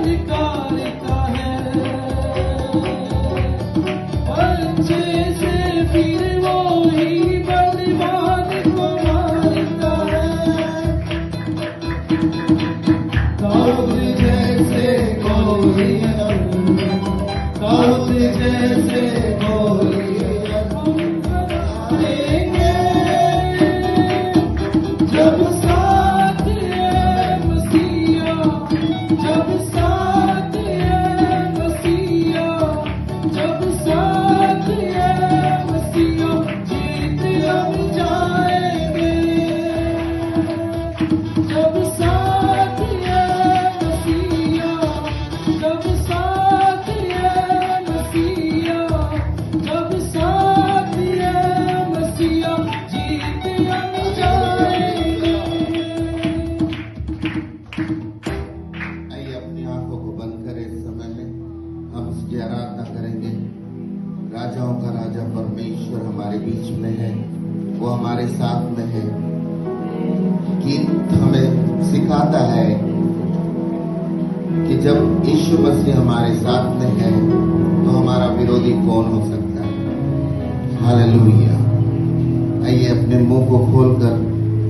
निकालता है, अच्छे से फिर वो ही बलवान को मारता है। दाऊद जैसे गोलियत, दाऊद जैसे गोलियत हम बनाएंगे, जब साथ है मसीहा, जब साथ है मसीहा, जब साथ है मसीहा, जीत हम जाएंगे। जब साथ है मसीहा, जब साथ है मसीहा, जब साथ है मसीहा, जीत हम जाएंगे। आइए अपनी आंखों को बंद करें। इस समय में हम उसकी आराधना करेंगे। राजाओं का राजा परमेश्वर हमारे बीच में है, वो हमारे साथ में है। गीत हमें सिखाता है कि जब यीशु मसीह हमारे साथ में है तो हमारा विरोधी कौन हो सकता है। हालेलुया। आइए अपने मुंह को खोलकर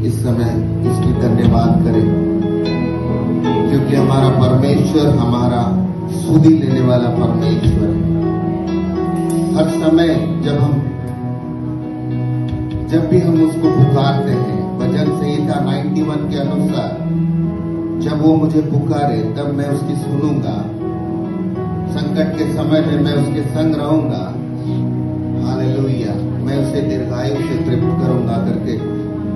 इस समय इसकी धन्यवाद करें, क्योंकि हमारा परमेश्वर हमारा सुधि लेने वाला परमेश्वर है। हर समय जब भी हम उसको पुकारते हैं, भजन संहिता 91 के अनुसार, जब वो मुझे पुकारे तब मैं उसकी सुनूंगा, संकट के समय में मैं उसके संग रहूंगा। हालेलुया। मैं उसे दीर्घायु से तृप्त करूंगा करके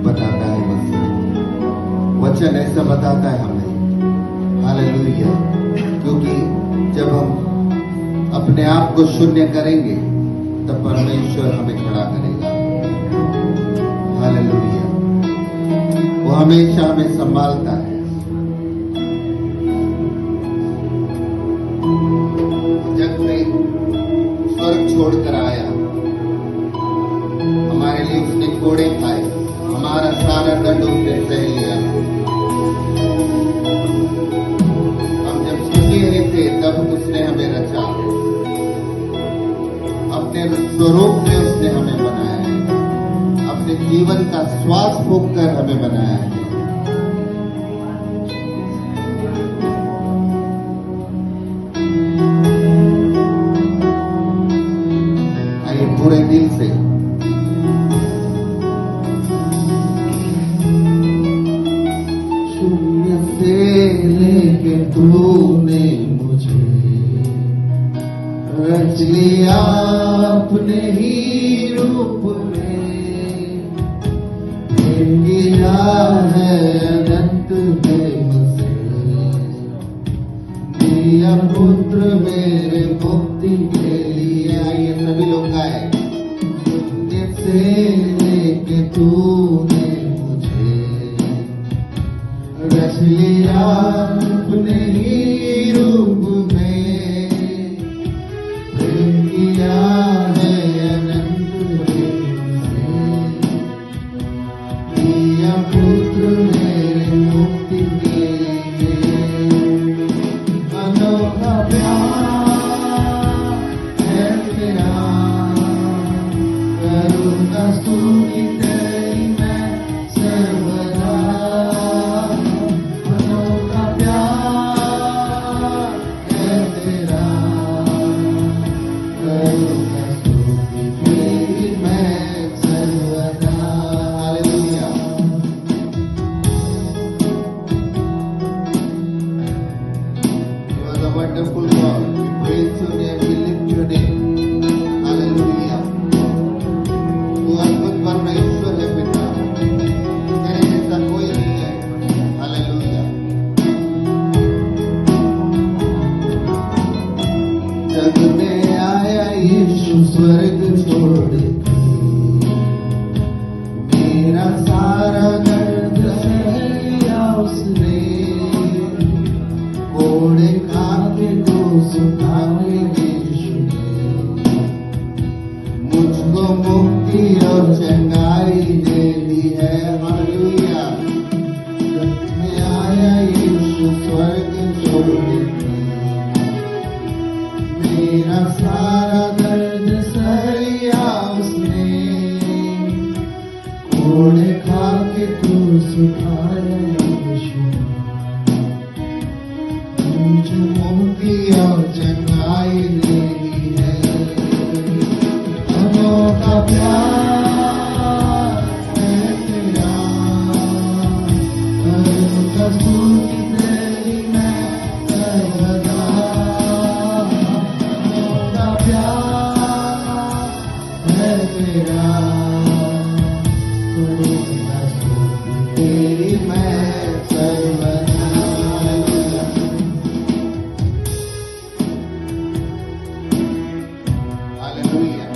बताता है मसीह। वचन ऐसा बताता है हमें। हालेलुया। क्योंकि जब हम अपने आप को शून्य करेंगे तब परमेश्वर हमें खड़ा करेगा। हालेलुया। वो हमेशा हमें संभालता है। जग में स्वर्ग छोड़कर आया, हमारे लिए उसने कोड़े खाए, हमारा सारा दंड उसने सह लिया। हम जब शून्य थे तब उसने हमें रचा, अपने स्वरूप में उसने हमें बनाया है, अपने जीवन का श्वास फूंक कर हमें बनाया है। आइए पूरे दिल से शून्य से लेके तूने मुझे रच लिया अपने ही रूप में, किया है अनंत प्रेम से, दिया पुत्र मेरे मुक्ति के लिए। आइए सभी लोग गाए। शून्य से लेके तूने मुझे रच लिया अपने ही रूप में, प्रेम किया है अनंत प्रेम से, दिया पुत्र मेरे मुक्ति के लिए। अनोखा प्यार है तेरा, करूँगा स्तुति तेरी मैं सर्वदा। अनोखा प्यार है तेरा, करूँगा स्तुति तेरी मैं सर्वदा। Hallelujah. You are the wonderful God. We praise your name, we lift your name. Hallelujah. तू अद्भुत परमेश्वर है पिता, तेरे जैसा कोई नहीं है। हालेलुया। जग में आया यीशु स्वर्ग छोड़ के, मेरा सारा दर्द सह लिया उसने, कोड़े खाके को सुखा के यीशु ने मुझको मुक्ति और चंगाई दे दी है। हालेलुया। जग में आया यीशु स्वर्ग छोड़ के, मुझे मुक्ति और चंगाई देनी है। अनोखा प्यार है तेरा, अनोखा स्तुति तेरी मैं सर्वदा। अनोखा प्यार है तेरा, अनोखा स्तुति तेरी मैं सर्वदा। हालेलुया।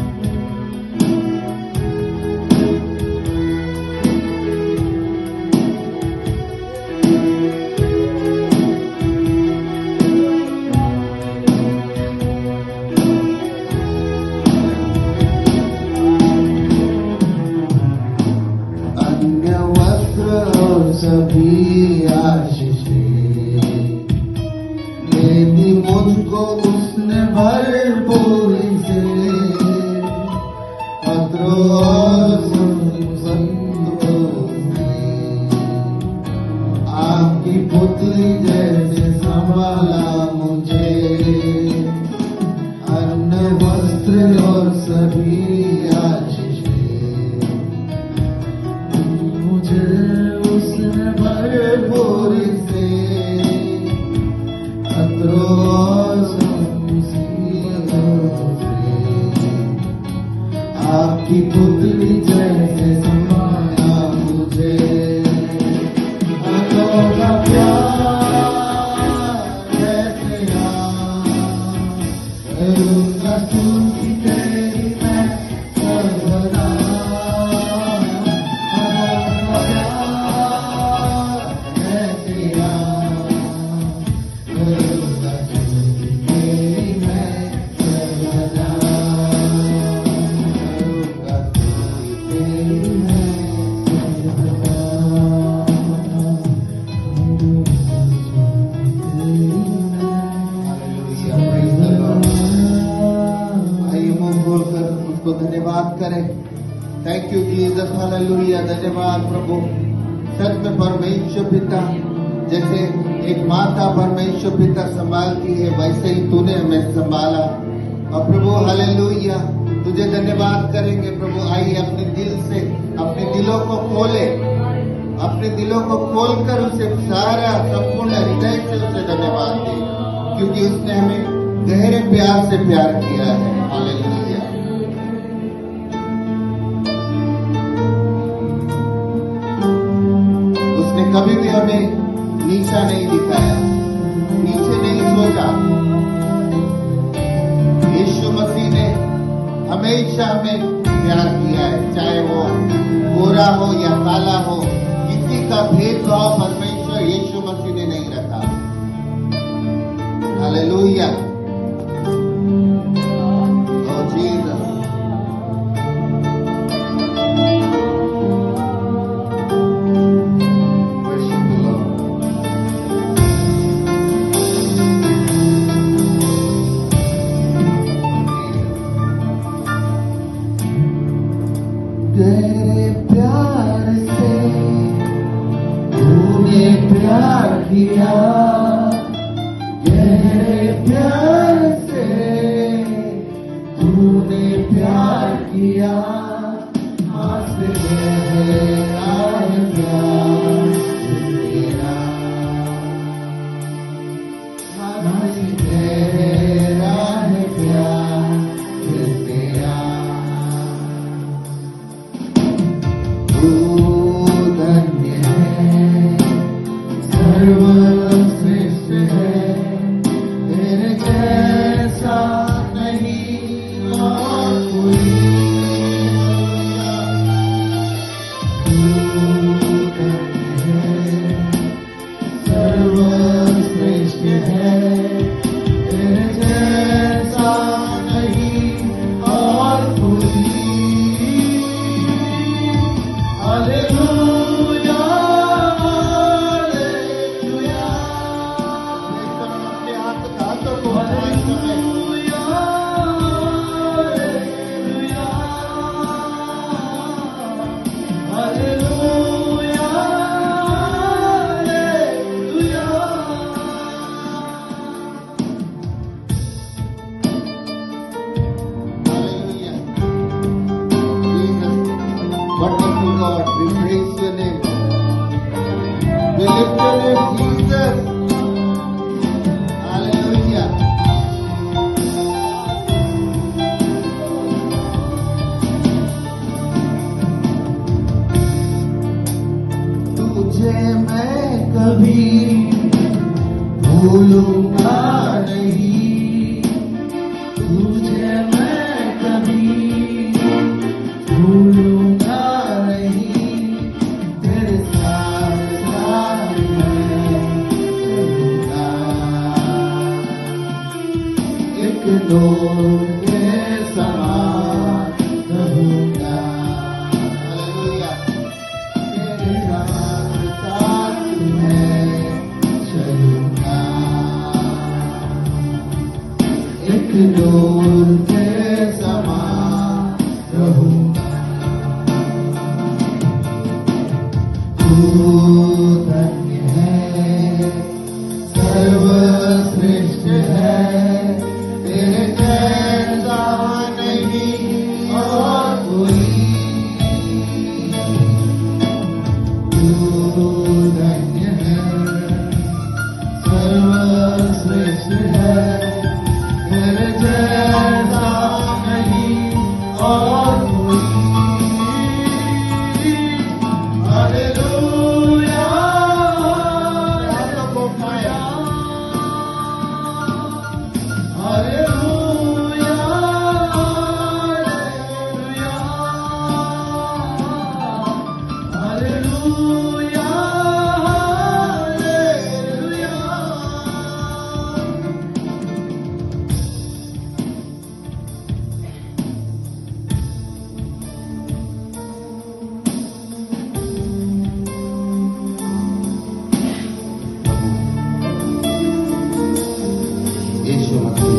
अन्य वस्त्र और सभी आशीषें दे दी मुझको उसने भरपूरी से। पत्रों और संतों ने आपकी पुतली जैसे संभाला मुझे। अन्य वस्त्र और सभी आशीषें मुझे उसने भरपूरी से। पत्रों और संतों से आपकी पुतली जैसे संभाला मुझे। अनोखा प्यार है तेरा, करूँगा स्तुति तेरी मैं सर्वदा। अनोखा प्यार है तेरा, करूँगा स्तुति तेरी मैं सर्वदा। करूँगा स्तुति तेरी मैं सर्वदा। Hallelujah, praise the Lord. आइए मुंह खोलकर उसको धन्यवाद करें। Thank you Jesus, hallelujah. धन्यवाद प्रभु। सच में परमेश्वर पिता, जैसे एक माता परमेश्वर पिता संभालती है, वैसे ही तूने हमें संभाला। और प्रभु हालेलुया, तुझे धन्यवाद करेंगे प्रभु। आइए अपने दिल से, अपने दिलों को खोले, अपने दिलों को खोलकर उसे सारा संपूर्ण हृदय से उसे धन्यवाद दे, क्योंकि उसने हमें गहरे प्यार से प्यार किया है। हालेलुया। उसने कभी भी हमें नीचा नहीं दिखाया, नीचे नहीं सोचा। यीशु मसीह ने हमेशा हमें प्यार किया है, चाहे वो गोरा हो या काला हो। किसी का भेदभाव परमेश्वर यीशु मसीह ने नहीं रखा। Hallelujah. Oh Jesus. Worship the Lord. तेरे प्यार से तूने प्यार किया, गहरे प्यार से तूने प्यार किया। आस गहरा है प्यार तेरा, आस गहरा है प्यार तेरा। तू धन्य है, सर्वश्रेष्ठ है, तेरे जैसा नहीं और कोई। तू धन्य है, सर्वश्रेष्ठ है, तेरे जैसा नहीं और कोई। Hallelujah, hallelujah. अपने हाथों को हालेलुया, हालेलुया, हालेलुया, हालेलुया। भूलूंगा नहीं, तुझे मैं कभी भूलूंगा नहीं, तेरे साथ साथ मैं चलूंगा, एक डोर के समान रहूंगा। हालेलुया। तेरे साथ साथ मैं चलूंगा, एक डोर के समान रहूंगा। तू धन्य है, सर्वश्रेष्ठ है, तेरे जैसा नहीं और कोई। तू धन्य है, सर्वश्रेष्ठ है, तेरे जैसा नहीं और कोई। हालेलुया। हाथों को उठाया। हालेलुया। हालेलुया। हालेलुया। यीशु मसीह,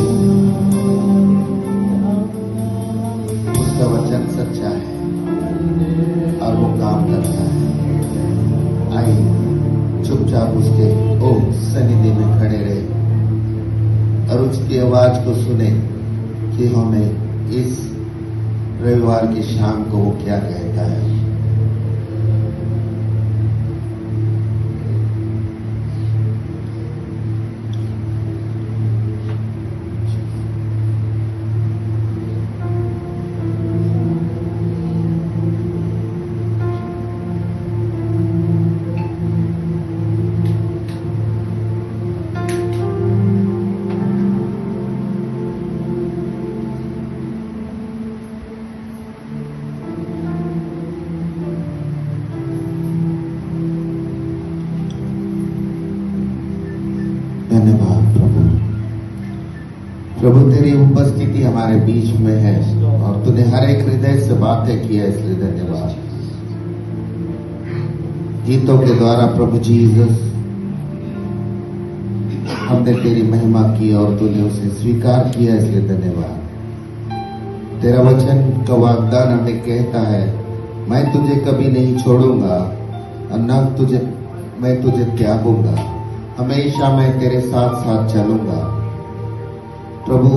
उसका वचन सच्चा है और वो काम करता है। आइए चुपचाप उसके सन्निधि में खड़े रहे और उसकी आवाज को सुने कि हमें इस रविवार की शाम को वो क्या कहता है। धन्यवाद प्रभु। प्रभु तेरी उपस्थिति हमारे बीच में है और तूने हर एक हृदय से बातें की है, इसलिए धन्यवाद। गीतों के द्वारा प्रभु जीसस हमने तेरी महिमा की और तूने उसे स्वीकार किया, इसलिए धन्यवाद। तेरा वचन का वाग्दान हमें कहता है, मैं तुझे कभी नहीं छोड़ूंगा और न मैं तुझे त्यागूंगा, हमेशा मैं तेरे साथ साथ चलूंगा। प्रभु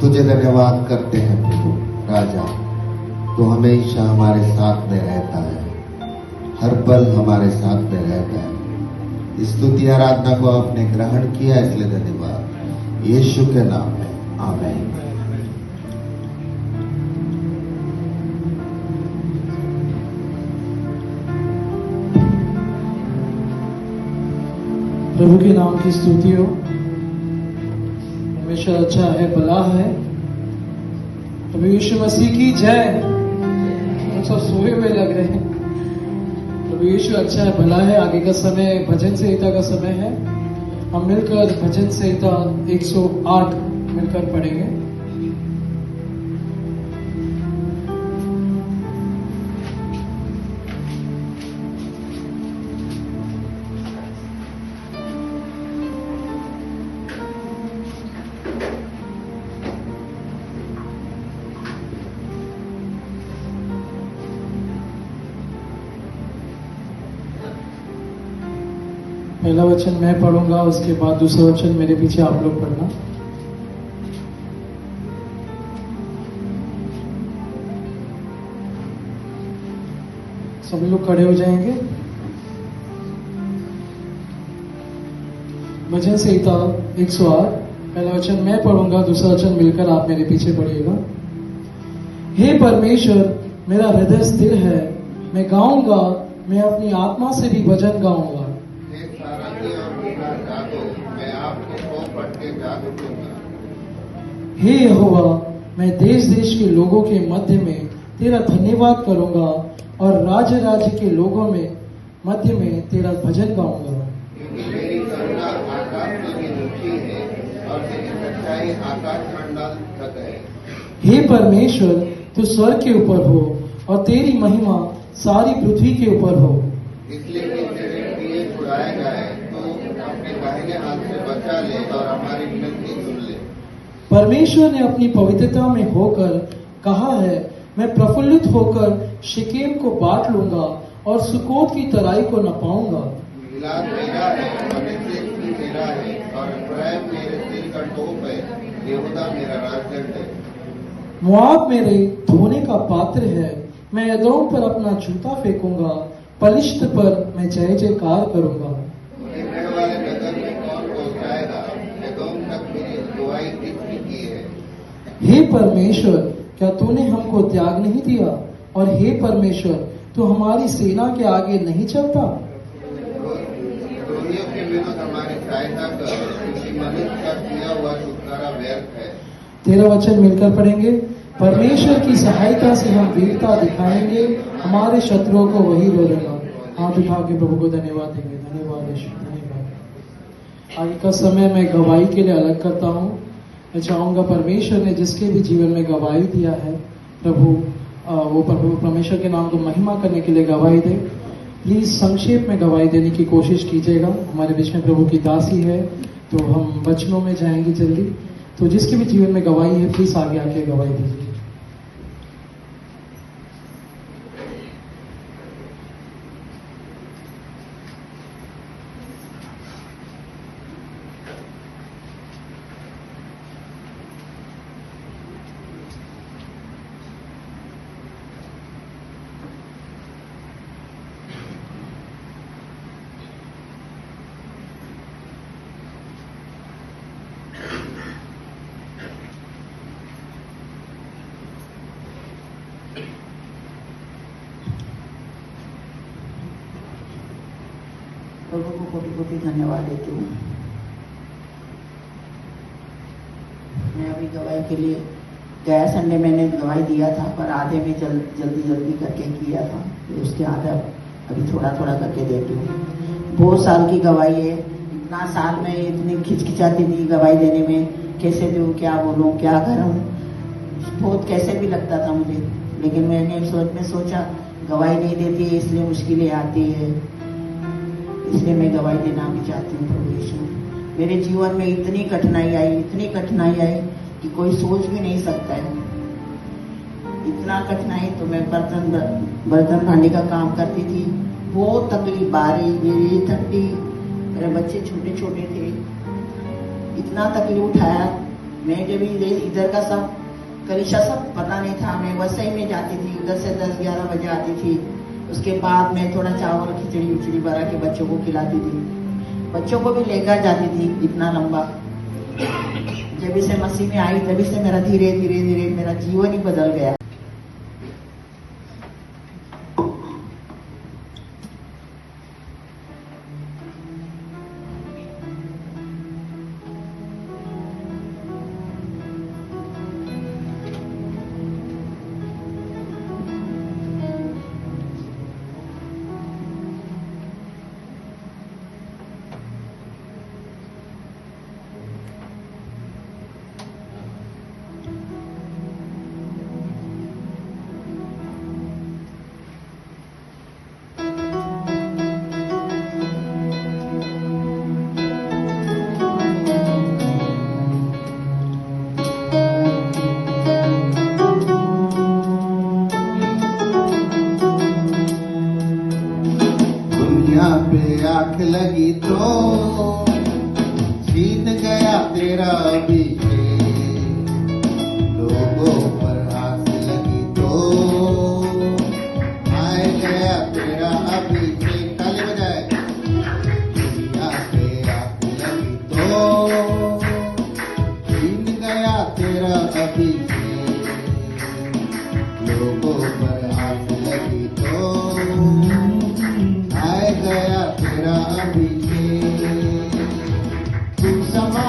तुझे धन्यवाद करते हैं प्रभु राजा, तू हमेशा हमारे साथ में रहता है, हर पल हमारे साथ में रहता है। स्तुति आराधना को आपने ग्रहण किया, इसलिए धन्यवाद यीशु के नाम में, आमीन। प्रभु के नाम की स्तुति हो। हमेशा अच्छा है, भला है। प्रभु यीशु मसीह की जय। हम सब सोए हुए लग रहे हैं। प्रभु यीशु अच्छा है, भला है। आगे का समय भजन संहिता का समय है। हम मिलकर भजन संहिता 108 मिलकर पढ़ेंगे। पहला वचन मैं पढ़ूंगा, उसके बाद दूसरा वचन मेरे पीछे आप लोग पढ़ना। सभी लोग खड़े हो जाएंगे। भजन संहिता 108, पहला वचन मैं पढ़ूंगा, दूसरा वचन मिलकर आप मेरे पीछे पढ़िएगा। हे परमेश्वर, मेरा हृदय स्थिर है, मैं गाऊंगा, मैं अपनी आत्मा से भी भजन गाऊंगा। मैं आपको सौंप साथ दूंगा। हे यहोवा, मैं देश देश के लोगों के मध्य में तेरा धन्यवाद करूंगा और राज्य राज्य के लोगों में मध्य में तेरा भजन गाऊंगा। क्योंकि मेरी करुणा आकाश से भी ऊंची है और तेरी सच्चाई आकाश मंडल तक है। हे परमेश्वर, तू स्वर्ग के ऊपर हो और तेरी महिमा सारी पृथ्वी के ऊपर हो। इसलिए कि तेरे दिए छुड़ाए गए तो अपने दाहिने हाथ से बचा ले और हमारी विनती सुन ले। परमेश्वर ने अपनी पवित्रता में होकर कहा है, मैं प्रफुल्लित होकर शिकेम को बांट लूंगा और सुकोत की तराई को नपाऊंगा। गिलाद मेरा है और नसीब भी मेरा है और इफ्राइम मेरे सिर का टोप है, यहूदा मेरा राजदंड है। मोआब मेरे धोने का पात्र है, मैं एदोम पर अपना जूता फेंकूंगा, पलिश्त पर मैं जय जयकार करूंगा। गिरने वाले नगर में कौन पहुंचाएगा? एदोम तक मेरी अगुवाई किसने की है? हे परमेश्वर, क्या तूने हमको त्याग नहीं दिया? और हे परमेश्वर, तू हमारी सेना के आगे नहीं चलता? द्रोहियों के विरुद्ध हमारी सहायता कर, क्योंकि मनुष्य का किया हुआ छुटकारा व्यर्थ है। 13 वचन मिलकर पढ़ेंगे। परमेश्वर की सहायता से हम वीरता दिखाएंगे, हमारे शत्रुओं को वही रोलेगा। हाथ उठा के प्रभु को धन्यवाद देंगे। धन्यवाद यीशु, धन्यवाद। आगे का समय मैं गवाही के लिए अलग करता हूँ। मैं चाहूंगा परमेश्वर ने जिसके भी जीवन में गवाही दिया है, प्रभु वो प्रभु परमेश्वर के नाम को महिमा करने के लिए गवाही दे। प्लीज संक्षेप में गवाही देने की कोशिश कीजिएगा। हमारे बीच में प्रभु की दासी है, तो हम वचनों में जाएंगे जल्दी। तो जिसके भी जीवन में गवाही है, प्लीज आगे आके गवाही दीजिए। प्रभु को कोटि कोटि धन्यवाद देती हूँ। मैं अभी गवाही के लिए गया संडे मैंने गवाही दिया था, पर आधे में जल्दी करके किया था, तो उसके आधा अभी थोड़ा थोड़ा करके देती हूँ। बहुत साल की गवाही है। इतना साल में इतनी खिचखिचाती थी गवाही देने में, कैसे दूँ, क्या बोलूँ, क्या करूँ, बहुत कैसे भी लगता था मुझे। लेकिन मैंने सोचा गवाही नहीं देती है इसलिए मुश्किलें आती है, इसलिए मैं गवाही देना भी चाहती हूँ। प्रभु यीशु, मेरे जीवन में इतनी कठिनाई आई कि कोई सोच भी नहीं सकता है। इतना कठिनाई, तो मैं बर्तन भांडे का काम करती थी, बहुत तकलीफ, बारी मेरी ठंडी, मेरे बच्चे छोटे छोटे थे, इतना तकलीफ उठाया। मैं जब इधर का सब कलीसिया सब पता नहीं था, मैं वसई में जाती थी, उधर से 10-11 बजे आती थी। उसके बाद मैं थोड़ा चावल खिचड़ी उचड़ी बना के बच्चों को खिलाती थी, बच्चों को भी लेकर जाती थी इतना लंबा। जब से मसीह में आई तभी से मेरा धीरे धीरे मेरा जीवन ही बदल गया। पे आंख लगी तो छीन गया तेरा अभिषेक, लोगों पर आंख लगी तो आए गया तेरा अभिषेक। ताली बजाए। दुनिया पे आंख लगी तो छीन गया तेरा अभिषेक, लोगों पर आंख लगी तो आए गया तेरा अभिषेक। तू समा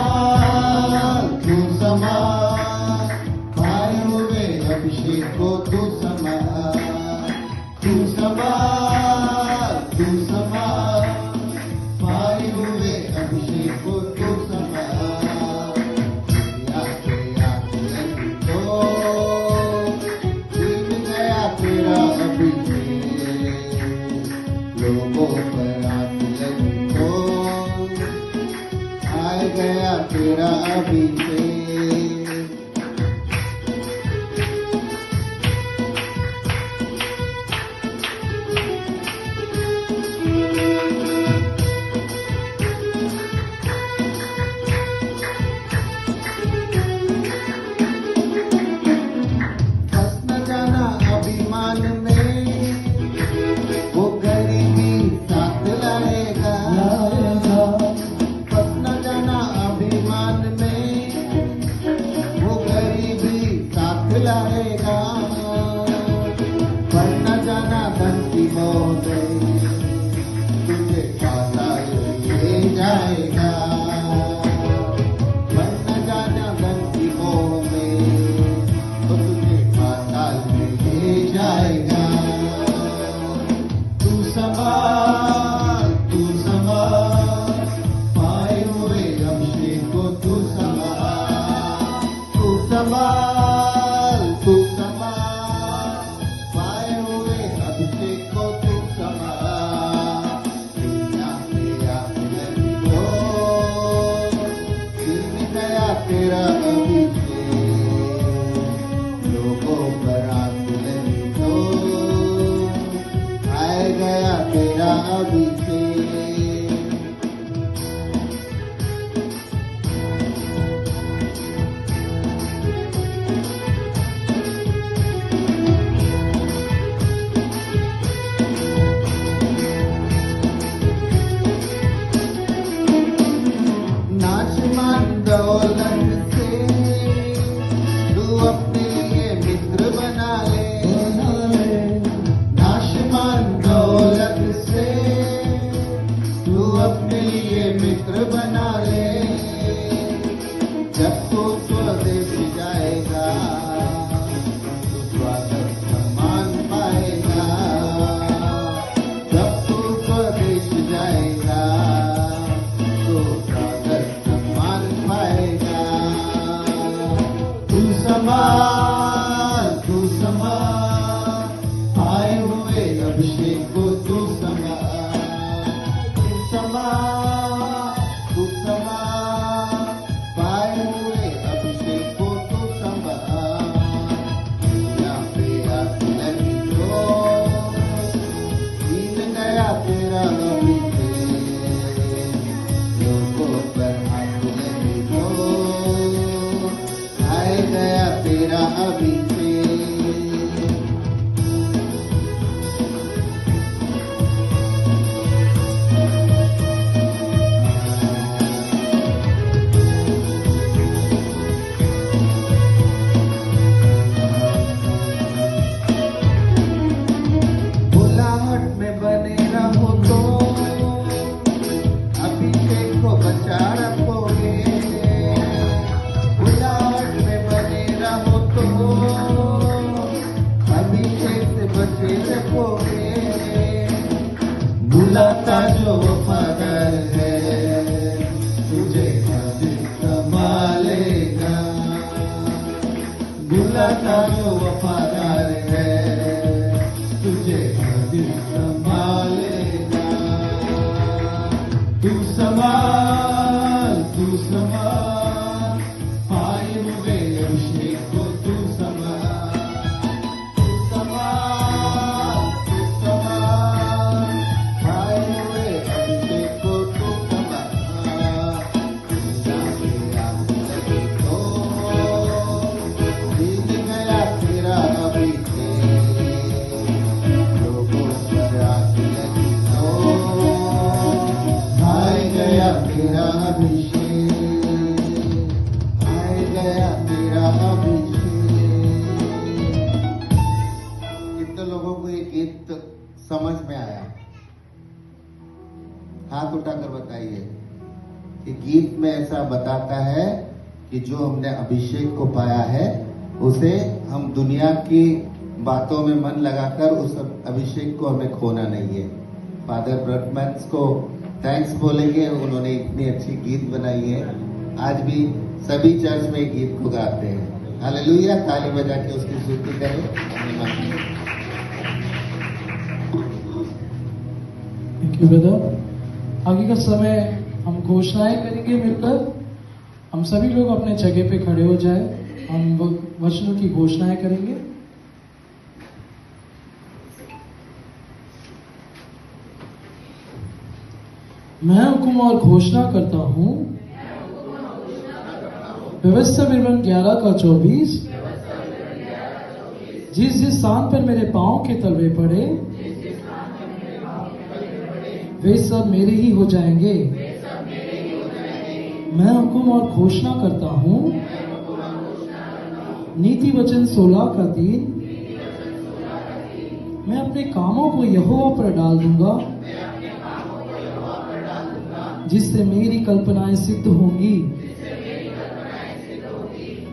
गया तेरा अभिषेक। फंस न जाना अभिमान में, वो गरीबी साथ लाएगा। फंस न जाना अभिमान में, वो गरीबी साथ लाएगा। पर न जाना धन की मोह में, तुझे पाताल ले जाएगा। पर न जाना धन की मोह में, तो तुझे पाताल में ले जाएगा। तू संभाल, तू संभाल, पाए हुए अभिषेक को तू संभाल। तू संभाल, तू संभाल, पाए हुए अभिषेक को तू संभाल। दुनिया पे आके लगी हो, गिर गया तेरा अभिषेक। लोगों पर आके लगी हो, आए गया तेरा अभिषेक। नाशमान दौलत से तू अपने लिए मित्र बना ले। नाशमान दौलत से तू अपने लिए मित्र बना ले। जब तू स्वदेश जाएगा, तो स्वागत सम्मान पाएगा। जब तू स्वदेश जाएगा, तो स्वागत सम्मान पाएगा। तू संभाल, तू संभाल, आए हुए अभिषेक को तू संभाल। तू संभाल, तू संभाल, पाए हुए अभिषेक को तू संभाल। दुनिया पे आके लगी हो, छीन गया तेरा अभिषेक। लोगों पर हाथ लगी हो, आए गया तेरा अभिषेक। बुलाहट में बने रहो तो अभिषेक को बचा रखोगे। बुलाहट में बने रहो तो अभिषेक से बचे रखोगे। बुलाता जो वफादार है, तुझे कभी संभालेगा। बुलाता जो वफादार है, तुझे कभी संभालेगा। तू संभाल, तू संभाल, पाए हुए अभिषेक को तू संभाल। तू संभाल, तू संभाल, पाए हुए अभिषेक को तू संभाल। दुनिया पे आके लगी हो, बीत गया तेरा अभिषेक। लोगों पर आके लगी हो, आए गया तेरा अभिषेक। आए गया तेरा अभिषेक। कितने लोगों को ये गीत समझ में आया? हाथ उठाकर बताइए कि गीत में ऐसा बताता है कि जो हमने अभिषेक को पाया है, उसे हम दुनिया की बातों में मन लगाकर उस अभिषेक को हमें खोना नहीं है। फादर ब्रटमैन्स को थैंक्स बोलेंगे, उन्होंने इतनी अच्छी गीत बनाई है। आज भी सभी चर्च में गीत को गाते हैं। हालेलुया, ताली बजा के उसकी स्तुति करें। Thank you brother. आगे का समय हम घोषणाएं करेंगे मिलकर, हम सभी लोग अपने जगह पे खड़े हो जाए, हम वचनों की घोषणाएं करेंगे। मैं हुक्म और घोषणा करता हूं, व्यवस्था विवरण 11:24, जिस स्थान पर मेरे पांव के तलवे पड़े वे सब मेरे ही हो जाएंगे। मैं हुक्म और घोषणा करता हूं, नीति वचन 16:3, मैं अपने कामों को यहोवा पर डाल दूंगा, जिससे मेरी कल्पनाएं सिद्ध होंगी।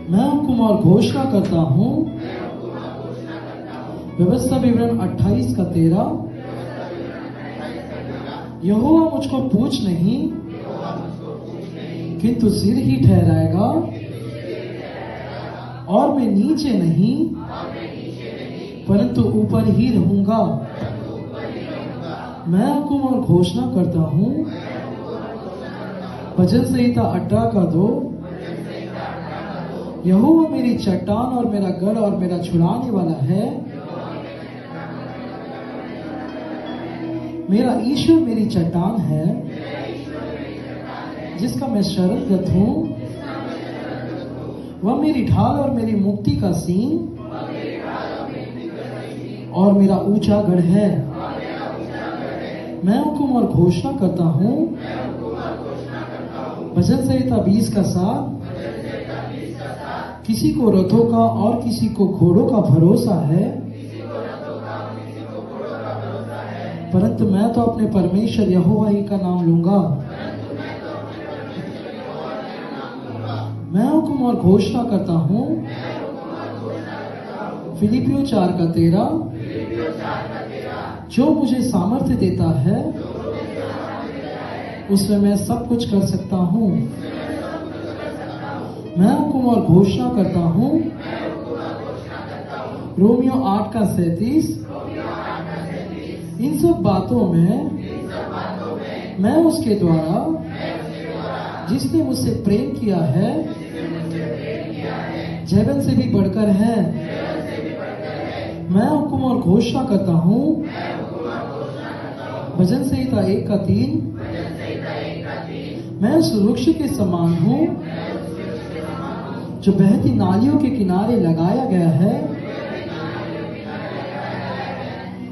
मैं हुक्म और घोषणा करता हूं, व्यवस्था विवरण 28:13, यहोवा मुझको पूछ नहीं किंतु सिर ही ठहराएगा, और मैं नीचे नहीं परंतु ऊपर ही रहूंगा। मैं हुक्म और घोषणा करता हूं, भजन संहिता 18:2, यहोवा मेरी चट्टान और मेरा गढ़ और मेरा छुड़ाने वाला है, मेरा ईश्वर मेरी चट्टान है, जिसका मैं शरणगत हूं, वह मेरी ढाल और मेरी मुक्ति का सीन और मेरा ऊंचा गढ़ है। मैं हुक्म और घोषणा करता हूं, भजन संहिता 20:7, किसी को रथों का और किसी को घोड़ों का भरोसा है, परंतु मैं तो अपने परमेश्वर यहोवा ही का नाम लूंगा। मैं हुक्म और घोषणा करता हूं, फिलिपियों 4:13, जो मुझे सामर्थ्य देता है उसमें मैं सब कुछ कर सकता हूं। मैं हुक्म और घोषणा करता हूं, रोमियो 8:37, इन सब बातों में मैं उसके द्वारा जिसने मुझसे प्रेम किया है जीवन से भी बढ़कर है। मैं हुक्म और घोषणा करता हूं, भजन संहिता 1:3, मैं उस वृक्ष के समान हूं जो बहती नालियों के किनारे लगाया गया है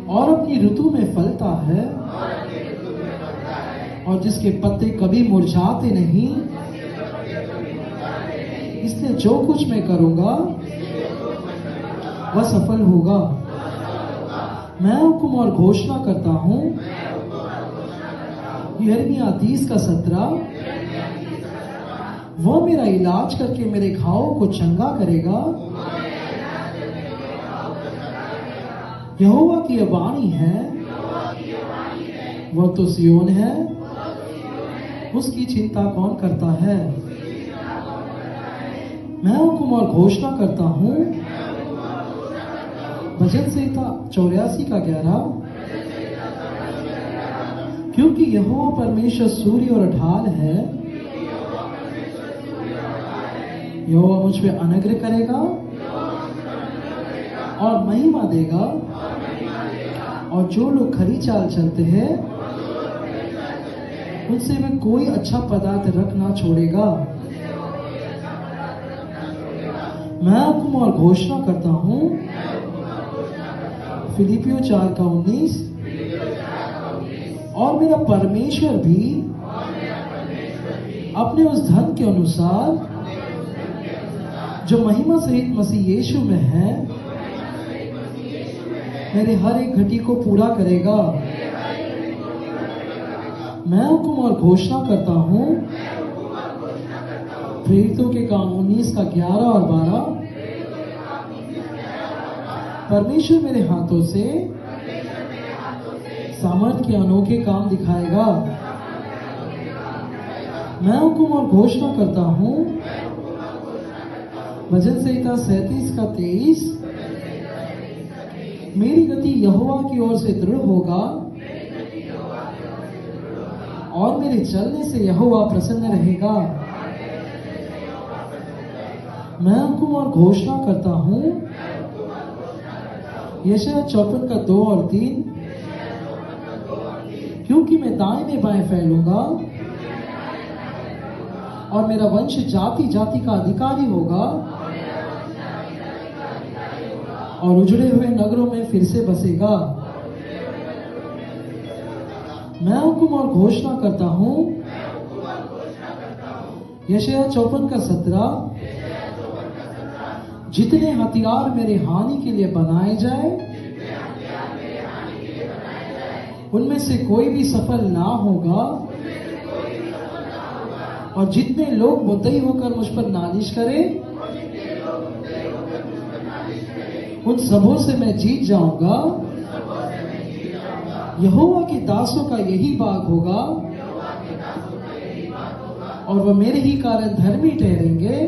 और अपनी ऋतु में फलता है और जिसके पत्ते कभी मुरझाते नहीं। इसलिए जो कुछ मैं करूंगा वह सफल होगा। मैं हुक्म और घोषणा करता हूं, यिर्मयाह 30:17, वह मेरा इलाज करके मेरे घावों को चंगा करेगा। यहोवा की यह वाणी है, वह तो सियोन है, उसकी चिंता कौन करता है। मैं हुक्म और घोषणा करता हूं, भजन संहिता 84:11, क्योंकि यहोवा परमेश्वर सूर्य और ढाल है, यहोवा मुझ पे अनुग्रह करेगा और महिमा देगा, और जो लोग खरी चाल चलते हैं उनसे मैं कोई अच्छा पदार्थ रख ना छोड़ेगा। मैं हुक्म और घोषणा करता हूं, फिलिपियों 4:19, और मेरा परमेश्वर भी अपने उस धन के अनुसार जो महिमा सहित मसीह यीशु में है मेरे हर एक घटी को पूरा करेगा। मैं हुक्म और घोषणा करता हूं, प्रेरितों के काम 19:11 और 12, परमेश्वर मेरे हाथों से सामर्थ के अनोखे काम दिखाएगा। मैं हुक्म और घोषणा करता हूं, भजन संहिता 37:23, मेरी गति यहोवा की ओर से दृढ़ होगा और मेरे चलने से यहोवा प्रसन्न रहेगा। मैं हुक्म और घोषणा करता हूँ, यशायाह 54 का 2 और 3, क्योंकि मैं दाहिने बाएं फैलूंगा और मेरा वंश जाति जाति का अधिकारी होगा और उजड़े हुए नगरों में फिर से बसेगा। मैं हुक्म और घोषणा करता हूँ, यशायाह 54 का 17, जितने हथियार मेरे हानि के लिए बनाए जाए उनमें से कोई भी सफल ना होगा, और जितने लोग मुद्दई होकर मुझ पर नालिश करें उन सबों से मैं जीत जाऊंगा। यहोवा के दासों का यही भाग होगा और वह मेरे ही कारण धर्मी ठहरेंगे।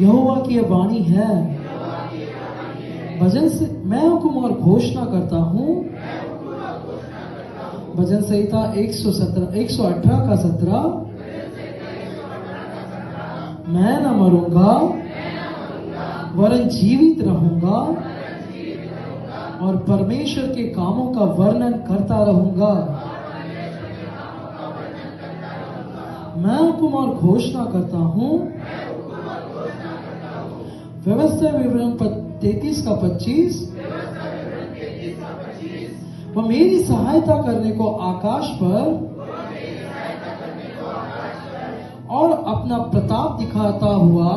यहोवा की यह वाणी है। भजन से मैं हुक्म और घोषणा करता हूँ, भजन संहिता 118 का 17, मैं न मरूंगा वरन जीवित रहूंगा और परमेश्वर के कामों का वर्णन करता रहूंगा। मैं हुक्म और घोषणा करता हूँ, व्यवस्था विवरण 33 का 25, वह मेरी सहायता करने को आकाश पर और अपना प्रताप दिखाता हुआ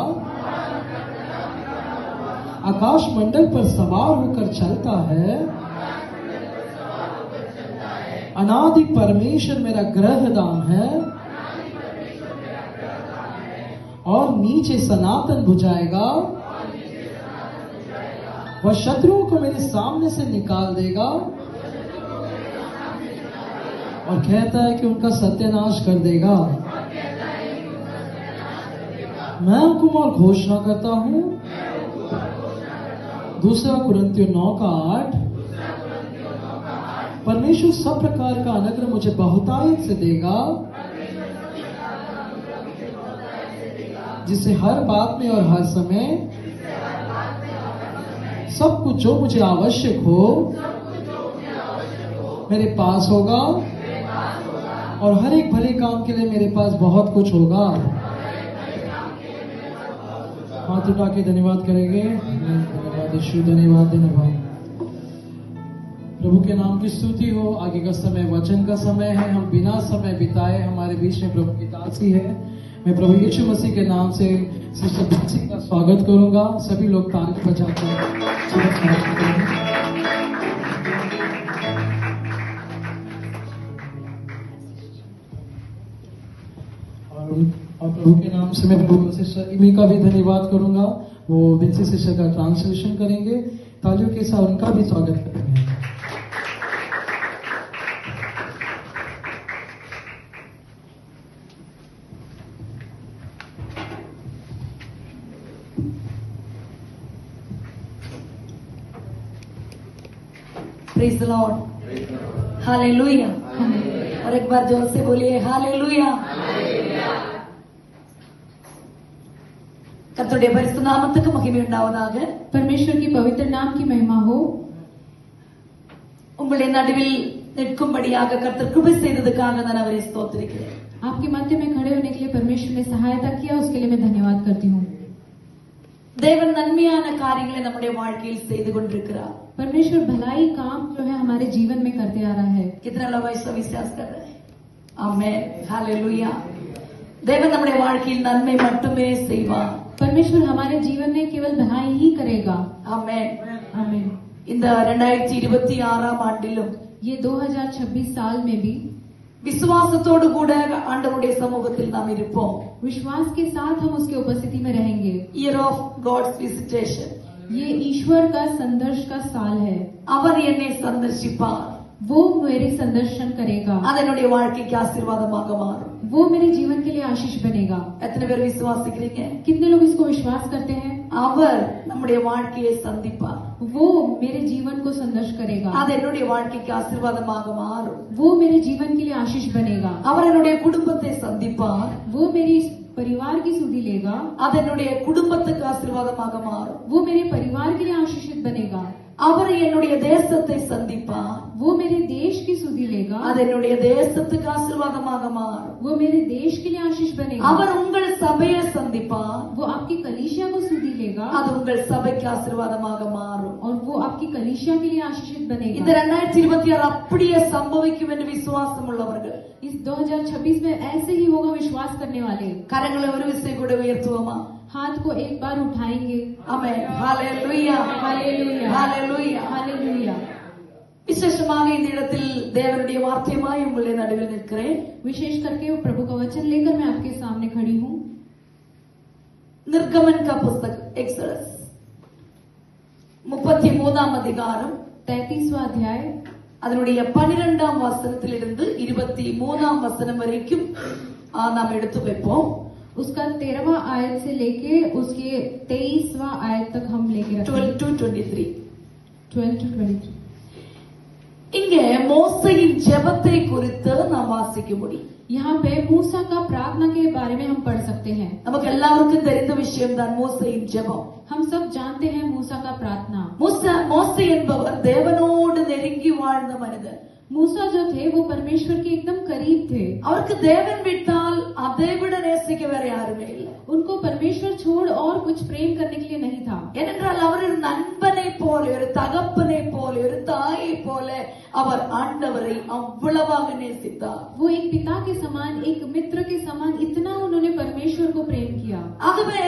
आकाश मंडल पर सवार होकर चलता है। अनादि परमेश्वर मेरा गृहधाम है और नीचे सनातन बुझाएगा। वह शत्रुओं को मेरे सामने से निकाल देगा और कहता है कि उनका सत्यानाश कर देगा। मैं हुक्म और घोषणा करता हूँ, 2 कुरिन्थियों 9 का 8, परमेश्वर सब प्रकार का अनुग्रह मुझे बहुतायत से देगा, जिससे हर बात में और हर समय सब कुछ जो मुझे आवश्यक हो मेरे पास होगा और हर एक भले काम के लिए मेरे पास बहुत कुछ होगा। हाथ उठा के धन्यवाद करेंगे। धन्यवाद यीशु, धन्यवाद धन्यवाद। प्रभु के नाम की स्तुति हो। आगे का समय वचन का समय है। हम बिना समय बिताए हमारे बीच में प्रभु की दासी है। मैं प्रभु यीशु मसीह के नाम से सिस्टर बेंसी का स्वागत करूंगा। सभी लोग ताली बजाकर और प्रभु के नाम से मैं प्रभु सिस्टर इमी का भी धन्यवाद करूंगा। वो बेंसी सिस्टर का ट्रांसलेशन करेंगे। तालियों के साथ उनका भी स्वागत करेंगे। Praise the Lord, hallelujah. और एक बार जोर से बोलिए हालेलुया। கர்த்தருடைய பரிசுத்த நாமத்துக்கு மகிமை உண்டாவதாக. परमेश्वर की पवित्र नाम की महिमा हो। உங்களுடைய நடுவில் நிற்கும்படியாக கர்த்தர் கிருபை செய்ததுக்காக நான் அவரை ஸ்தோத்திரிக்கிறேன். आपके मध्य में खड़े होने के लिए परमेश्वर ने सहायता किया, उसके लिए मैं धन्यवाद करती हूँ। தேவன் நன்மையான காரியங்களை நம்முடைய வாழ்க்கையில் செய்து கொண்டிருக்கிறார். परमेश्वर भलाई काम जो है हमारे जीवन में करते आ रहा है। कितना लोग इसका विश्वास कर रहे हैं? आमेन, हालेलुया। தேவன் நம்முடைய வாழ்க்கையில் நன்மை மட்டுமே செய்வார். परमेश्वर हमारे जीवन में केवल भलाई ही करेगा। आमेन, आमीन। இந்த 2026 ஆண்டிலும் ये 2026 साल में भी விசுவாசத்தோடு கூட ஆண்டவருடைய சமூகத்தில் நாம் இருப்போம். विश्वास के साथ हम उसके उपस्थिति में रहेंगे। ईयर ऑफ गॉड्स विजिटेशन, ये ईश्वर का संदर्श का साल है। அவர் என்னை சந்தர்சிப்பார். वो मेरे संदर्शन करेगा, அது என்னுடைய வாழ்க்கைக்கு ஆசீர்வாதமாக மாறும். वो मेरे जीवन के लिए आशीष बनेगा। எத்தனை பேர் விசுவாசிக்கிறீங்க? कितने लोग इसको विश्वास करते हैं? அவர் நம்முடைய வாழ்க்கையை சந்திப்பார். वो मेरे जीवन को संदर्श करेगा, அது என்னுடைய வாழ்க்கைக்கு ஆசீர்வாதமாக மாறும். वो मेरे जीवन के लिए आशीष बनेगा। அவர் என்னுடைய குடும்பத்தை சந்திப்பார். वो मेरी परिवार की सुधि लेगा, அது என்னுடைய குடும்பத்துக்கு ஆசீர்வாதமாக மாறும். वो मेरे परिवार के लिए आशीषित बनेगा। அவர் என்னுடைய தேசத்தை சந்திப்பார். वो मेरे देश की सुधि लेगा, அது என்னுடைய தேசத்துக்கு ஆசீர்வாதமாக மாறும். वो मेरे देश के लिए आशीष बनेगा। அவர் உங்கள் சபையை சந்திப்பார். वो आपकी कलीसिया को सुधि लेगा, அது உங்கள் சபைக்கு ஆசீர்வாதமாக மாறும். और वो आपकी कलीसिया के लिए आशीषित இந்த बनेगा। 2026 அப்படியே சம்பவிக்கும் என்று விசுவாசம் உள்ளவர்கள் इस 2026 में ऐसे ही होगा विश्वास करने वाले। கரங்களை ஒரு விசை கூட உயர்த்துவோமா? हाथ को एक बार उठाएंगे। ஆமென். ஹalleluya, हालेलुया, ஹalleluya. हालेलुया। விசேஷமாக இந்த இடத்தில் தேவனுடைய வார்த்தையுமாய் உங்களுடைய நடுவில் நிற்கிறேன். विशेष करके वो प्रभु का वचन लेकर मैं आपके सामने खड़ी हूँ। निर्गमन का पुस्तक एक्सोडस 33ஆம் அதிகாரம் 33वां अध्याय அதனுடைய 12ஆம் வசனத்திலிருந்து 23ஆம் வசனம் வரைக்கும் நாம் எடுத்து வைப்போம். उसका 13वां आयत से लेके उसके 23वां आयत तक हम लेके रखेंगे। 12 to 23. 12 to 23। இங்கே மோசையின் ஜெபத்தை குறித்து நாம் வாசிக்க முடியும். यहाँ पे मूसा का प्रार्थना के बारे में हम पढ़ सकते हैं। நமக்கு எல்லாருக்கும் தெரிந்த விஷயம் தான் மோசையின் ஜெபம். हम सब जानते हैं मूसा का प्रार्थना। மோசே என்பவர் தேவனோடு நெருங்கி வாழ்ந்த மனிதன். मूसा जो थे वो परमेश्वर के एकदम करीब थे। அவருக்கு தேவன் விட்டால் அதை விட நேசிக்க வேற யாருமே இல்லை. उनको परमेश्वर छोड़ और कुछ प्रेम करने के लिए नहीं था। ஏனென்றால் அவர் ஒரு நண்பனை போல, ஒரு தகப்பனை போல, ஒரு தாயை போல அவர் ஆண்டவரை அவ்வளவாக நேசித்தார். वो एक पिता के समान, एक मित्र के समान इतना उन्होंने परमेश्वर को प्रेम किया। ஆகவே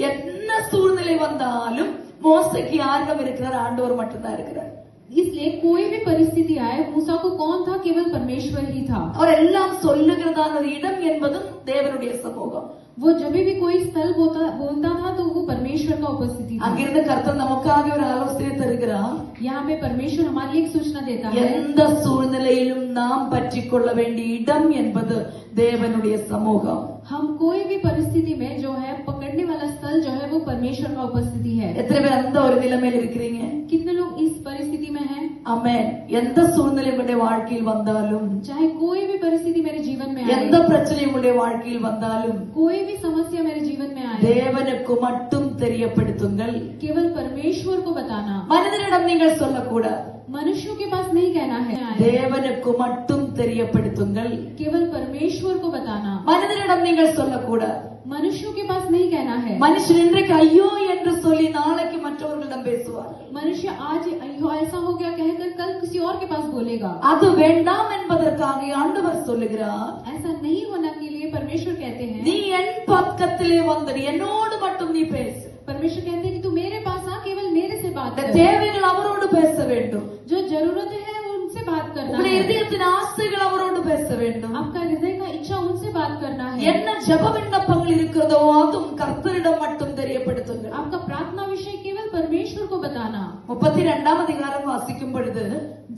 என்ன சூழ்நிலை வந்தாலும் மோசைக்கு யாரிடம் இருக்கிறார்? ஆண்டவர் மட்டும்தான் இருக்கிறார். इसलिए कोई भी परिस्थिति आए, मूसा को कौन था? केवल परमेश्वर ही था। அவர் எல்லாம் சொல்லுகிறதான ஒரு இடம் என்பதும் தேவனுடைய சமூகம். वो जब भी कोई स्थल बोलता था तो वो परमेश्वर का उपस्थिति था। அங்கிருந்து கர்த்தர் நமக்காக ஒரு ஆலோசனை தருகிறார். यहाँ पे परमेश्वर हमारे लिए एक सूचना देता है। எந்த சூழ்நிலையிலும் நாம் பற்றிக் கொள்ள வேண்டிய இடம் என்பது தேவனுடைய சமூகம். हम कोई भी परिस्थिति में जो है पकड़ने वाला स्थल जो है वो परमेश्वर का उपस्थिति है। எத்தனை பேர் அந்த ஒரு நிலைமையில் இருக்கிறீங்க? कितने लोग इस परिस्थिति में हैं? ஆமென். எந்த சூழ்நிலை உங்களுடைய வாழ்க்கையில் வந்தாலும், चाहे कोई भी परिस्थिति मेरे जीवन में आए, எந்த பிரச்சனை உங்களுடைய வாழ்க்கையில் வந்தாலும், कोई भी समस्या मेरे जीवन में आए, தேவனுக்கு மட்டும் தெரியப்படுத்துங்கள். केवल परमेश्वर को बताना। மனிதனிடம் நீங்கள் சொல்லக்கூடாது. मनुष्यों के पास नहीं कहना है, தேவனுக்கு மட்டும் தெரியப்படுத்துங்கள். केवल परमेश्वर को बताना। மனிதனிடம் நீங்கள் சொல்லக்கூடாது. मनुष्यों के पास नहीं कहना है। மனுஷன் இன்றைக்கு ஐயோ என்று சொல்லி நாளைக்கு மற்றவர்களிடம் பேசுவார். मनुष्य आज अयो ऐसा हो गया कहकर कल किसी और के पास बोलेगा। அது வேண்டாம் என்பதற்காக ஆண்டவர் சொல்லுகிறார், ऐसा नहीं होना के लिए परमेश्वर कहते हैं, நீ என் பக்கத்திலே வந்து என்னோடு மட்டும் நீ பேசு. परमेश्वर कहते हैं कि तू मेरे पास आ, केवल मेरे से बात இந்த कर। தேவைகள் அவரோடு பேச வேண்டும். जो जरूरत है वो उनसे बात करना உங்களுடைய है। இதயத்தின் ஆசைகள் அவரோடு பேச வேண்டும். आपका हृदय का इच्छा उनसे बात करना है। என்ன ஜெப விண்ணப்பங்கள் இருக்கிறதோ அதுவும் கர்த்தரிடம் மட்டும் தெரியப்படுத்துங்கள். आपका प्रार्थना विषय केवल परमेश्वर को बताना। 32ஆம் அதிகாரம் வாசிக்கும் பொழுது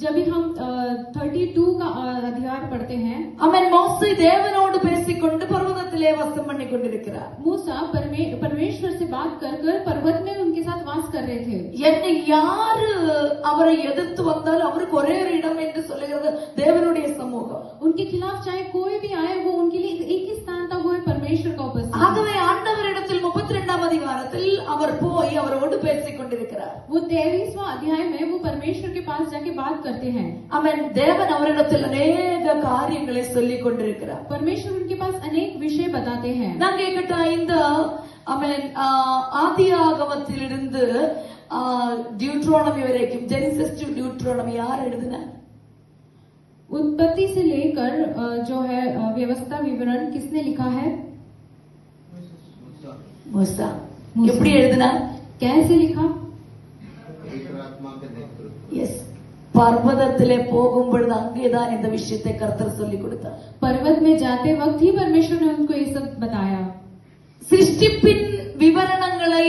जब भी हम 32 का अधिकार पढ़ते हैं, அவன் மோசே தேவனோடு பேசிக்கொண்டு பர்வதத்திலே வாசம் பண்ணி கொண்டிருக்கிறார். मूसा परमेश्वर से बात कर कर पर्वत में उनके साथ वास कर रहे थे। என்னை யாரு அவரை எதிர்த்து வந்தாலும் அவருக்கு ஒரே ஒரு இடம் என்று சொல்லுகிறது தேவனுடைய சமூகம். उनके खिलाफ चाहे कोई भी आए वो उनके लिए एक ही स्थान था, वो है परमेश्वर का उपस्थिति। ஆகவே ஆண்டவரிடத்தில் 32ஆம் அதிகாரத்தில் அவர் போய் அவரோடு பேசிக் கொண்டிருக்கிறார். वो 23वां अध्याय में वो परमेश्वर के पास जाके बात करते हैं। அவன் தேவன் அவரிடத்தில் अनेक காரியங்களை சொல்லிக் கொண்டிருக்கிறார். परमेश्वर उनके पास अनेक विषय बताते हैं। நான் கேட்கட்டா, இந்த அவன் ஆதியாகமத்திலிருந்து டியூட்ரோனமி வரைக்கும், ஜெனிசிஸ் டு டியூட்ரோனமி யார் எழுதின? उत्पत्ति से लेकर जो है व्यवस्था विवरण किसने लिखा है? மூசா. எப்படி எழுதினா? कैसे लिखा? எஸ், பர்வதத்திலே போகும் பொழுது அங்கேதான் இந்த விஷயத்தை கர்த்தர் சொல்லிக் கொடுத்தார். पर्वत में जाते वक्त ही परमेश्वर ने उनको ये सब बताया। சிருஷ்டிப்பின் விவரணங்களை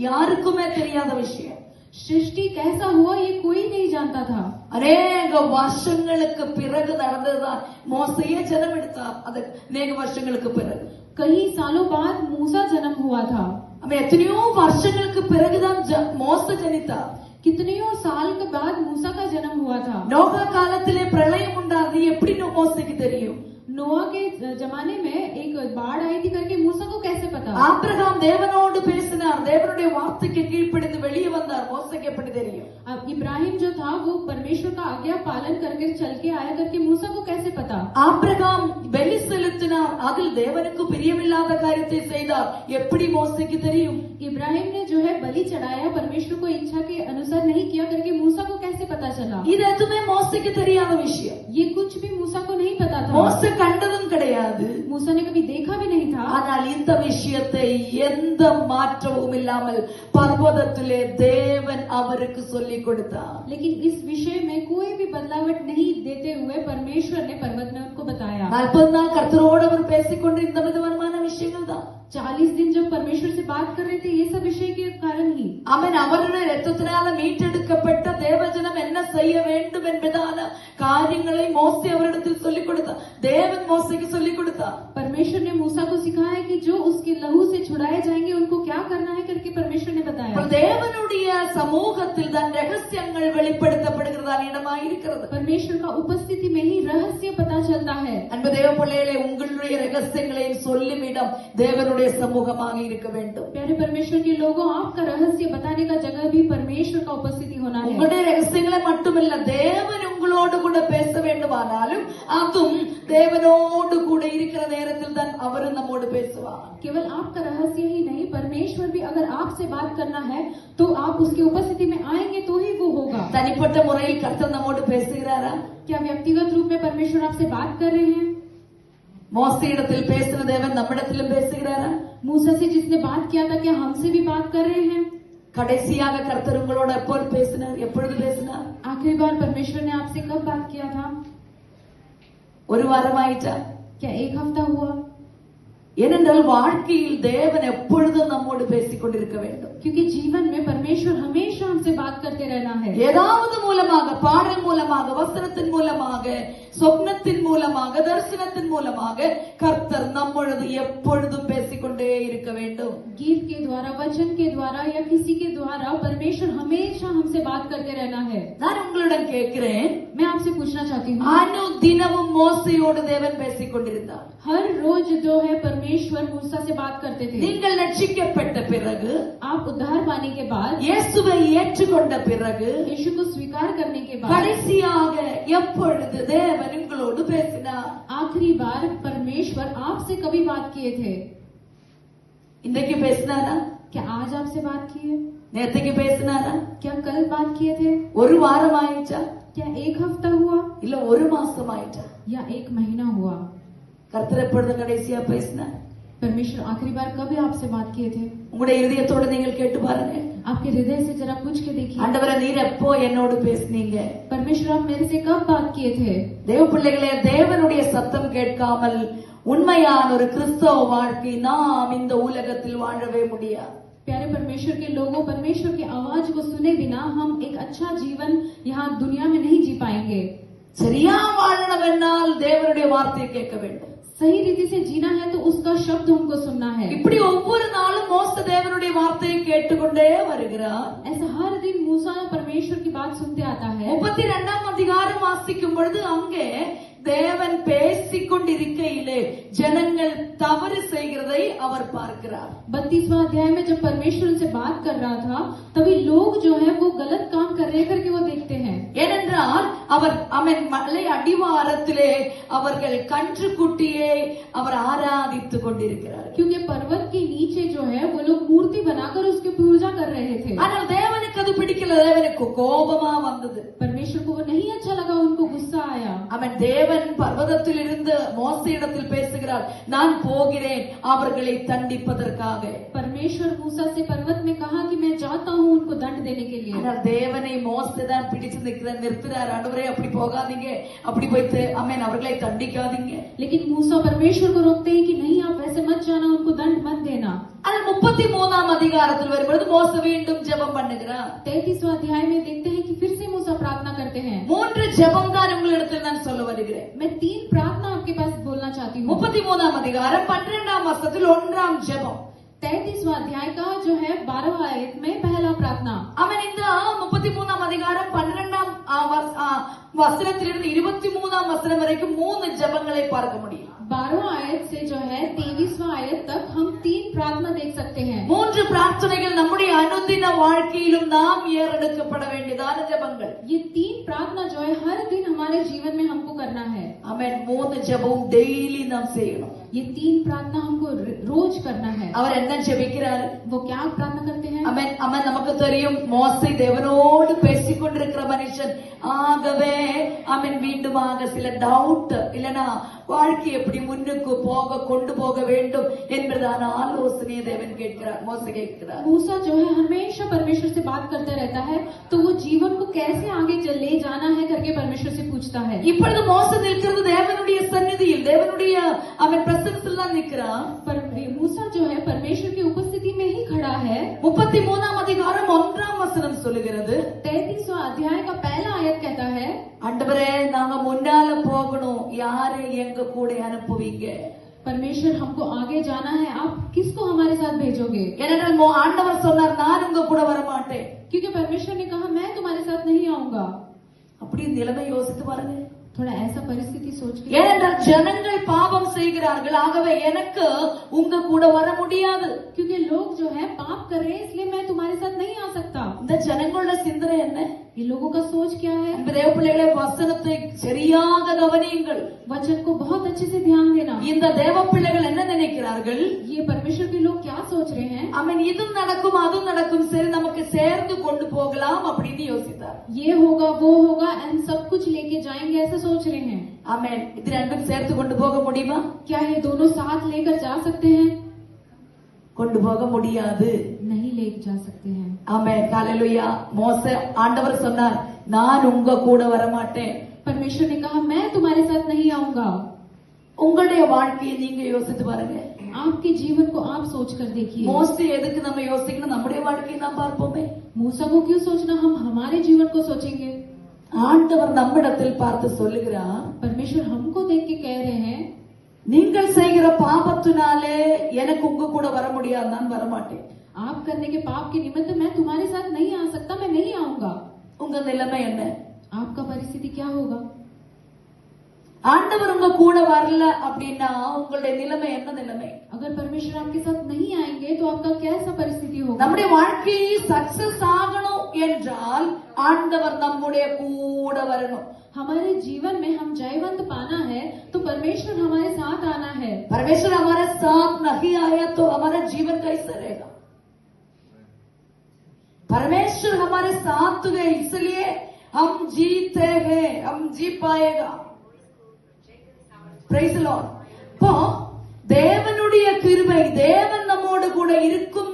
யாருக்குமே தெரியாத விஷயம். सृष्टि कैसा हुआ ये कोई नहीं जानता था। அநேக வருஷங்களுக்கு பிறகு நடந்ததுதான் மோசையே ஜனம் எடுத்தார். அது அநேக வருஷங்களுக்கு பிறகு कई सालों बाद मूसा जन्म हुआ था। அவன் எத்தனையோ வருஷங்களுக்கு பிறகுதான் மோச ஜனித்தார். कितनेयों साल के बाद मूसा का जन्म हुआ था। நோகா காலத்திலே பிரளயம் உண்டாது எப்படி மோசைக்கு தெரியும்? नोआ के जमाने में एक बाढ़ आई थी करके मूसा को कैसे पता? ஆபிரகாம் தேவனோடு பேசினார், தேவனுடைய வார்த்தைக்கு கீழ்ப்படிந்து வெளியே வந்தார். மோசைக்கு எப்படி தெரியும்? अब इब्राहिम जो था वो परमेश्वर का आज्ञा पालन करके चल के आया करके मूसा को कैसे पता? ஆபிரகாம் பலி செலுத்தினார், அதில் தேவனுக்கு பிரியமில்லாத காரியத்தை செய்தார். எப்படி மோசைக்கு தெரியும்? इब्राहिम ने जो है बलि चढ़ाया, परमेश्वर को इच्छा के अनुसार नहीं किया करके मूसा को कैसे पता चला? இது எதுவுமே மோசைக்கு தெரியாத விஷயம். ये कुछ भी मूसा को नहीं पता था। மோசை கண்டதும் கிடையாது. मूसा ने कभी देखा भी नहीं था। ஆனால் இந்த விஷயத்தை எந்த மாற்றமும் இல்லாமல் பர்வதத்திலே தேவன் அவருக்கு சொல்லிக் கொடுத்தார். लेकिन इस विषय में कोई भी बदलावट नहीं देते हुए परमेश्वर ने पर्वत में उनको बताया। 40 நாள் கர்த்தரோடு அவர் பேசிக்கொண்டு இந்த விதமான விஷயங்கள் தான். 40 दिन जब परमेश्वर से बात कर रहे थे ये सब विषय के कारण ही। அவன் அவருடைய இரத்தத்தினால மீட்டெடுக்கப்பட்ட தேவஜனம் என்ன செய்ய வேண்டும் என்பதான காரியங்களை மோசே அவரிடத்தில் சொல்லிக் கொடுத்தார். தேவன் மோசேக்கு சொல்லிக் கொடுத்தார். परमेश्वर ने मूसा को सिखाया कि जो उसके लहू से छुड़ाए जाएंगे उनको क्या करना है करके परमेश्वर ने बताया। தேவனுடைய சமூகத்தில் தான் ரகசியங்கள் வெளிப்படுத்தப்படுகிறதான இடமாய் இருக்கிறது. परमेश्वर का उपस्थिति में ही रहस्य पता चलता है। அன்பு தேவ பிள்ளைகளே, உங்களுடைய ரகசியங்களையும் சொல்லும் இடம் தேவனுடைய சமூகமாக இருக்க வேண்டும். प्यारे परमेश्वर के लोगों, आपका रहस्य बताने का जगह भी परमेश्वर का उपस्थिति होना है। உங்களுடைய ரகசியங்களை மட்டுமல்ல, தேவன் உங்களோடு கூட பேச வேண்டுமானாலும் அதுவும் தேவனோடு கூட இருக்கிற நேரத்தில் தான் அவரும் நம்மோடு பேசுவார். केवल आपका रहस्य ही नहीं, परमेश्वर भी अगर आपसे बात करना है तो आप उसकी उपस्थिति में आएंगे तो ही वो होगा। தனிப்பட்ட முறையில் கர்த்தர் நம்மோடு பேசுகிறாரா? क्या व्यक्तिगत रूप में परमेश्वर आपसे बात कर रहे हैं? மோசையிடத்தில் பேசின தேவன் நம்மிடத்திலும் பேசுகிறாரா? मूसा से जिसने बात किया था क्या हमसे भी बात कर रहे हैं? கடைசியாக கர்த்தர் உங்களோட எப்போது பேசினார்? எப்பொழுது பேசினார்? आखिरी बार परमेश्वर ने आपसे कब बात किया था? ஒரு வாரமாயிட்டா? क्या एक हफ्ता हुआ? ஏனென்றால் வாழ்க்கையில் தேவன் எப்பொழுதும் நம்மோடு பேசிக் கொண்டிருக்க வேண்டும். क्योंकि जीवन में परमेश्वर हमेशा हमसे बात करते रहना है। ஏதாவது மூலமாக, பாடல் மூலமாக, வசனத்தின் மூலமாக, சொப்னத்தின் மூலமாக, தரிசனத்தின் மூலமாக கர்த்தர் நம்மொழுது எப்பொழுதும் பேசிக்கொண்டே இருக்க வேண்டும். गीत के द्वारा, वचन के द्वारा या किसी के द्वारा परमेश्वर हमेशा हमसे बात करते रहना है। நான் உங்களிடம் கேட்கிறேன், मैं आपसे पूछना चाहती हूँ, அனுதினமும் மோசையோடு தேவன் பேசிக் கொண்டிருந்தார். हर रोज जो है परमेश्वर मूसा से बात करते थे। நீங்கள் ரட்சிக்கப்பட்ட பிறகு, आप उद्धार पाने के बाद, இயேசுவை ஏற்றுக்கொண்ட பிறகு, यीशु को स्वीकार करने के बाद கடைசியாக எப்பொழுது தேவன் உங்களோடு பேசினார்? आखिरी बार परमेश्वर आपसे कभी बात किए थे? இன்றைக்கு பேசினாரா? क्या आज आपसे बात की है? நேற்றுக்கு பேசினாரா? क्या कल बात किए थे? ஒரு வாரம் ஆயிட்டா? क्या एक हफ्ता हुआ இல்ல ஒரு மாசம் ஆயிட்டா? या एक महीना हुआ? கர்த்தர் எப்பொழுது கடைசியா பேசினார்? परमेश्वर आखिरी बार कब आपसे बात किए थे? உங்களுடைய இதயத்தோட நீங்கள் கேட்டு பாருங்க. आपके हृदय से जरा पूछ के देखिए, ஆண்டவரே, நீர் எப்போ என்னோடு பேசுனீங்க? परमेश्वर आप मेरे से कब बात किए थे? தேவ பிள்ளைகளே, தேவனுடைய சத்தம் கேட்காமல் உண்மையான ஒரு கிறிஸ்தவ வாழ்க்கை நாம் இந்த உலகத்தில் வாழவே முடியாது. प्यारे परमेश्वर के लोगों, परमेश्वर की आवाज को सुने बिना हम एक अच्छा जीवन यहाँ दुनिया में नहीं जी पाएंगे। சரியா வாழணும் என்னால் தேவனுடைய வார்த்தையை கேட்க வேண்டும். सही रीति से जीना है तो उसका शब्द हमको सुनना है। இப்படி ஒவ்வொரு நாளும் மோசே தேவனுடைய வார்த்தையை கேட்டுக்கொண்டே வருகிறார். ऐसा हर दिन मूसा परमेश्वर की बात सुनते आता है। 32ஆம் அதிகாரம் வாசிக்கும் பொழுது அங்கே தேவன் பேசிக் கொண்டிருக்கையிலே ஜனங்கள் தவறு செய்கிறதை அவர் பார்க்கிறார். 32वां अध्याय में जब परमेश्वर उनसे बात कर रहा था तभी लोग जो है वो गलत काम कर रहे करके वो देखते हैं। ஏனென்றால் அவர் மலை அடிவாரத்திலே அவர்கள் கன்றுக்குட்டியை அவர் ஆராதித்துக் கொண்டிருக்கிறார். क्योंकि पर्वत के नीचे जो है वो लोग मूर्ति बनाकर उसकी पूजा कर रहे थे। ஆனால் தேவனுக்கு அது பிடிக்கல. தேவனுக்கு கோபமா வந்தது. परमेश्वर को वो नहीं अच्छा लगा, उनको गुस्सा आया। அவன் தேவன் பர்வதத்தில் இருந்து மோசேயிடத்தில் பேசுகிறார், நான் போகிறேன் அவர்களை தண்டிப்பதற்காக. परमेश्वर मूसा से पर्वत में कहा कि मैं जाता हूँ उनको दंड देने के लिए। ஆனால் தேவனை மோசே தான் பிடிச்சு நிறுத்துறார். ஆண்டவரே, அப்படி போகாதீங்க, அப்படி போயிட்டு அமேன் அவர்களை தண்டிக்காதீங்க. लेकिन मूसा परमेश्वर को रोकते हैं कि नहीं, आप वैसे मत जाना, उनको दंड मत देना। ஆனால் 33ஆம் அதிகாரத்தில் வரும்போது மோசே மீண்டும் ஜெபம் பண்ணுகிறார். 33वां अध्याय में देखते हैं कि फिर से मूसा प्रार्थना करते हैं. 3 ஜெபம் தான் உங்களிடத்தில் நான் சொல்ல வருகிறேன். मैं 3 प्रार्थना आपके पास बोलना चाहती हूँ. 33ஆம் அதிகாரம் 12ஆம் வசனத்தில் 1ஆம் ஜெபம். 33वां अध्याय का जो है 12वां आयत में पहला प्रार्थना. அவன் இந்த 33ஆம் அதிகாரம் 12ஆம் வசனத்திலிருந்து 23ஆம் வசனம் வரைக்கும் 3 ஜெபங்களை பார்க்க முடியும். 12वां आयत से जो है 23वां आयत तक हम 3 प्रार्थना देख सकते हैं. 3 பிரார்த்தனைகள் நம்முடைய அனுதின வாழ்க்கையிலும் நாம் ஏறெடுக்கப்பட வேண்டியதான ஜெபங்கள். ये 3 प्रार्थना जो है हर दिन हमारे जीवन में हमको करना है. ஆமென். 3 ஜெபம் டெய்லி நாம் செய்யணும். ये 3 प्रार्थना हमको रोज करना है. அவர் என்ன ஜெபிக்கிறார்? वो क्या प्रार्थना करते हैं? ஆமென். அவன் நமக்கு தெரியும் மோசே தேவனோடு பேசிக் கொண்டிருக்கிற மனுஷன். ஆகவே அவன் மீண்டுமாக சில டவுட் இல்லனா வாழ்க்கை எப்படி முன்னுக்கு கொண்டு போக வேண்டும் என்பதான ஆலோசனையை தேவன் கேட்கிறார், மோசே கேட்கிறார். मूसा जो है हमेशा परमेश्वर से बात करता रहता है, तो वो जीवन को कैसे आगे ले जाना है करके परमेश्वर से पूछता है. இப்பொழுது மோசே நிற்கிறது தேவனுடைய சந்நிதியில், தேவனுடைய அவன் பிரசன்னத்தில் தான் நிற்கிறான். पर मूसा जो है परमेश्वर की उपस्थिति में ही खड़ा है. 33ஆம் அதிகாரம் 1ஆம் வசனம் சொல்லுகிறது, 33वां अध्याय का पहला आयत कहता है, ஆண்டவரே நாங்க முன்னால போகணும், யாரை எங்க கூட அனுப்புவீங்க? परमेश्वर हमको आगे जाना है, आप किसको हमारे साथ भेजोगे? ஏனென்றால் ஆண்டவர் சொன்னார் நான் உங்க கூட வர மாட்டேன். क्योंकि परमेश्वर ने कहा मैं तुम्हारे साथ नहीं आऊंगा. அப்படி நிலைமை யோசித்து பாருங்க. थोड़ा ऐसा परिस्थिति सोच के, ஏனென்றால் ஜனங்கள் பாவம் செய்கிறார்கள், ஆகவே எனக்கு உங்க கூட வர முடியாது. क्योंकि लोग जो है पाप कर रहे हैं, इसलिए मैं तुम्हारे साथ नहीं आ सकता. இந்த ஜனங்களோட சிந்தனை என்ன? ये लोगों का सोच क्या है? தேவ பிள்ளைகளே, வசனத்தை சரியாக கவனியுங்கள். वचन को बहुत अच्छे से ध्यान देना. இந்த தேவ பிள்ளைகள் என்ன நினைக்கிறார்கள்? ये परमेश्वर के लोग क्या सोच रहे हैं? அவன் இதுவும் நடக்கும் அதுவும் நடக்கும், சரி நமக்கு சேர்ந்து கொண்டு போகலாம் அப்படின்னு யோசித்தார். ये होगा वो होगा एंड सब कुछ लेके जाएंगे ऐसा सोच रहे हैं. ஆமென். இது ரெண்டும் சேர்த்து கொண்டு போக முடியுமா? क्या ये दोनों साथ लेकर जा सकते हैं? கொண்டு போக முடியாது. नहीं लेकर जा सकते हैं. ஆமென். ஹalleluya. மோசே ஆண்டவர் சொன்னார் நான் உங்க கூட வர மாட்டேன். परमेश्वर ने कहा मैं तुम्हारे साथ नहीं आऊंगा. உங்களுடைய வாழ்க்கையை நீங்க யோசித்து பாருங்க. आपके जीवन को आप सोच कर देखिए. மோசே எதுக்கு நம்ம யோசிக்கணும்? நம்முடைய வாழ்க்கையை நாம் பார்ப்போமே. मूसा को क्यों सोचना, हम हमारे जीवन को सोचेंगे. ஆண்டவர் நம்மிடத்தில் பார்த்து சொல்லுகிறார், परमेश्वर हमको देख के कह रहे हैं, நீங்கள் செய்கிற பாபத்தினாலே எனக்கு உங்க கூட வர முடியாது, நான் வர மாட்டேன். आप करने के पाप के निमित्त मैं तुम्हारे साथ नहीं आ सकता, मैं नहीं आऊंगा. உங்க நிலைமை என்ன? आपका परिस्थिति क्या होगा? ஆண்டவர் உங்க கூட வரல அப்படின்னா உங்களுடைய நிலைமை என்ன நிலைமை? अगर परमेश्वर आपके साथ नहीं आएंगे तो आपका कैसा परिस्थिति होगा? நம்முடைய வாழ்க்கையை சக்சஸ் ஆகணும் என்றால் ஆண்டவர் நம்முடைய கூட வரணும். हमारे जीवन में हम जयवंत पाना है तो परमेश्वर हमारे साथ आना है. परमेश्वर हमारे साथ नहीं आया तो हमारा जीवन कैसे रहेगा? परमेश्वर हमारे साथ है, इसलिए हम जीते हैं, हम जी पाएगा. Praise the Lord. இப்போ தேவனுடைய கிருபை, தேவன் நம்மோடு கூட இருக்கும்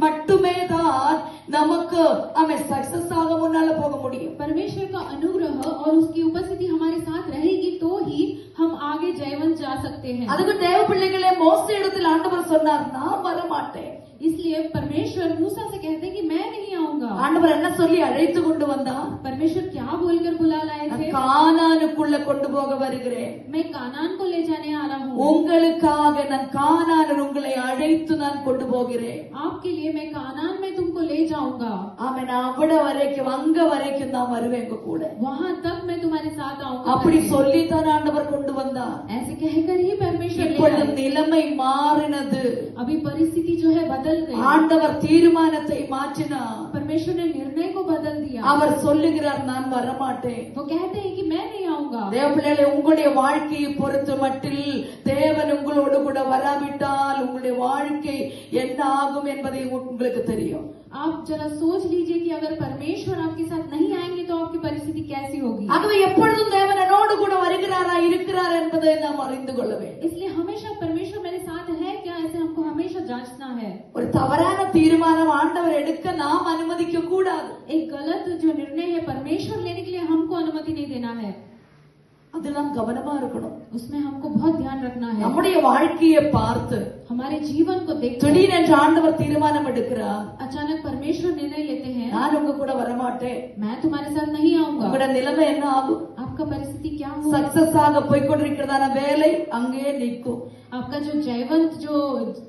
மட்டுமே தான் நமக்கு हमें சக்சஸ் ஆக முன்னால போக முடியும். परमेश्वर का अनुग्रह और उसकी उपस्थिति हमारे साथ रहेगी तो ही हम आगे जयवंत जा सकते हैं. அதுக்கு தேவ பிள்ளைகளே, மோசே இடத்தில் ஆண்டவர் சொன்னார் நான் வர மாட்டேன். इसलिए परमेश्वर मूसा से कहते हैं कि मैं नहीं आऊंगा. ஆண்டவர் என்ன சொல்லி அழைத்து கொண்டு வந்தார்? परमेश्वर क्या बोलकर बुला लाए थे? கானானுக்குள்ள கொண்டு போக வருகிறேன். मैं कानान को ले जाने आ रहा हूँ. உங்களுக்காக நான் கானானில் உங்களை அழைத்து நான் கொண்டு போகிறேன். आपके लिए मैं कानान में तुमको ले जाऊंगा. ஆமென். நான் அவ்வள வரைக்கும் அங்க வரைக்கும் நான் வருவேன் உங்க கூட. वहाँ तक मैं तुम्हारे साथ आऊंगा. அப்படி சொல்லித்தான் ஆண்டவர் கொண்டு வந்தார். ऐसे कहकर ही परमेश्वर ले இப்பொழுது आए. நிலைமை மாறினது. अभी परिस्थिति जो है बदल गई. ஆண்டவர் தீர்மானத்தை மாற்றினார். परमेश्वर ने निर्णय को बदल दिया. அவர் சொல்லுகிறார் நான் வர மாட்டேன். वो कहते हैं कि मैं नहीं आऊंगा. தேவ பிள்ளைகளே, உங்களுடைய வாழ்க்கையை பொறுத்த மட்டில் தேவன் உங்களோடு கூட வராவிட்டால் உங்களுடைய வாழ்க்கை என்ன ஆகும் என்பதை உங்களுக்கு தெரியும். आप जरा सोच लीजिए कि अगर परमेश्वर आपके साथ नहीं आएंगे तो आपकी परिस्थिति कैसी होगी. ஆகவே எப்பொழுதும் தேவன் என்னோடு கூட வருகிறாரா இருக்கிறார் என்பதை நாம் அறிந்து கொள்ள வேண்டும். इसलिए हमेशा परमेश्वर मेरे साथ है क्या, ऐसे हमको हमेशा जांचना है. ஒரு தவறான தீர்மானம் ஆண்டவர் எடுக்க நாம் அனுமதிக்க கூடாது. एक गलत जो निर्णय है परमेश्वर लेने के लिए हमको अनुमति नहीं देना है. அது நாம் கவனமா இருக்கணும். उसमें हमको बहुत ध्यान रखना है। நம்முடைய வாழ்க்கையை பார்த்து हमारे जीवन को देख திடீரென்று ஆண்டவர் தீர்மானம் எடுக்கிறார், अचानक परमेश्वर निर्णय लेते हैं, நான் உங்க கூட வரமாட்டேன், मैं तुम्हारे साथ नहीं आऊंगा। உங்களோட நிலைமை என்ன ஆகும்? आपका परिस्थिति क्या होगा? சக்சஸ் ஆக போய்கொண்டிருக்கிறதான வேலை அங்கே நிற்கும். आपका जो जयवंत जो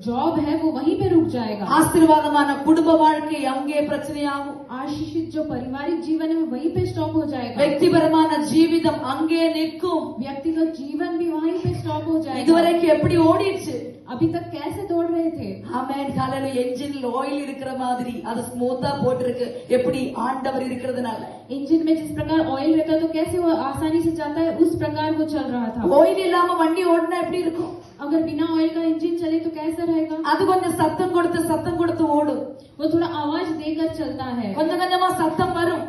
जॉब है वो वहीं पे रुक जाएगा। ஆசீர்வாதமான குடும்ப வாழ்க்கை அங்கே பிரச்சனையாகும். आशीषित जो पारिवारिक जीवन है वो वहीं पे स्टॉप हो जाएगा। व्यक्तिपरமான ஜீவிதம் அங்கே நிற்கும். व्यक्तिगत जीवन भी वहीं पे स्टॉप हो जाएगा। இதுவரைக்கும் எப்படி ஓடிடுச்சு? अभी तक कैसे दौड़ रहे थे? ஆமென். காலையில என்ஜின்ல ஆயில் இருக்கிற மாதிரி அது ஸ்மூத்தா போட்டிருக்கு. எப்படி? ஆண்டவர் இருக்கிறதுனால. इंजन में जिस प्रकार ऑयल रहता है तो कैसे वो आसानी से जाता है, उस प्रकार वो चल रहा था। ஆயில் இல்லாம வண்டி ஓடினா எப்படி இருக்கும்? अगर बिना ऑयल का इंजन चले तो कैसा रहेगा? அது கொஞ்சம் சத்தம் கொடுத்து ஓடும். वो थोड़ा आवाज देकर चलता है, கொஞ்சம் கொஞ்சமா சத்தம் வரும்.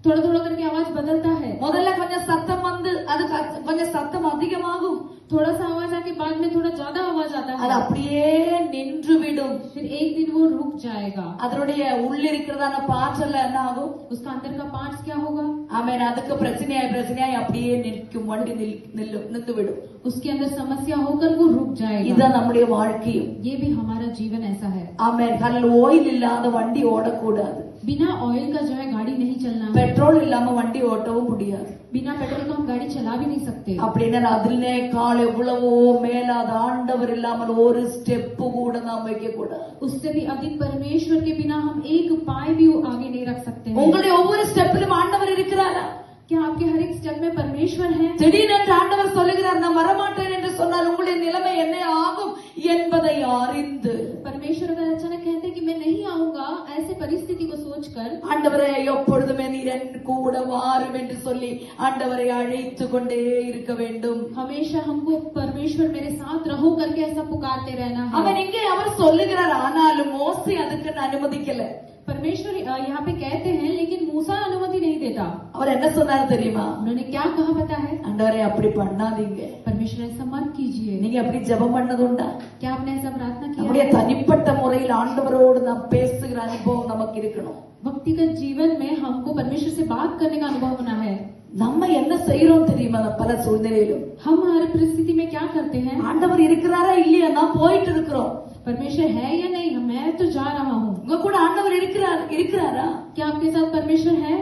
थोड़ा थोड़ा करके आवाज बदलता है। முதல்ல கொஞ்சம் சத்தம் வந்து அது கொஞ்சம் சத்தம் அதிகமாகும். थोड़ा सा आवाज आके बाद में थोड़ा ज्यादा आवाज आता அது है, அப்படியே நின்று விடும். फिर एक दिन वो रुक जाएगा। அதனுடைய உள்ள இருக்கிறதான பாற்றல் என்ன ஆகும்? उसका अंदर का पार्ट्स क्या होगा? ஆமென். அதுக்கு பிரச்சனையாய் அப்படியே நிற்கும். வண்டி நின்று விடும். उसके अंदर समस्या होकर वो रुक जाएगा। இதுதான் நம்முடைய வாழ்க்கையும். ये भी हमारा जीवन ऐसा है। ஆமென். காலையில ஆயில் இல்லாத வண்டி ஓடக்கூடாது. बिना ऑयल का जो है गाड़ी नहीं चलना है। பெட்ரோல் இல்லாம வண்டி ஓட்டவும் முடியாது. बिना पेट्रोल का हम गाड़ी चला भी नहीं सकते। அப்படின்னா அதிலே கால் எவ்வளவோ மேலாத ஆண்டவர் இல்லாமல் ஒரு ஸ்டெப் கூட நாம் வைக்க கூடாது. उससे भी अधिक परमेश्वर के बिना हम एक पाय भी आगे नहीं रख सकते हैं। உங்களுடைய ஒவ்வொரு ஸ்டெப்பிலும் ஆண்டவர் இருக்கிறாரா? क्या आपके हर एक स्टेप में परमेश्वर है? திடீரென்று ஆண்டவர் சொல்லுகிறார், நான் வரமாட்டேன் என்று சொன்னால் உங்களுடைய நிலைமை என்ன ஆகும் என்பதை அறிந்து, परमेश्वर अगर अचानक कहते हैं कि मैं नहीं आऊंगा, ऐसे परिस्थिति को सोचकर ஆண்டவரே எப்பொழுதுமே நீர் என் கூட வாரும் என்று சொல்லி ஆண்டவரை அழைத்து கொண்டே இருக்க வேண்டும். हमेशा हमको परमेश्वर मेरे साथ रहो करके ऐसा पुकारते रहना है। அவன் இங்கே அவர் சொல்லுகிறார், ஆனாலும் மோசே அதுக்கு அனுமதிக்கல. परमेश्वर यहाँ पे कहते हैं, लेकिन मूसा अनुमति नहीं देता। அவர் என்ன சொன்னார் தெரியுமா? उन्होंने क्या कहा पता है? ஆண்டவரே அப்படி பண்ணாதீங்க, परमेश्वर ऐसा मत कीजिए। நீங்க அப்படி ஜெபம் பண்ணதுண்டா? क्या आपने ऐसा प्रार्थना நம்முடைய किया? தனிப்பட்ட முறையில் ஆண்டவரோடு நாம் பேசுகிற அனுபவம் நமக்கு இருக்கணும். व्यक्तिगत जीवन में हमको परमेश्वर से बात करने का अनुभव होना है। நம்ம என்ன செய்யறோம் தெரியுமா? பல சூழ்நிலையிலும் हम हर परिस्थिति में क्या करते हैं? ஆண்டவர் இருக்கிறாரா இல்லையா நான் போயிட்டு இருக்கிறோம். परमेश्वर है या नहीं? मैं तो जा रहा हूँ। உங்க கூட ஆண்டவர் இருக்கிறாரா? क्या आपके साथ परमेश्वर है?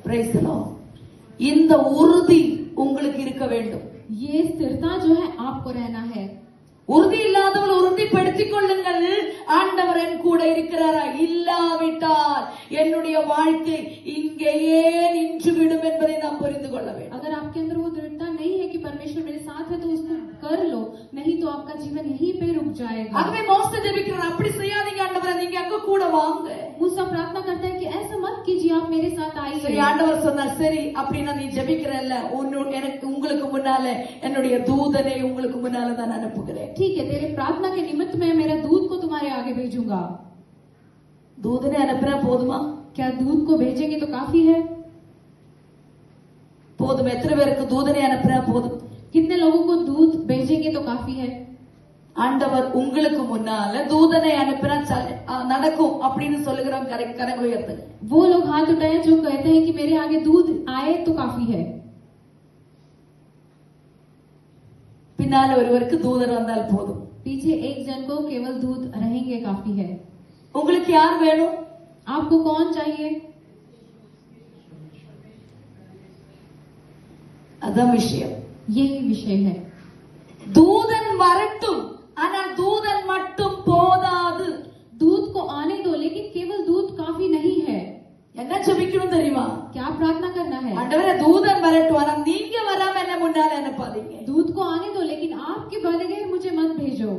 Praise the Lord. இந்த உறுதி உங்களுக்கு இருக்க வேண்டும். ये स्थिरता जो है आपको रहना है। உறுதி இல்லாதவள் உறுதிப்படுத்திக் கொள்ளுங்கள், ஆண்டவர் என் கூட இருக்கிறாரா? இல்லாவிட்டால் என்னுடைய வாழ்க்கை இங்கேயே நின்றுவிடும் என்பதை நாம் புரிந்து கொள்ள வேண்டும். अगर आपके अंदर वो दृढ़ता नहीं है कि परमेश्वर मेरे साथ है तो उसको कर लो, नहीं तो आपका जीवन यहीं पे रुक जाएगा। ஆகவே மோசே ஜெபிக்கிறார், அப்படி செய்யாதீங்க ஆண்டவரே, நீங்க அங்க கூட வாங்க. मूसा प्रार्थना करता है कि ऐसा मत कीजिए, आप मेरे साथ சரி, आइए। ஆண்டவர் சொன்னார், சரி அப்படின்னா நீ ஜெபிக்கிறல்ல, எனக்கு உங்களுக்கு முன்னால என்னுடைய தூதனை உங்களுக்கு முன்னால தான் அனுப்புகிறேன். ठीक है, तेरे प्रार्थना के निमित्त मैं मेरा दूत को तुम्हारे आगे भेजूंगा। தூதனை அனுப்புனா போதுமா? क्या दूत को भेजेंगे तो काफी है? போதும். எத்தனை பேருக்கு தூதனை அனுப்புனா போதும்? कितने लोगों को दूत भेजेंगे तो काफी है? ஆண்டவர் உங்களுக்கு முன்னால தூதனை அனுப்பினா நடக்கும் அப்படின்னு சொல்லுகிறோம். கரங்களை உயர்த்துங்க. वो लोग हाथ उठाए जो कहते हैं कि मेरे आगे दूत आए तो काफी है। பின்னால ஒருவருக்கு தூதர் வந்தால் போதும். पीछे एक जन को केवल दूत रहेंगे काफी है। உங்களுக்கு யார் வேணும்? आपको कौन चाहिए? அதான் விஷயம். यही विषय है। தூதன் வரட்டும், ஆனால் தூதன் மட்டும் போதாது. दूत को आने दो, लेकिन केवल दूत काफी नहीं है। என்ன ஜெபிக்கணும் தெரியுமா? क्या प्रार्थना करना है? ஆண்டவரே தூதன் வரட்டும், ஆனா நீங்க வராம என்ன முன்னால அனுப்பாதீங்க. दूत को आने दो, लेकिन आपके बगैर मुझे मत भेजो।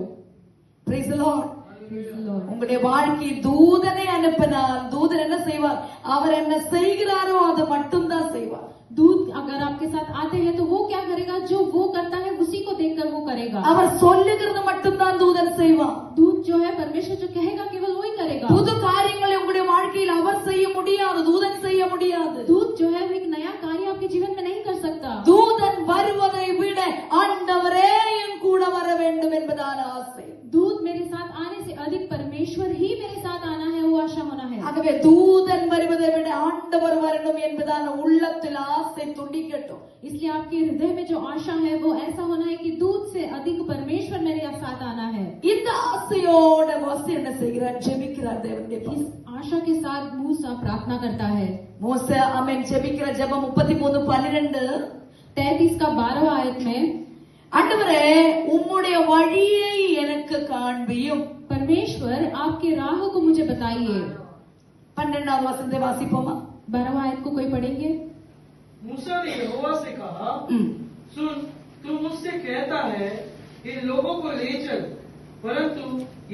Praise the Lord. Praise the Lord. உங்களுடைய வாழ்க்கை தூதனை அனுப்பினால் தூதன் என்ன செய்வார்? அவர் என்ன செய்கிறாரோ அது மட்டும்தான் செய்வார். दूत अगर आपके साथ आते हैं तो वो क्या करेगा? जो वो करता है उसी को देखकर वो करेगा। அவர் சொல்லுகிறது மட்டும்தான் தூதன் செய்வார். दूत जो है परमेश्वर जो कहेगा केवल वो ही करेगा। புது காரியங்களை உங்களுடைய வாழ்க்கையில் அவர் செய்ய முடியாது, தூதன் செய்ய முடியாது. दूत जो है वो एक नया कार्य आपके जीवन में नहीं कर सकता। தூதன் வருவதை விட ஆண்டவரே என் கூட வர வேண்டும் என்பதான ஆசை. दूत मेरे साथ आने से अधिक परमेश्वर ही मेरे साथ आना है, वो आशा होना है। ஆகவே ஆகவே தூதன் வருவதை விட ஆண்டவர் வரணும் என்பதான உள்ளத்தில் ஆசை துடிக்கட்டும். इसलिए आपके हृदय में जो आशा है वो ऐसा होना है कि दूध से अधिक परमेश्वर मेरे साथ आना है। இந்த ஆசையோட மோசே என்ன செய்கிறார்? ஜெபிக்கிறார் தேவனுடைய इस பாதத்தில். आशा के साथ मूसा प्रार्थना करता है। மோசே ஆமென் ஜெபிக்கிற ஜெபம் 33:12 33 का 12 आयत में, ஆண்டவரே உம்முடைய வழியை எனக்கு காண்பியும். परमेश्वर आपके राह को मुझे बताइए। 12வது வசனத்தை வாசிப்போமா? 12 आयत को कोई पढ़ेंगे? मूसा ने यहोवा से कहा, ம். सुन, तू मुझसे कहता है इन लोगों को ले चल, परंतु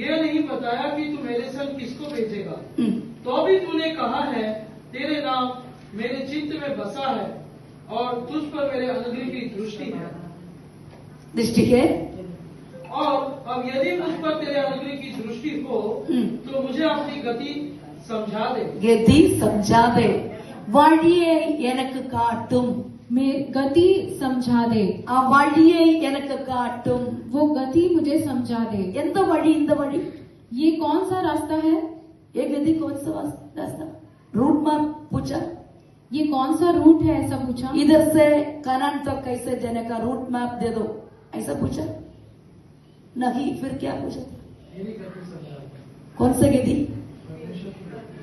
यह नहीं बताया कि तू मेरे संग किसको भेजेगा। ம். तो भी तूने कहा है, तेरे नाम मेरे चित्त में बसा है और तुझ पर मेरे अनुग्रह की दृष्टि है। दृष्टि है और अब यदि मुझ पर तेरे अनुग्रह की दृष्टि हो तो मुझे अपनी गति समझा दे। கதி समझावे வழியை எனக்கு காட்டும். मेरी गति समझा दे। வழியை எனக்கு காட்டும். वो गति मुझे समझा दे। எந்த வழி? இந்த வழி. ये कौन सा रास्ता है? ये गति कौन सा रास्ता? रूट मैप पूछा? ये कौन सा रूट है ऐसा पूछा? इधर से कनान तक कैसे जाने का रूट मैप दे दो ऐसा पूछा? नहीं, फिर क्या पूछा? कौन सा गति?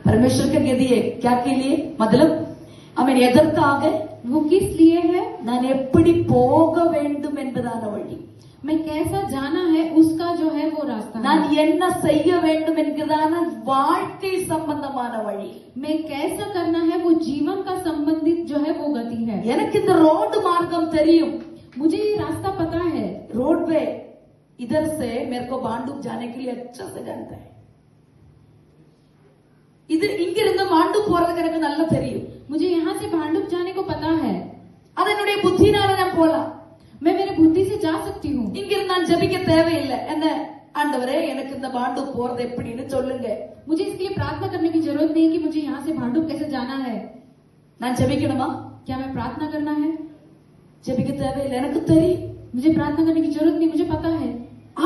परमेश्वर का गति है. क्या के लिए? मतलब அவன் எதற்காக? वो किस लिए है? நான் எப்படி போக வேண்டும் என்பதான வழி. मैं कैसा जाना है उसका जो है वो रास्ता நான் है। என்ன செய்ய வேண்டும் என்கிறதான வாழ்க்கை சம்பந்தமான வழி. मैं कैसा करना है वो जीवन का संबंधित जो है वो गति है। எனக்கு இந்த ரோடு மார்க்கம் தெரியும். मुझे ये रास्ता पता है। रोड पे इधर से मेरे को भांडुप जाने के लिए अच्छा से जानता है. இது இங்க இருந்து மாண்டூப் போறதுக்கு எனக்கு நல்லா தெரியும். मुझे यहाँ से भांडुप जाने को पता है। அது என்னுடைய புத்தினால நான் போலாம். मैं मेरे बुद्धि से जा सकती हूँ। இங்க இருந்து நான் ஜெபிக்க தேவையில்லை. என்ன ஆண்டவரே எனக்கு இந்த மாண்டூப் போறது எப்படின்னு சொல்லுங்க. मुझे इसके लिए प्रार्थना करने की जरूरत नहीं कि मुझे यहाँ से भांडुप कैसे जाना है। நான் ஜெபிக்கணுமா? क्या मैं प्रार्थना करना है? ஜெபிக்க தேவையில்லை, எனக்கு தெரியும். मुझे प्रार्थना करने की जरूरत नहीं, मुझे पता है।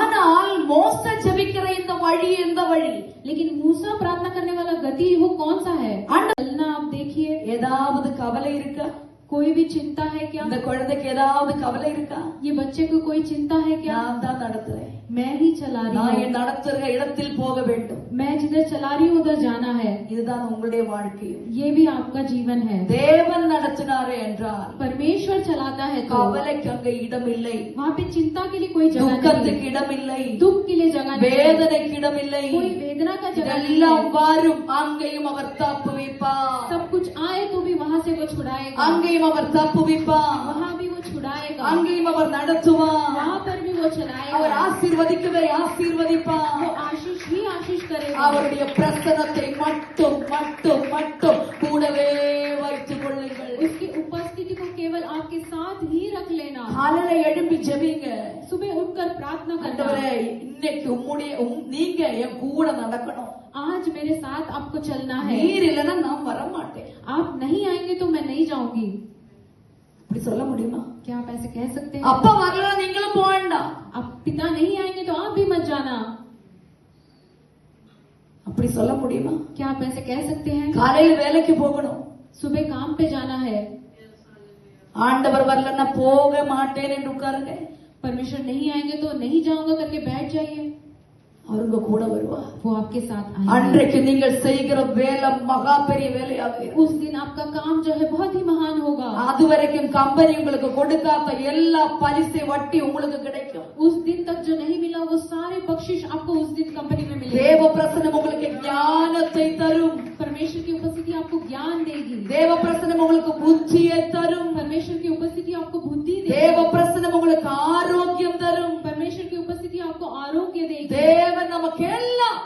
ஆனால் மோசே ஜெபிக்கிற இந்த வழி எந்த வழி? लेकिन मूसा प्रार्थना करने वाला गति वो कौन सा है? चलना आप देखिए। ஏதாவது கவலை இருக்கா? कोई भी चिंता है क्या? இந்த குழந்தைக்கு ஏதாவது கவலை இருக்கா? ये बच्चे को कोई चिंता है क्या? நான் தான் நடத்துறேன். मैं ही चला रही நான் हूँ। என் நடத்துகிற இடத்தில் போக வேண்டும். मैं जिधर चला रही हूँ उधर जाना है। இதுதான் உங்களுடைய வாழ்க்கை. ये भी आपका जीवन है। தேவன் நடத்தினாரே என்றால் परमेश्वर चलाता है तो கவலைக்கு அங்க இடம் இல்லை. वहाँ पे चिंता के लिए कोई जगह नहीं துக்கத்துக்கு है। இடம் இல்லை. दुख के लिए जगह नहीं है। வேதனைக்கு இடம் இல்லை. कोई वेदना का जगह नहीं இதெல்லாம் है। வரும். அங்கேயும் அவர் தப்புவிப்பார். सब कुछ आए तो भी वहाँ से वो छुड़ाएगा। அங்கேயும் அவர் தப்புவிப்பார். वहाँ भी वो छुड़ाएगा। அங்கேயும் அவர் நடத்துவார். वहाँ पर भी वो அவர் चलाएगा। ஆசீர்வதிக்கவே ஆசீர்வதிப்பார். वो आशीष ही आशीष करेगा। அவருடைய பிரசனத்தை மட்டும் மட்டும் மட்டும் கூடவே வைத்துக் கொள்ளுங்கள். उसकी उपस्थिति को केवल आपके साथ ही रख लेना। காலையில எழும்பி ஜெபிங்க. सुबह उठकर प्रार्थना ஆண்டவரே करना। இன்னைக்கு நீங்க என் கூட நடக்கணும். आज मेरे साथ आपको चलना है। நீர் இல்லைன்னா நான் வர மாட்டேன். आप नहीं आएंगे तो मैं नहीं जाऊंगी। அப்படி சொல்ல முடியுமா? क्या आप ऐसे कह सकते हैं? அப்பா வரல நீங்களும் போக வேண்டாம். अब पिता नहीं आएंगे तो आप भी मत जाना। அப்படி சொல்ல முடியுமா? क्या आप ऐसे कह सकते हैं? காலையில வேலைக்கு போகணும். सुबह काम पे जाना है। ஆண்டவர் வரலன்னா போக மாட்டேன் என்று உட்காருங்க. परमेश्वर नहीं आएंगे तो नहीं जाऊंगा करके बैठ जाइए। அவர் உங்க கூட வருவார். वो आपके साथ आएंगे। அன்றைக்கு நீங்கள் செய்கிற வேலை மகா பெரிய வேலையாக இருக்கும். उस दिन आपका काम जो है बहुत ही महान होगा। அது வரைக்கும் கம்பெனி உங்களுக்கு கொடுக்காத எல்லா பரிசு வட்டி உங்களுக்கு கிடைக்கும். उस दिन तक जो नहीं मिला वो सारे बख्शिश आपको उस दिन कंपनी में मिलेगा। தேவ பிரசன்னம் உங்களுக்கு ஞானத்தை தரும். परमेश्वर की उपस्थिति आपको ज्ञान देगी। தேவ பிரசன்னம் உங்களுக்கு புத்தியை தரும். परमेश्वर की उपस्थिति आपको बुद्धि தேவ देगी। பிரசன்னம் உங்களுக்கு ஆரோக்கியம் தரும். परमेश्वर की उपस्थिति आपको आरोग्य देगी। தேவன் நமக்கு எல்லாம்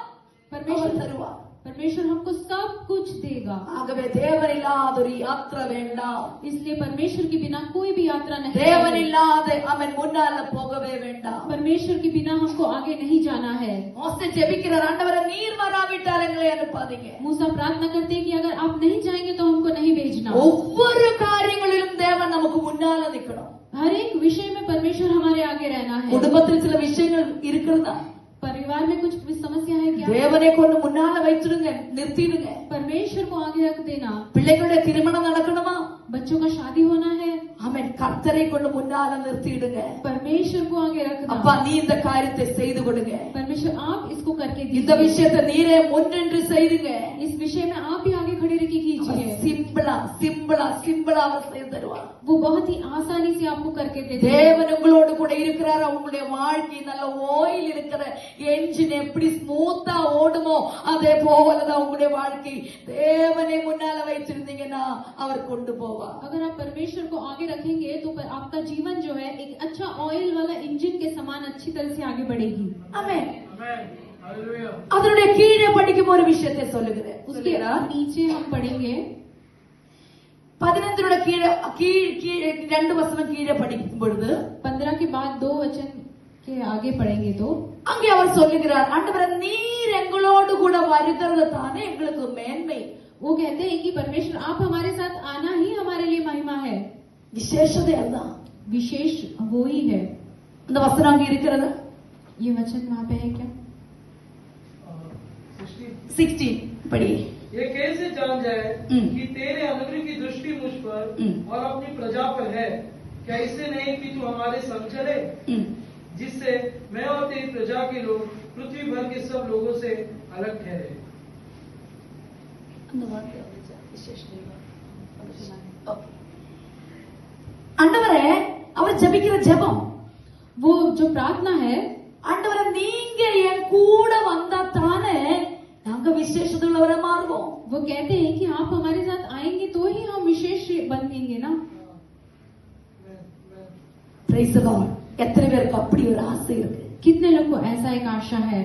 परमेश्वर தருவார். परमेश्वर हमको सब कुछ देगा। ஆகவே தேவன் இல்லாத ஒரு யாத்திரை வேண்டாம். इसलिए परमेश्वर के बिना कोई भी यात्रा नहीं தேவன் है। இல்லாத அவன் முன்னால போகவே வேண்டாம். परमेश्वर के बिना हमको आगे नहीं जाना है। மோசே ஜெபிக்கிறார், ஆண்டவரே நீர் வராவிட்டால் எங்களை அனுப்பாதீங்க. मूसा प्रार्थना करते हैं कि अगर आप नहीं जाएंगे तो हमको नहीं भेजना। ஒவ்வொரு காரியங்களிலும் தேவன் நமக்கு முன்னால நிக்கணும். हर एक विषय में परमेश्वर हमारे आगे रहना है। குடும்பத்தில் சில விஷயங்கள் இருக்கிறதா? परिवार में कुछ भी समस्या है क्या? தேவனை கொண்டு முன்னால வைத்துடுங்க, நிறுத்திடுங்க. परमेश्वर को आगे रख देना. பிள்ளைகளுடைய திருமணம் நடக்கணுமா? बच्चों का शादी होना है. ஆமென். கர்த்தரை கொண்டு முன்னால நிறுத்திடுங்க. परमेश्वर को आगे रखना. அப்பா நீ இந்த காரியத்தை செய்து கொடுங்க. परमेश्वर आप इसको करके இந்த दीजिए. விஷயத்தை நீரே முன்னின்று செய்துங்க. इस विषय में आप ही आगे खड़े रह के कीजिए. சிம்பிளா சிம்பிளா சிம்பிளா அவர் செய்து தருவார். वो बहुत ही आसानी से आपको करके दे देगा. தேவன் உங்களோடு கூட இருக்கிறார். உங்களுடைய வாழ்க்கை நல்ல ஓயில் இருக்கிற என்ஜின் எப்படி ஸ்மூத்தா ஓடுமோ அதே போலதான் உங்களுடைய வாழ்க்கை. தேவனை முன்னால வைத்திருந்தீங்கன்னா அவர் கொண்டு போவார். अगर आप परमेश्वर को आगे रखेंगे तो आपका जीवन जो है एक अच्छा ऑयल वाला इंजन के समान अच्छी तरह से आगे बढ़ेगी. ஆமென். அதனுடைய கீழே படிக்கும் ஒரு விஷயத்தை சொல்லுகிறேன். उसके नीचे हम पढ़ेंगे 15 கீழே 2 வசனம் கீழே படிக்கும் பொழுது 15 के बाद 2 वचन के आगे पढ़ेंगे तो அங்கே அவர் சொல்லுகிறார், ஆண்டவரே நீர் எங்களோடு கூட வருகிறது தானே எங்களுக்கு மேன்மை. वो कहते हैं कि परमेश्वर आप हमारे साथ आना ही हमारे लिए महिमा है. விசேஷதை அதுதான். विशेष वो ही है. அந்த வசனம் அங்கே இருக்கிறது. ये वचन वहाँ पे है क्या? 16 पढ़िए. ये कैसे जान जाए कि तेरे अनुग्रह की दृष्टि मुझ पर और अपनी प्रजा पर है? क्या इससे नहीं कि तू हमारे संग चले, जिससे मैं और तेरी प्रजा के लोग पृथ्वी भर के सब लोगों से अलग ठहरे. ஆண்டவரே அவர் ஜெபிக்கிற ஜெபம், वो जो प्रार्थना है, ஆண்டவரே நீங்க என் கூட வந்தா தானே நாங்க விசேஷத்துள்ளவரை மாறுவோம். वो कहते हैं कि आप हमारे साथ आएंगे तो ही हम विशेष बनेंगे ना. Praise the Lord. எத்தனை பேருக்கு அப்படி ஒரு ஆசை இருக்கு? कितने लोग को ऐसा एक आशा है,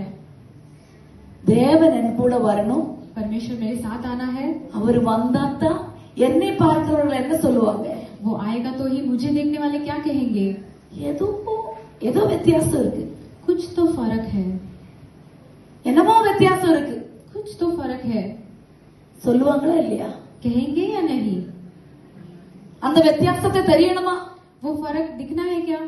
தேவன் என் கூட வரணும், परमेश्वर मेरे साथ आना है. அவர் வந்தாத்தான் என்னை பார்க்கிறவர்கள் என்ன சொல்லுவாங்க? वो आएगा तो ही मुझे देखने वाले क्या कहेंगे? ஏதோ வித்தியாசம் இருக்கு. कुछ तो फर्क है, என்னமோ வித்தியாசம் இருக்கு. कुछ तो फर्क है. சொல்லுவாங்களா இல்லையா? कहेंगे या नहीं? அந்த வித்தியாசத்தை தெரியணுமா? वो फर्क दिखना है क्या?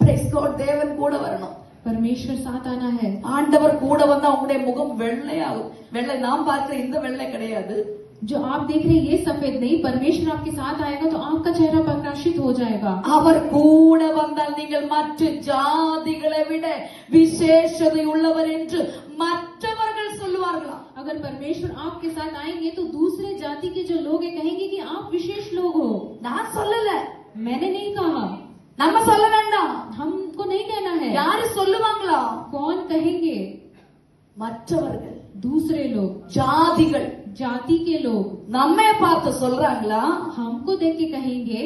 Praise God. தேவன் கூட வரணும், परमेश्वर साथ आना है. ஆண்டவர் கூட வந்தா உங்களுடைய முகம் வெள்ளையாகும். வெள்ளை நாம் பார்க்கிற இந்த வெள்ளை கிடையாது. जो आप देख रहे हैं ये सफेद नहीं, परमेश्वर आपके साथ आएगा तो आपका चेहरा प्रकाशित हो जाएगा. அவர் கூட வந்தால் நீங்கள் மற்ற ஜாதிகளை விட விசேஷதை உள்ளவர் என்று மற்றவர்கள் சொல்லுவார்களா? अगर परमेश्वर आपके साथ आएंगे तो दूसरे जाति के जो लोग हैं कहेंगे कि आप विशेष लोग हो. நான் சொல்லல, मैंने नहीं कहा, நம்ம சொல்ல வேண்டாம். हमको नहीं कहना है. யாரு சொல்லுவாங்களா? कौन कहेंगे? மற்றவர்கள், दूसरे लोग, ஜாதிகள், जाति के लोग நம்மை பார்த்து சொல்றாங்களா? हमको देख के कहेंगे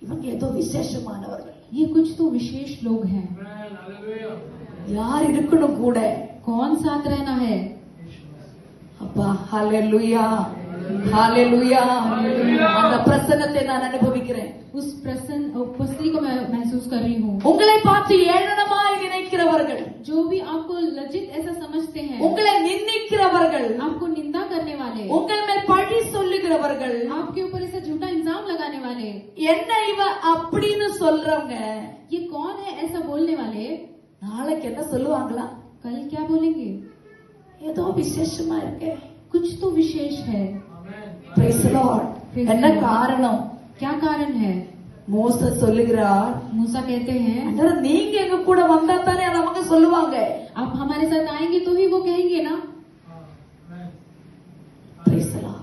இவங்க ஏதோ விசேஷமானவர்கள். ये कुछ तो विशेष लोग हैं. யார் இருக்கணும் கூட? कौन साथ रहना है? அப்பா ஹalleluya, ஹalleluya. அந்த பிரசன்னத்தை நான் அனுபவிக்கிறேன். उस प्रसन्न उपस्थिति को मैं महसूस कर रही हूँ. உங்களை பார்த்து ஏளனமாய் நினைக்கிறவர்கள், जो भी आपको लज्जित ऐसा समझते हैं, உங்களை நிந்திக்கிறவர்கள், आपको निंदा करने वाले, உங்கள் மேல் பழி சொல்லுகிறவர்கள், आपके ऊपर ऐसा झूठा इल्जाम लगाने वाले, என்ன இவ அப்படின்னு சொல்றவங்க ये कौन है ऐसा बोलने वाले, நாளைக்கு என்ன சொல்லுவாங்களா? कल क्या बोलेंगे? ஏதோ விசேஷமா இருக்கு. कुछ तो विशेष है. Praise the Lord. என்ன காரணம்? क्या कारण है? மோசஸ் சொல்லுகிறார், मूसा कहते हैं ஆண்டவரே நீங்க எங்க கூட வந்தா தானே அவங்க சொல்லுவாங்க. आप हमारे साथ आएंगे तो ही वो कहेंगे ना. Praise the Lord.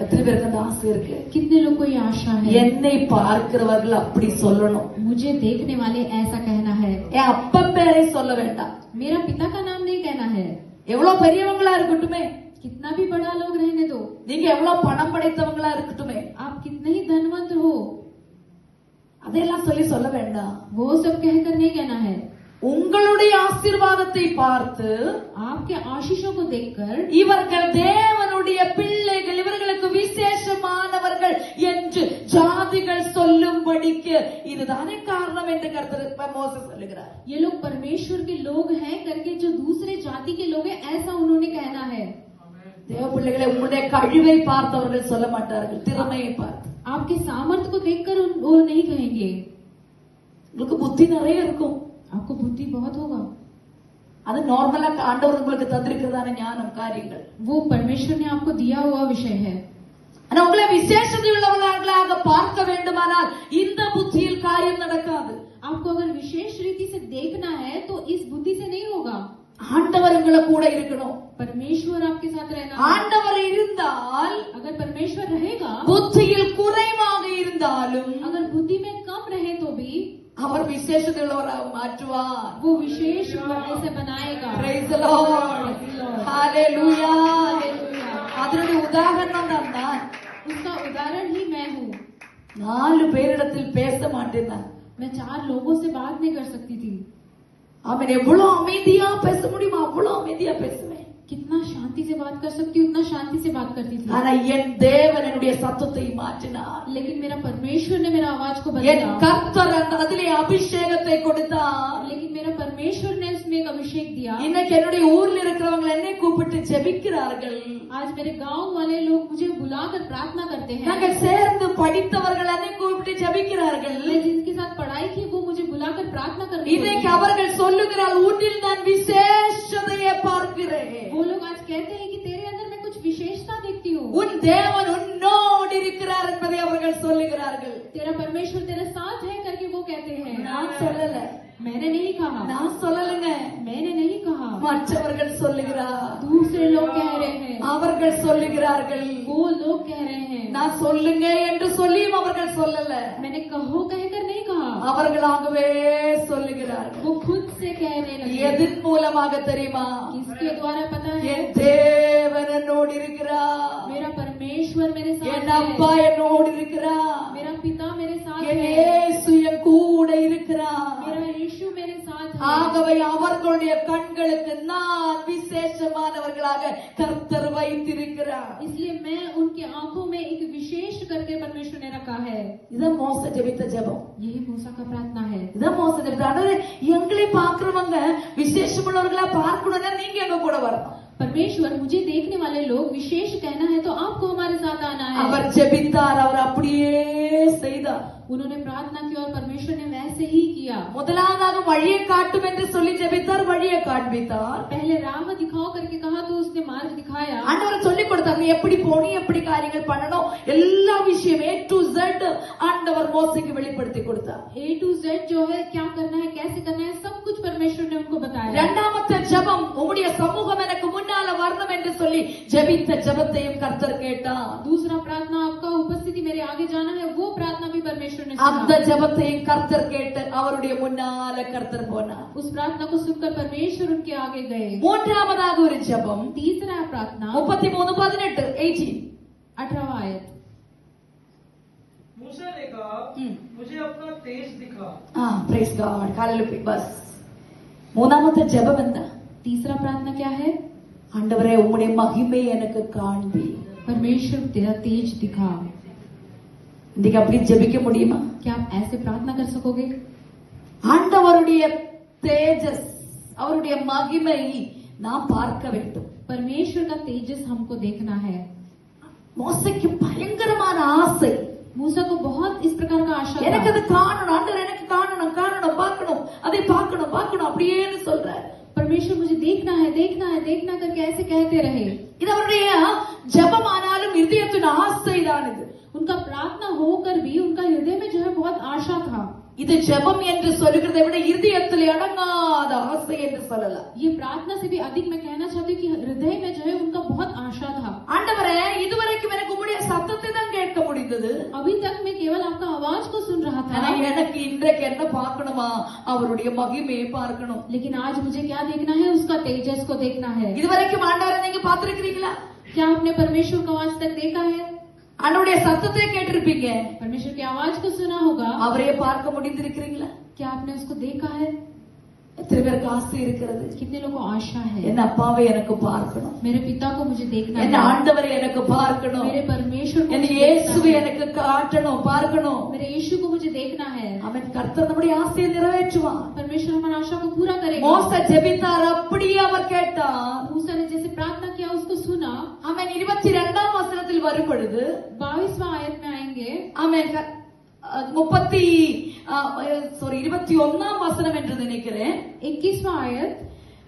எத்தனை பேருக்கு அந்த ஆசை இருக்கு? कितने लोग को ये आशा है? என்னை பார்க்கிறவர்கள் அப்படி சொல்லணும். मुझे देखने वाले ऐसा कहना है. என் அப்பன் பேரை சொல்ல வேண்டாம். मेरा पिता का नाम नहीं कहना है. எவ்வளவு பெரியவங்களா இருக்கட்டுமே, कितना भी बड़ा लोग रहने दो, நீங்க எவ்வளவு பணம் படைத்தவங்களா இருக்கட்டுமே, आप कितने ही धनवंत हो, அதையெல்லாம் சொல்ல வேண்டாம். वो सब कहकर नहीं कहना है. உங்களுடைய ஆசீர்வாதத்தை பார்த்து, आपके आशीषों को देखकर இவர்கள் தேவனுடைய பிள்ளைகள், இவர்களுக்கு விசேஷமானவர்கள் என்று ஜாதிகள் சொல்லும்படிக்கு இதுதானே காரணம் என்று கர்த்தர் மோசஸ் சொல்லுகிறார். ये लोग परमेश्वर के लोग हैं करके जो दूसरे जाति के लोग हैं ऐसा उन्होंने कहना है. தேவ பிள்ளைகளை உங்களுடைய கழிவை பார்த்தவர்கள் சொல்ல மாட்டார்கள், திறமையை பார்த்து. आपके सामर्थ्य को देखकर वो नहीं कहेंगे. உங்களுக்கு புத்தி நிறைய இருக்கும், आपको बुद्धि बहुत होगा, அது நார்மலா ஆண்டவர் உங்களுக்கு தந்திருக்கிறதான ஞானம் காரியங்கள். वो परमेश्वर ने आपको दिया हुआ विषय है. ஆனா உங்களை விசேஷத்தையுள்ளவர்களாக பார்க்க வேண்டுமானால் இந்த புத்தியில் காரியம் நடக்காது. आपको अगर विशेष रीति से देखना है तो इस बुद्धि से नहीं होगा. ஆண்டவர் உங்களை கூட இருக்கணும். परमेश्वर आपके साथ रहना. ஆண்டவர் இருந்தால், अगर परमेश्वर रहेगा, புத்தியில் குறைவாக இருந்தாலும் अगर बुद्धि में कम रहे तो भी அவர் விசேஷத்தையுள்ளவராக மாற்றுவார். वो विशेष ऐसे बनाएगा. Praise the Lord. Hallelujah. அதனுடைய உதாரணம் தான் उसका उदाहरण ही मैं हूँ. 4 பேரிடத்தில் பேச மாட்டேன். मैं 4 लोगों से बात नहीं कर सकती थी. அவன் எவ்வளவு அமைதியா பேச முடியுமா அவ்வளவு அமைதியா பேசுவேன். कितना शांति से बात कर सकती हूँ, उतना शांति से बात करती थी. ஆனா என் தேவன் என்னுடைய சத்தத்தை மாற்றினார். लेकिन मेरा परमेश्वर ने मेरा आवाज को என் बदला. கர்த்தர் அதிலே அபிஷேகத்தை கொடுத்தார். लेकिन मेरा परमेश्वर ने उसमें एक अभिषेक दिया. இன்னைக்கு என்னுடைய ஊர்ல இருக்கிறவங்க என்னை கூப்பிட்டு ஜெபிக்கிறார்கள். आज मेरे गांव वाले लोग मुझे बुलाकर प्रार्थना करते हैं. நாங்கள் சேர்ந்து படித்தவர்கள் என்னை கூப்பிட்டு ஜெபிக்கிறார்கள். मैं जिनके साथ पढ़ाई की वो मुझे बुलाकर प्रार्थना करते இன்னைக்கு हैं. அவர்கள் சொல்லுகிறார் உன்னில் நான் விசேஷதையை பார்க்கிறேன். वो लोग आज कहते हैं कि तेरे अंदर मैं कुछ विशेषता देखती हूँ. உன் தேவன் உன்னோடு இருக்கிறார் என்பதை அவர்கள் சொல்லுகிறார்கள். तेरा परमेश्वर तेरे साथ है करके वो कहते हैं. நான் சொல்லல, मैंने नहीं कहा. நான் சொல்லலங்க, मैंने नहीं कहा. மற்றவர்கள் சொல்லுகிறார். दूसरे लोग कह रहे हैं. அவர்கள் சொல்லுகிறார்கள். वो लोग कह रहे हैं. நான் சொல்லுங்க என்று சொல்லியும் அவர்கள் சொல்லல, मैंने कहो कहकर नहीं कहा. அவர்களாகவே சொல்லுகிறார்கள். वो खुद से कहने लगे. எதன் மூலமாக தெரியுமா? किसके द्वारा पता है? என் தேவன் என்னோடு இருக்கிறார். मेरा परमेश्वर मेरे साथ என் है. அப்பா என்னோடு இருக்கிறார். मेरा पिता मेरे साथ என் है. இயேசு என் கூட இருக்கிறார். मेरा यीशु मेरे साथ है. ஆகவே அவர்களுடைய கண்களுக்கு நான் விசேஷமானவர்களாக கர்த்தர் வைத்திருக்கிறார். इसलिए मैं उनकी आंखों में एक विशेष करके परमेश्वर ने रखा है. இதான் மோச ஜெபித்த ஜெபம். यही मूसा का प्रार्थना है. இதான் மோச ஜெபித்த. ஆண்டவரே எங்களை பார்க்கிறவங்க விசேஷமுள்ளவர்களா பார்க்கணும்னா நீங்க எங்க கூட வரணும். परमेश्वर मुझे देखने वाले लोग विशेष कहना है तो आपको हमारे साथ आना है. அவர் ஜெபித்தார், அவர் அப்படியே செய்தார். उन्होंने प्रार्थना की और परमेश्वर ने वैसे ही किया. முதலாவதாக வழியை காட்டும் என்று சொல்லி ஜெபித்தார், வழியை காண்பித்தார். पहले राह दिखाओ करके कहा तो उसने मार्ग दिखाया. ஆண்டவர் சொல்லி கொடுத்தார், நீ எப்படி போகணும், எப்படி காரியங்கள் பண்ணணும், எல்லா விஷயம் A to Z ஆண்டவர் மோசேக்கு வெளிப்படுத்தி கொடுத்தார். A to Z जो है क्या करना है, कैसे करना है, सब कुछ परमेश्वर ने उनको बताया. இரண்டாமത്തെ ஜெபம், உம்முடைய சமூகம் எனக்கு முன்னால வரணும் என்று சொல்லி ஜெபித்த ஜெபத்தையும் கர்த்தர் கேட்டார். दूसरा प्रार्थना आपका उपस्थिति मेरे आगे जाना है, वो प्रार्थना भी परमेश्वर ने அந்த सुना. ஜெபத்தையும் கர்த்தர் கேட்டு அவருடைய முன்னால கர்த்தர் போனார். उस प्रार्थना को सुनकर परमेश्वर उनके आगे गए. மூன்றாவதாக ஒரு ஜெபம், तीसरा प्रार्थना 33:18 18 18वां आयत. मूसा ने कहा मुझे अपना तेज दिखा. praise God, hallelujah. பஸ் மூணாமത്തെ ஜெபம் என்ன? तीसरा प्रार्थना क्या है? ஆண்டவரே உம்முடைய மகிமை எனக்கு காண்பி. परमेश्वर तेरा तेज दिखा. இன்னைக்கு அப்படி ஜெபிக்க முடியுமா? क्या आप ऐसे प्रार्थना कर सकोगे? ஆண்டவருடைய தேஜஸ், அவருடைய மகிமை நாம் பார்க்க வேண்டும். परमेश्वर का तेजस हमको देखना है. மோசேக்கு பயங்கரமான ஆசை. मूसा को बहुत इस प्रकार का आशा எனக்கு था. அது காணணும், ஆண்டவர் எனக்கு காணணும், காணணும், பார்க்கணும், அதை பார்க்கணும், பார்க்கணும் அப்படியேன்னு சொல்றார். परमेश्वर मुझे देखना है, देखना है, देखना करके ऐसे कहते रहे. இது அவருடைய ஜெபமானாலும் இதயத்தின் ஆசைதான் இது. उनका प्रार्थना होकर भी उनका हृदय में जो है बहुत आशा था. இது ஜெபம் என்று சொல்லுகிறதை விட இதயத்தில் அடங்காத ஆசை என்று சொல்லலாம். ये प्रार्थना से भी अधिक मैं कहना चाहती हूँ कि हृदय में जो है उनका बहुत आशा था. ஆண்டவரே இதுவரைக்கும் எனக்கு உம்முடைய சத்தத்தை தான் கேட்க முடிந்தது. अभी तक मैं केवल आपका आवाज को सुन रहा था. ஆனா எனக்கு இன்றைக்கு என்ன பார்க்கணுமா? அவருடைய மகிமையை பார்க்கணும். लेकिन आज मुझे क्या देखना है? उसका तेजस को देखना है. இதுவரைக்கும் ஆண்டவரை நீங்க பார்த்திருக்கிறீங்களா? क्या आपने परमेश्वर को आज तक देखा है? ஆண்டவருடைய சத்தத்தை கேட்டிருப்பீங்க. परमेश्वर की आवाज को सुना होगा. அவரையே பார்க்க முடிந்திருக்கிறீங்களா? क्या आपने उसको देखा है? எத்தனை பேருக்கு ஆசை இருக்கிறது? कितने लोगों को आशा है? என் அப்பாவை எனக்கு பார்க்கணும், मेरे पिता को मुझे देखना என் है. ஆண்டவரை எனக்கு பார்க்கணும், मेरे परमेश्वर को என் मुझे இயேசுவை देखना है. எனக்கு காட்டணும், பார்க்கணும். मेरे यीशु को मुझे देखना है. அவன் கர்த்தர் நம்முடைய ஆசையை நிறைவேற்றுவான். परमेश्वर हमारी आशा को पूरा करेगा. மோசே ஜெபித்தார், அப்படியே அவர் கேட்டார். मूसा ने जैसे प्रार्थना किया उसको सुना. அவன் 22ஆம் வசனத்தில் வரும் பொழுது 22वां आयत में आएंगे. அவன் 21ஆம் வசனம் என்று நினைக்கிறேன். 21वां आयत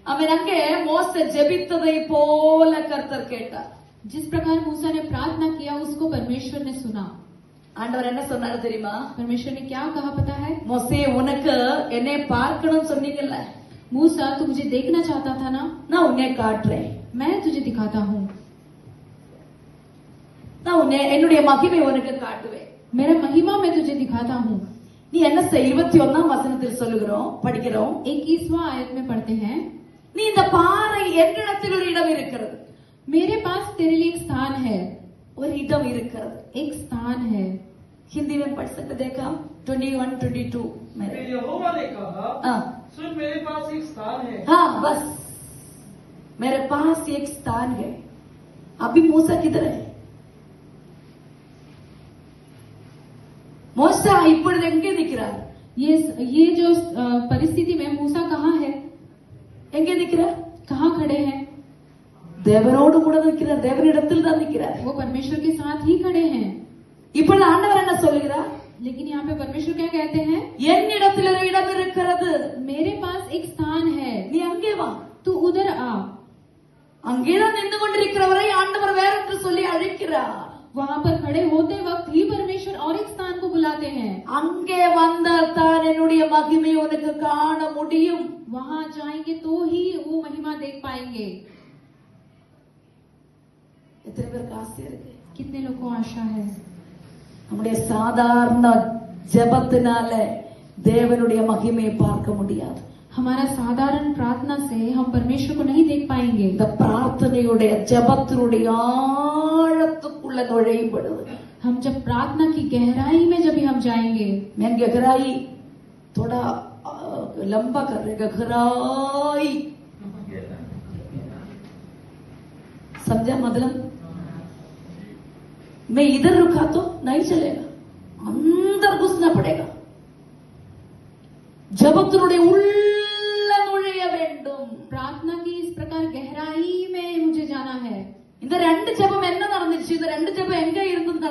அவன் அங்கே மோசே ஜெபித்ததை போல கர்த்தர் கேட்டார். जिस प्रकार मूसा ने प्रार्थना किया उसको परमेश्वर ने सुना। ஆண்டவர் என்ன சொன்னாரு தெரியுமா? परमेश्वर ने क्या कहा पता है? மோசே உனக்கு என்னை பார்க்கணும்னு சொன்னீங்கல்ல, मूसा तू मुझे देखना चाहता था ना, நான் உன்னை காட்டுறேன், मैं तुझे दिखाता हूँ, நான் உன்னை என்னுடைய மகிமை உனக்கு காட்டுவேன், मेरा महिमा मैं तुझे दिखाता हूँ। நீ என்ன செய்? 21ஆம் வசனத்தில் சொல்லுகிறோம், படிக்கிறோம். 21वां आयत में पढ़ते हैं, நீ இந்த பாறை என்னிடத்தில் ஒரு இடம் இருக்கிறது, मेरे पास तेरे लिए एक स्थान है, ஒரு இடம் இருக்கிறது. एक स्थान है। हिंदी में पढ़ सकते देखा 21-22 में। फिर यहोवा ने कहा, हाँ सुन, मेरे पास एक स्थान है। हाँ बस, मेरे पास एक स्थान है। अभी मूसा किधर है? मूसा இப்பொழுது எங்கே நிற்கிறார்? ये जो परिस्थिति में मूसा कहाँ है, எங்கே நிற்கிறார்? कहाँ खड़े हैं? தேவனோடு கூட நிற்கிறார், தேவனிடத்தில் தான் நிற்கிறார். वो परमेश्वर के साथ ही खड़े हैं। இப்பொழுது ஆண்டவர் என்ன சொல்கிறார்? लेकिन यहाँ पे परमेश्वर क्या कहते हैं? என்னிடத்தில் ஒரு இடம் இருக்கிறது, मेरे पास एक स्थान है, நீ அங்கே வா. तू उधर आ। அங்கேதான் நின்று கொண்டிருக்கிறவரை ஆண்டவர் வேறொன்று சொல்லி அழைக்கிறார். वहाँ पर खड़े होते वक्त ही परमेश्वर और एक स्थान को बुलाते हैं। அங்கே வந்தால் தான் என்னுடைய மகிமை உனக்கு காண முடியும். वहाँ जाएंगे तो ही वो महिमा देख पाएंगे। எத்தனை பேருக்கு ஆசை இருக்கு? कितने लोग को आशा है? நம்முடைய சாதாரண ஜெபத்தினால தேவனுடைய மகிமையை பார்க்க முடியாது. हमारा साधारण प्रार्थना से हम परमेश्वर को नहीं देख पाएंगे। இந்த பிரார்த்தனையுடைய ஜெபத்தினுடைய ஆழத்துக்குள்ள நுழையும் பொழுது, हम जब प्रार्थना की गहराई में जब हम जाएंगे, मैं गहराई थोड़ा लंबा कर रहे, गहराई समझा मतलब? मैं इधर रुका तो नहीं चलेगा, अंदर घुसना पड़ेगा. ஜபத்தினுடைய உள்ள நுழைய வேண்டும். प्रार्थना की इस प्रकार गहराई में मुझे जाना है। இந்த ரெண்டு ஜெபம் என்ன நடந்துச்சு? இந்த ரெண்டு ஜெபம் எங்க இருந்து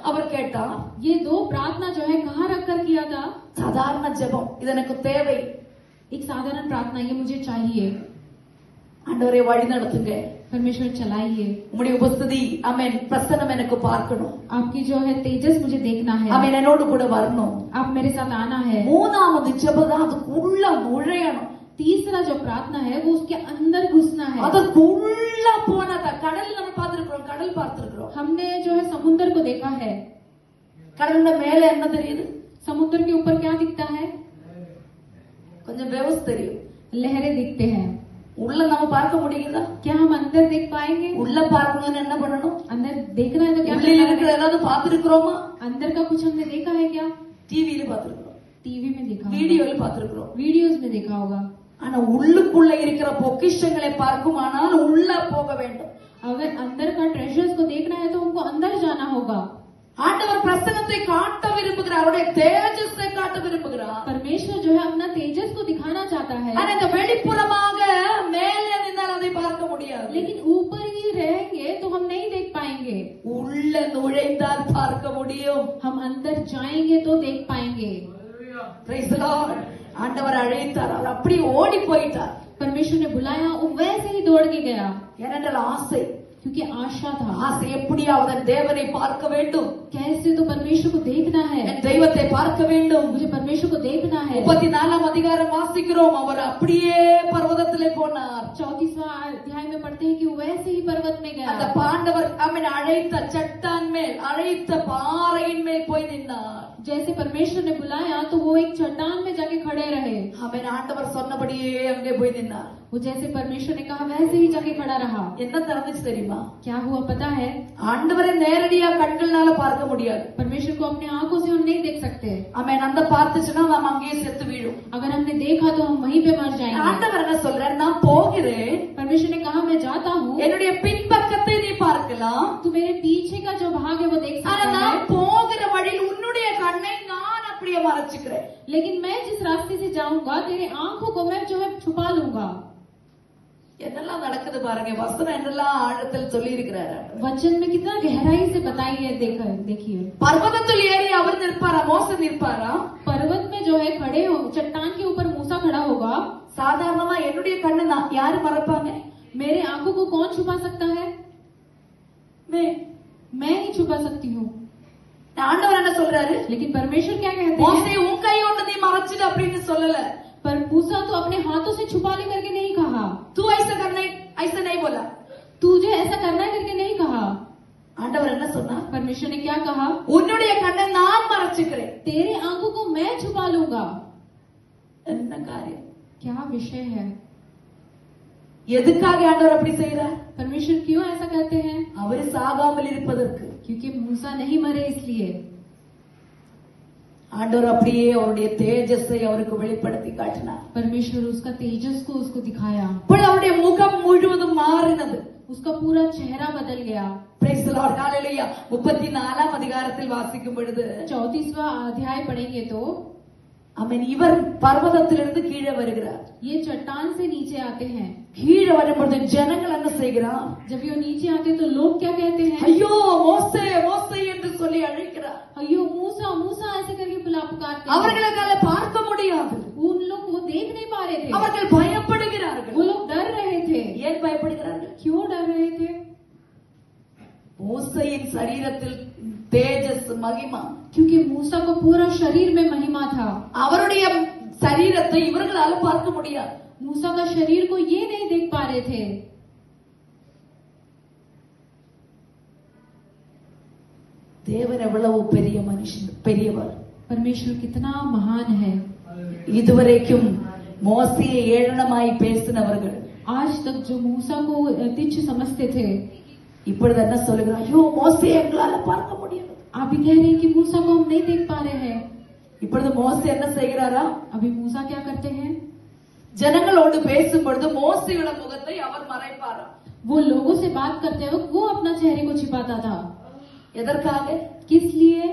அவர் கேட்டா? ये दो प्रार्थना जो है कहाँ रखकर किया था? சாதாரண ஜெபம், இது எனக்கு தேவை. एक साधारण प्रार्थना, ये मुझे चाहिए। ஆண்டவரே வழி நடத்துங்க, परमेश्वर चलाइए, உம்முடைய உபஸ்திதி ஆமென் பிரசன்னம் எனக்கு பார்க்கணும், आपकी जो है तेजस मुझे देखना है, ஆமென் என்னோடு கூட வரணும். आप मेरे साथ आना है। மூணாவது ஜெபம் தான் அதுக்குள்ள நுழையணும். तीसरा जो प्रार्थना है वो उसके अंदर घुसना है। அதுக்குள்ள போனதா கடல் நம்ம பார்த்திருக்கிறோம், கடல் பார்த்திருக்கிறோம். हमने जो है समुद्र को देखा है। கடல்ல மேல என்ன தெரியுது? समुद्र के ऊपर क्या दिखता है? கொஞ்சம் வேவ்ஸ் தெரியும், लहरें दिखते हैं। உள்ள நம்ம பார்க்க முடியுதா? क्या हम अंदर देख पाएंगे? உள்ள பார்க்கணும்னு என்ன பண்ணணும்? अंदर देखना है तो क्या உள்ளில் करना இருக்கிற है? ஏதாவது பார்த்திருக்கிறோமா? अंदर का कुछ हमने देखा है क्या? டிவியில பார்த்திருக்கிறோம், टीवी में देखा होगा, வீடியோல பார்த்திருக்கிறோம். वीडियोस में देखा होगा। ஆனா உள்ளுக்குள்ள இருக்கிற பொக்கிஷங்களை பார்க்குமானால் உள்ள போக வேண்டும். अगर अंदर का ट्रेजर्स को देखना है तो हमको अंदर जाना होगा। ஆண்டவர் பிரசன்னத்தை காட்ட விரும்புகிறார், அவருடைய தேஜஸை காட்ட விரும்புகிறார். परमेश्वर जो है अपना तेजस को दिखाना चाहता है, ஆனா இந்த வெளிப்புறமாக மேலே நின்றால் அதை பார்க்க முடியாது. लेकिन ऊपर ही रहेंगे तो हम नहीं देख पाएंगे। உள்ள நுழைந்தால் பார்க்க முடியும். हम अंदर जाएंगे तो देख पाएंगे। Praise the Lord. ஆண்டவர் அழைத்தார், அவர் அப்படி ஓடி போயிட்டார். परमेश्वर ने बुलाया, वो वैसे ही दौड़ के गया, ஏனென்றால் ஆசை, क्योंकि आशा था। ஆசை எப்படியாவது தேவனை பார்க்க வேண்டும், कैसे तो परमेश्वर को देखना है, என் தெய்வத்தை பார்க்க வேண்டும். मुझे परमेश्वर को देखना है। 34ஆம் அதிகாரம் வாசிக்கிறோம், அவர் அப்படியே பர்வதத்திலே போனார். 34वां अध्याय में पढ़ते हैं कि वो वैसे ही पर्वत में அந்த गया। பாண்டவர் அவன் அழைத்த சட்டான் மேல், அழைத்த பாறையின் மேல் போய் நின்றார். जैसे परमेश्वर ने बुलाया तो वो एक चट्टान में जाके खड़े रहे। அவன் ஆண்டவர் சொன்னபடியே அங்கே போய் நின்றார். वो जैसे परमेश्वर ने कहा वैसे ही जाके खड़ा रहा। என்ன நடந்துச்சு தெரியுமா? क्या हुआ पता है? ஆண்டவரை நேரடியா கண்கள்னால பார்க்க முடியாது. परमेश्वर को अपने आंखों से हम नहीं देख सकते। அவன் அந்த பார்த்துச்சுன்னா நாம் அங்கேயே செத்து வீழும். अगर हमने देखा तो हम वहीं पे मर जाएंगे। ஆண்டவர் என்ன சொல்றார்? நான் போகிறேன், परमेश्वर ने कहा मैं जाता हूँ, என்னுடைய பின்பக்கத்தை நீ பார்க்கலாம், तू मेरे पीछे का जो भाग है वो देख ஆனா सकता நான் है, போகிற வழியில் உன்னுடைய கண்ணை நான் அப்படியே மறைச்சுக்கிறேன். लेकिन मैं जिस रास्ते से जाऊंगा तेरे आंखों को मैं जो है छुपा लूंगा। என்னெல்லாம் நடக்குது பாருங்க, வசனம் என்னெல்லாம் ஆழத்தில் சொல்லி இருக்கிறாரு. वचन में कितना गहराई से बताई है। देखिए பர்வதத்தில் ஏறி அவர் நிற்பாரா? மோசே நிற்பாரா? पर्वत में जो है खड़े हो, चट्टान के ऊपर मूसा खड़ा होगा, சாதாரணமா என்னுடைய கண்ணை யாரு மறைப்பாங்க? मेरे आंखों को कौन छुपा सकता है? मैं ही छुपा सकती हूँ। ஆண்டவர் என்ன சொல்றாரு? लेकिन परमेश्वर क्या कहते हैं? மோசே உன் கை ஒன்று நீ மறைச்சிடு அப்படின்னு சொல்லல. पर मूसा तो अपने हाथों से छुपा ले करके नहीं कहा, तू ऐसा करना ऐसा नहीं बोला, तुझे ऐसा करना है करके नहीं कहा। ஆண்டவர் என்ன சொன்னா? परमेश्वर ने क्या कहा? உன்னுடைய கண்ணை நான் மறைச்சுக்கிறேன். तेरे आंखों को मैं छुपा लूंगा। என்ன காரியம்? क्या विषय है? எதுக்காக ஆண்டவர் அப்படி செய்யறார்? परमेश्वर क्यों ऐसा कहते हैं? அவர் சாகாமல் இருப்பதற்கு. क्योंकि मूसा नहीं मरे इसलिए। ஆண்டவர் அப்படியே அவருடைய தேஜஸை அவருக்கு வெளிப்படுத்தி காட்டினார். परमेश्वर उसका तेजस को उसको दिखाया, இப்போ அவருடைய முகம் முழுவதும் மாறினது. उसका पूरा चेहरा बदल गया। Praise the Lord. Hallelujah. 34ஆம் அதிகாரத்தில் வாசிக்கும் பொழுது 34वां अध्याय पढ़ेंगे तो ஆமென், இவர் பர்வதத்திலிருந்து கீழே வருகிறார். ये चट्टान से नीचे आते हैं। கீழே வரும்பொழுது ஜனங்கள் என்ன செய்கிறார்? जब ये नीचे आते तो लोग क्या कहते हैं? ஐயோ மோசே மோசே என்று சொல்லி அழைக்கிறார். अयो मूसा मूसा ऐसे करके पुकारते हैं। அவர்களால பார்க்க முடியாது. उन लोग वो देख नहीं पा रहे थे, அவர்கள் பயப்படுகிறார்கள். वो लोग डर रहे थे। ஏன் பயப்படுகிறார்கள்? क्यों डर रहे थे? மோசேயின் சரீரத்தில் தேஜஸ் மகிமா, क्योंकि मूसा को पूरा शरीर में महिमा था। அவருடைய சரீரத்தை இவர்களால பார்க்க முடியாது. मूसा का शरीर को ये नहीं देख पा रहे थे। தேவன் எவ்வளவு பெரிய மனுஷன், பெரியவர். परमेश्वर कितना महान है। இதுவரைக்கும் மோசேயை ஏளனமாய் பேசினவர்கள் आज तक जो मूसा को तुच्छ समझते थे, இப்பொழுது என்ன சொல்லுகிறார்? ஐயோ மோசே எங்களால பார்க்க முடியாது. आप भी कह रहे हैं कि मूसा को हम नहीं देख पा रहे हैं। இப்பொழுது மோசே என்ன செய்கிறாரா? अभी मूसा क्या करते हैं? ஜனங்களோடு பேசும் பொழுது மோசேயோட முகத்தை அவர் மறைப்பாரா. वो लोगों से बात करते वक्त वो अपना चेहरे को छिपाता था। எதற்காக? किस लिए?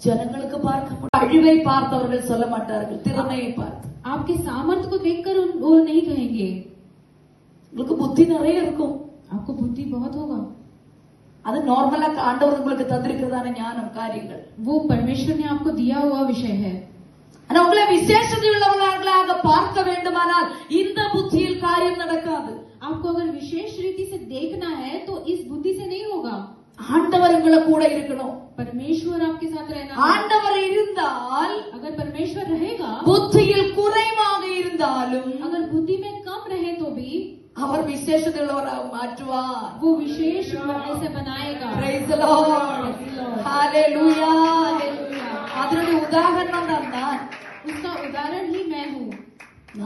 ஜனங்களுக்கு பார்க்க முடியும். அழிவை பார்த்தவர்கள் சொல்ல மாட்டார்கள், திறமையை பார்த்து. आपके सामर्थ्य को देखकर वो नहीं कहेंगे। உங்களுக்கு புத்தி நிறைய இருக்கும், आपको बुद्धि बहुत होगा, அது நார்மலா ஆண்டவர் உங்களுக்கு தந்திருக்கிறதான ஞானம், காரியங்கள். वो परमेश्वर ने आपको दिया हुआ विषय है। ஆனா உங்களை விசேஷத்தை உள்ளவர்களாக பார்க்க வேண்டுமானால் இந்த புத்தியில் காரியம் நடக்காது. आपको अगर विशेष रीति से देखना है तो इस बुद्धि से नहीं होगा। ஆண்டவர் உங்களை கூட இருக்கணும். परमेश्वर आपके साथ रहना। ஆண்டவர் இருந்தால், अगर परमेश्वर रहेगा, புத்தியில் குறைவாக இருந்தாலும் अगर बुद्धि में कम रहे तो भी அவர் விசேஷத்தை உள்ளவராக மாற்றுவார். वो विशेष ऐसे बनाएगा। Praise the Lord. Hallelujah. அதனுடைய உதாரணம் தான் उसका उदाहरण ही मैं हूँ।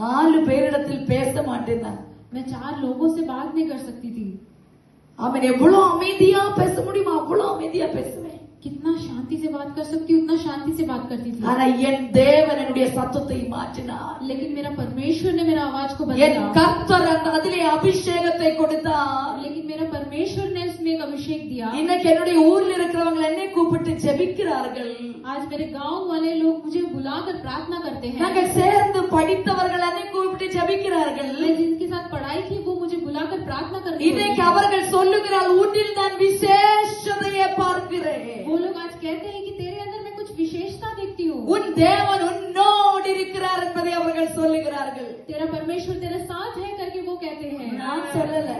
4 பேரிடத்தில் பேச மாட்டேன். मैं 4 लोगों से बात नहीं कर सकती थी। அவன் எவ்வளவு அமைதியா பேச முடியுமா அவ்வளவு அமைதியா பேசுவேன். कितना शांति से बात कर सकती हूँ, उतना शांति से बात करती थी। ஆனா என் தேவன் என்னுடைய சத்தத்தை மாற்றினார். लेकिन मेरा परमेश्वर ने मेरा आवाज को என் बदला। கர்த்தர் அதிலே அபிஷேகத்தை கொடுத்தார். लेकिन मेरा परमेश्वर ने उसमें एक अभिषेक दिया। இன்னைக்கு என்னுடைய ஊர்ல இருக்கிறவங்க என்னை கூப்பிட்டு ஜெபிக்கிறார்கள். आज मेरे गांव वाले लोग मुझे बुलाकर प्रार्थना करते हैं। நாங்கள் சேர்ந்து படித்தவர்கள் என்னை கூப்பிட்டு ஜெபிக்கிறார்கள். मैं जिनके साथ पढ़ाई की वो मुझे बुलाकर प्रार्थना करते இன்னைக்கு हैं। அவர்கள் சொல்லுகிறார், உன்னில் நான் விசேஷதையை பார்க்கிறேன். वो लोग आज कहते हैं कि तेरे अंदर मैं कुछ विशेषता देखती हूँ। உன் தேவன் உன்னோடு இருக்கிறார் என்பதை அவர்கள் சொல்லுகிறார்கள். तेरा परमेश्वर तेरे साथ है करके वो कहते हैं। நான் சொல்லல,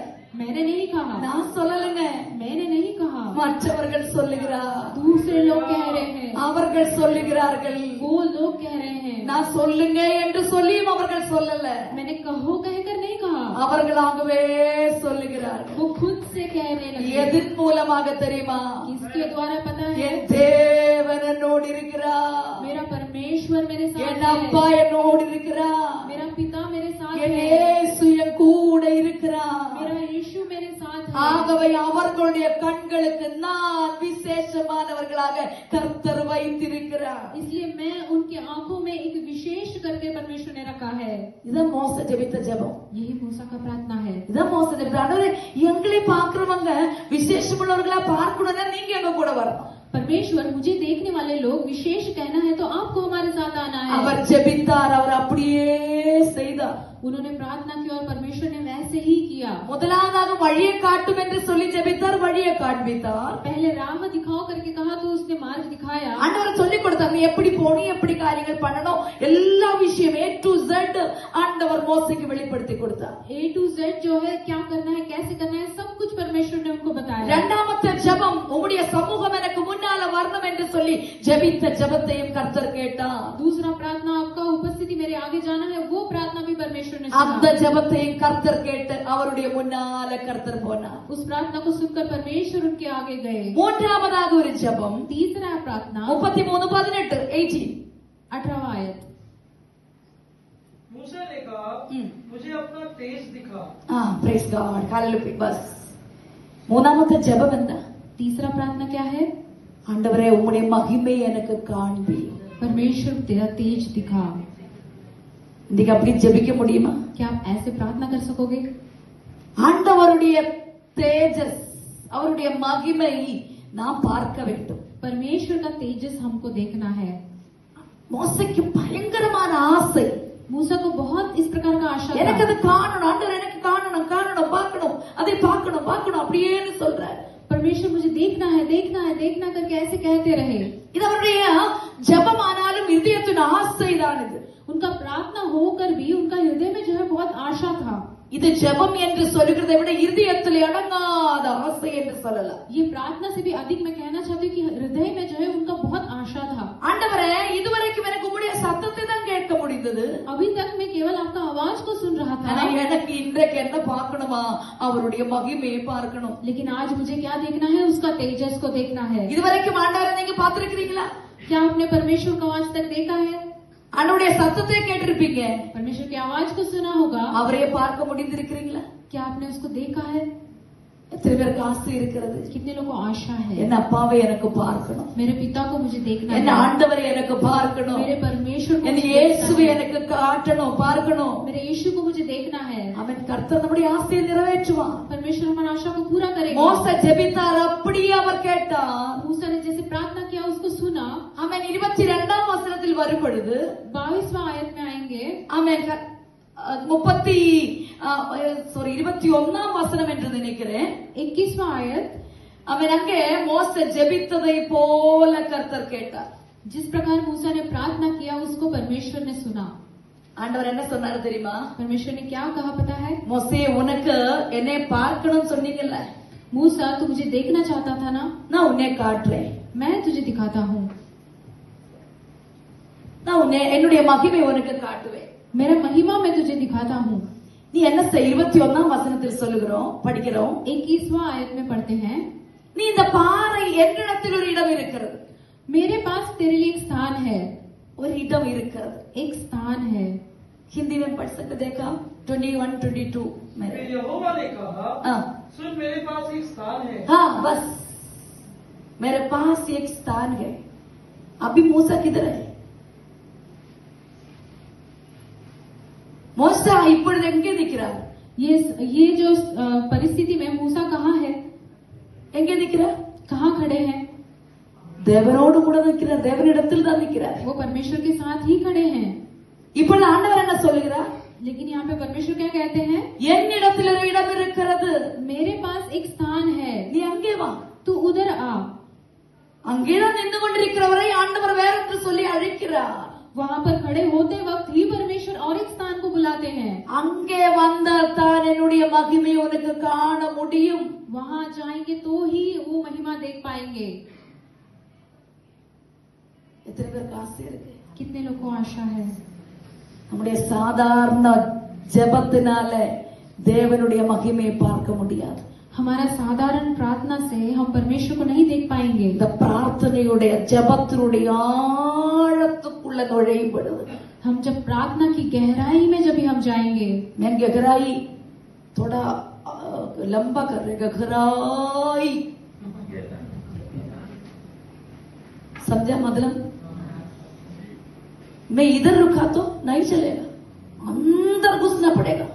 मैंने नहीं कहा, நான் சொல்லலங்க, मैंने नहीं कहा, மற்றவர்கள் சொல்லுகிறார். दूसरे लोग कह रहे हैं, அவர்கள் சொல்லுகிறார்கள். वो लोग कह रहे हैं। நான் சொல்லுங்க என்று சொல்லியும் அவர்கள் சொல்லல, मैंने कहो कहकर नहीं कहा, அவர்களாகவே சொல்லுகிறார்கள். वो खुद से कहने लगे। எதன் மூலமாக தெரியுமா? किसके द्वारा पता है? என் தேவன் என்னோடு இருக்கிறார், मेरा परमेश्वर मेरे साथ என் है, அப்பா என்னோடு இருக்கிறார், मेरा पिता मेरे साथ என் है, இயேசு என் கூட இருக்கிறார். मेरा यीशु मेरे साथ है। ஆகவே அவர்களுடைய கண்களுக்கு நான் விசேஷமானவர்களாக கர்த்தர் வைத்திருக்கிறார். इसलिए मैं उनकी आंखों में एक विशेष करके परमेश्वर ने रखा है। இதான் மோசே ஜெபித்த ஜெபம். यही मूसा का प्रार्थना है। இதான் மோசே ஜெபித்த. ஆண்டவரே, எங்களை பார்க்கிறவங்க விசேஷமுள்ளவர்களா பார்க்கணும்னா நீங்க எங்க கூட வரணும். परमेश्वर मुझे देखने वाले लोग विशेष कहना है तो आपको हमारे साथ आना है। அவர் ஜெபித்தார், அவர் அப்படியே செய்தார். செய்தார். उन्होंने प्रार्थना की और परमेश्वर ने वैसे ही किया। முதலாவதாக வழியை காட்டும் என்று சொல்லி ஜெபித்தார், வழியை காண்பித்தார். पहले राह दिखाओ करके कहा तो उसने मार्ग दिखाया। ஆண்டவர் சொல்லிக் கொடுத்தாங்க, எப்படி போகணும், எப்படி காரியங்கள் பண்ணணும், எல்லா விஷயம் A to Z ஆண்டவர் மோசேக்கு வெளிப்படுத்தி கொடுத்தார். A to Z जो है क्या करना है, कैसे करना है, सब कुछ परमेश्वर ने उनको बताया। இரண்டாமത്തെ ஜெபம், உம்முடைய சமூகம் எனக்கு முன்னால வரணும் என்று சொல்லி ஜெபித்த ஜெபத்தையும் கர்த்தர் கேட்டார். दूसरा प्रार्थना, आपका उपस्थिति मेरे आगे जाना है, वो प्रार्थना भी परमेश्वर ने அந்த सुना। ஜெபத்தையும் கர்த்தர் கேட்டு அவருடைய முன்னால கர்த்தர் போனார். उस प्रार्थना को सुनकर परमेश्वर उनके आगे गए। மூன்றாவதாக ஒரு ஜெபம், तीसरा प्रार्थना 33:18 18 आयत। मूसा ने कहा, मुझे अपना तेज दिखा। praise God, hallelujah. பஸ் மூணாமത്തെ ஜெபம் என்ன? तीसरा प्रार्थना क्या है? ஆண்டவரே உம்முடைய மகிமை எனக்கு காண்பி. परमेश्वर तेरा तेज दिखा। இன்னைக்கு அப்படி ஜெபிக்க முடியுமா? क्या आप ऐसे प्रार्थना कर सकोगे? ஆண்டவருடைய தேஜஸ், அவருடைய மகிமை நாம் பார்க்க வேண்டும். परमेश्वर का तेजस हमको देखना है। மோசேக்கு பயங்கரமான ஆசை, मूसा को बहुत इस प्रकार का आशा எனக்கு था। அது காணணும், ஆண்டவர் எனக்கு காணணும், காணணும், பார்க்கணும், அதை பார்க்கணும், பார்க்கணும் அப்படியேன்னு சொல்றார். परमेश्वर मुझे देखना है, देखना है, देखना करके ऐसे कहते रहे। இது அவருடைய ஜெபமானாலும் இதயத்தின் ஆசைதான். இது उनका प्रार्थना होकर भी उनका हृदय में जो है बहुत आशा था। இது ஜெபம் என்று சொல்லுகிறதை விட இதயத்தில் அடங்காத ஆசை என்று சொல்லலாம். ये प्रार्थना से भी अधिक मैं कहना चाहती हूँ कि हृदय में जो है उनका बहुत आशा था। ஆண்டவரே இதுவரைக்கும் எனக்கு உம்முடைய சத்தத்தை தான் கேட்க முடிந்தது, अभी तक मैं केवल आपका आवाज को सुन रहा ஆனா था, எனக்கு இன்றைக்கு என்ன பார்க்கணுமா, அவருடைய மகிமையை பார்க்கணும். लेकिन आज मुझे क्या देखना है, उसका तेजस को देखना है। இதுவரைக்கும் ஆண்டவரை நீங்க பார்த்திருக்கிறீங்களா? क्या आपने परमेश्वर को आज तक देखा है? ஆண்டவருடைய சத்தத்தை கேட்டிருப்பீங்க, परमेश्वर की आवाज को सुना होगा। அவரையே பார்க்க முடிந்திருக்கிறீங்களா? क्या आपने उसको देखा है? எத்தனை பேருக்கு ஆசை இருக்கிறது? कितने लोगों को आशा है, என் அப்பாவை எனக்கு பார்க்கணும், मेरे पिता को मुझे देखना என் है, ஆண்டவரை எனக்கு பார்க்கணும், मेरे परमेश्वर को என் मुझे இயேசுவை देखना है, எனக்கு காட்டணும், பார்க்கணும். मेरे यीशु को मुझे देखना है। அவன் கர்த்தர் நம்முடைய ஆசையை நிறைவேற்றுவான். परमेश्वर हमारी आशा को पूरा करेगा। மோசே ஜெபித்தார், அப்படியே அவர் கேட்டார். मूसा ने जैसे प्रार्थना किया उसको सुना। அவன் 22ஆம் வசனத்தில் வரும் பொழுது 22वां आयत में आएंगे। அவன் 21ஆம் வசனம் என்று நினைக்கிறேன். 21वां आयत। அவன் அங்கே மோசே ஜெபித்ததை போல கர்த்தர் கேட்டார். जिस प्रकार मूसा ने प्रार्थना किया उसको परमेश्वर ने सुना। ஆண்டவர் என்ன சொன்னாரு தெரியுமா? परमेश्वर ने क्या कहा पता है? மோசே உனக்கு என்னை பார்க்கணும்னு சொன்னீங்கல்ல, मूसा तू मुझे देखना चाहता था ना, நான் உன்னை காட்டுறேன், मैं तुझे दिखाता हूँ, நான் உன்னை என்னுடைய மகிமை உனக்கு காட்டுவேன். मेरा महिमा मैं तुझे दिखाता हूँ। நீ என்ன செய்? 21ஆம் வசனத்தில் சொல்லுகிறோம், படிக்கிறோம். 21वां आयत में पढ़ते हैं, நீ இந்த பாறை என்னிடத்தில் ஒரு இடம் இருக்கிறது, मेरे पास तेरे लिए एक स्थान है, ஒரு இடம் இருக்கிறது. एक स्थान है। हिंदी में पढ़ सकते, देखा 21-22 में। फिर यहोवा ने कहा, हाँ सुन मेरे पास एक स्थान है। हाँ, बस मेरे पास एक स्थान है. अभी मूसा किधर है? मूसा இப்பொழுது எங்கே நிற்கிறார்? ये जो परिस्थिति में मूसा कहाँ है, எங்கே நிற்கிறார்? कहाँ खड़े हैं? தேவனோடு கூட நிற்கிறார், தேவனிடத்தில் தான் நிற்கிறார். वो परमेश्वर के साथ ही खड़े हैं। இப்பொழுது ஆண்டவர் என்ன சொல்லுகிறார்? लेकिन यहाँ पे परमेश्वर क्या कहते हैं? என்னிடத்தில் ஒரு இடம் இருக்கிறது, मेरे पास एक स्थान है, நீ அங்கே வா. तू उधर आ। அங்கேதான் நின்று கொண்டிருக்கிறவரை ஆண்டவர் வேறொன்று சொல்லி அழைக்கிறார். वहाँ पर खड़े होते वक्त ही परमेश्वर और एक स्थान को बुलाते हैं। அங்கே வந்தால் தான் என்னுடைய மகிமை உனக்கு காண முடியும். वहाँ जाएंगे तो ही वो महिमा देख पाएंगे। எத்தனை பேருக்கு ஆசை இருக்கு? कितने लोग को आशा है? நம்முடைய சாதாரண ஜெபத்தினால தேவனுடைய மகிமையை பார்க்க முடியாது. हमारा साधारण प्रार्थना से हम परमेश्वर को नहीं देख पाएंगे। இந்த பிரார்த்தனையுடைய ஜெபத்தினுடைய ஆழத்துக்குள்ள நுழையும் பொழுது, हम जब प्रार्थना की गहराई में जब भी हम जाएंगे, मैं गहराई थोड़ा लंबा कर रहे, गहराई समझा मतलब? मैं इधर रुका तो नहीं चलेगा, अंदर घुसना पड़ेगा.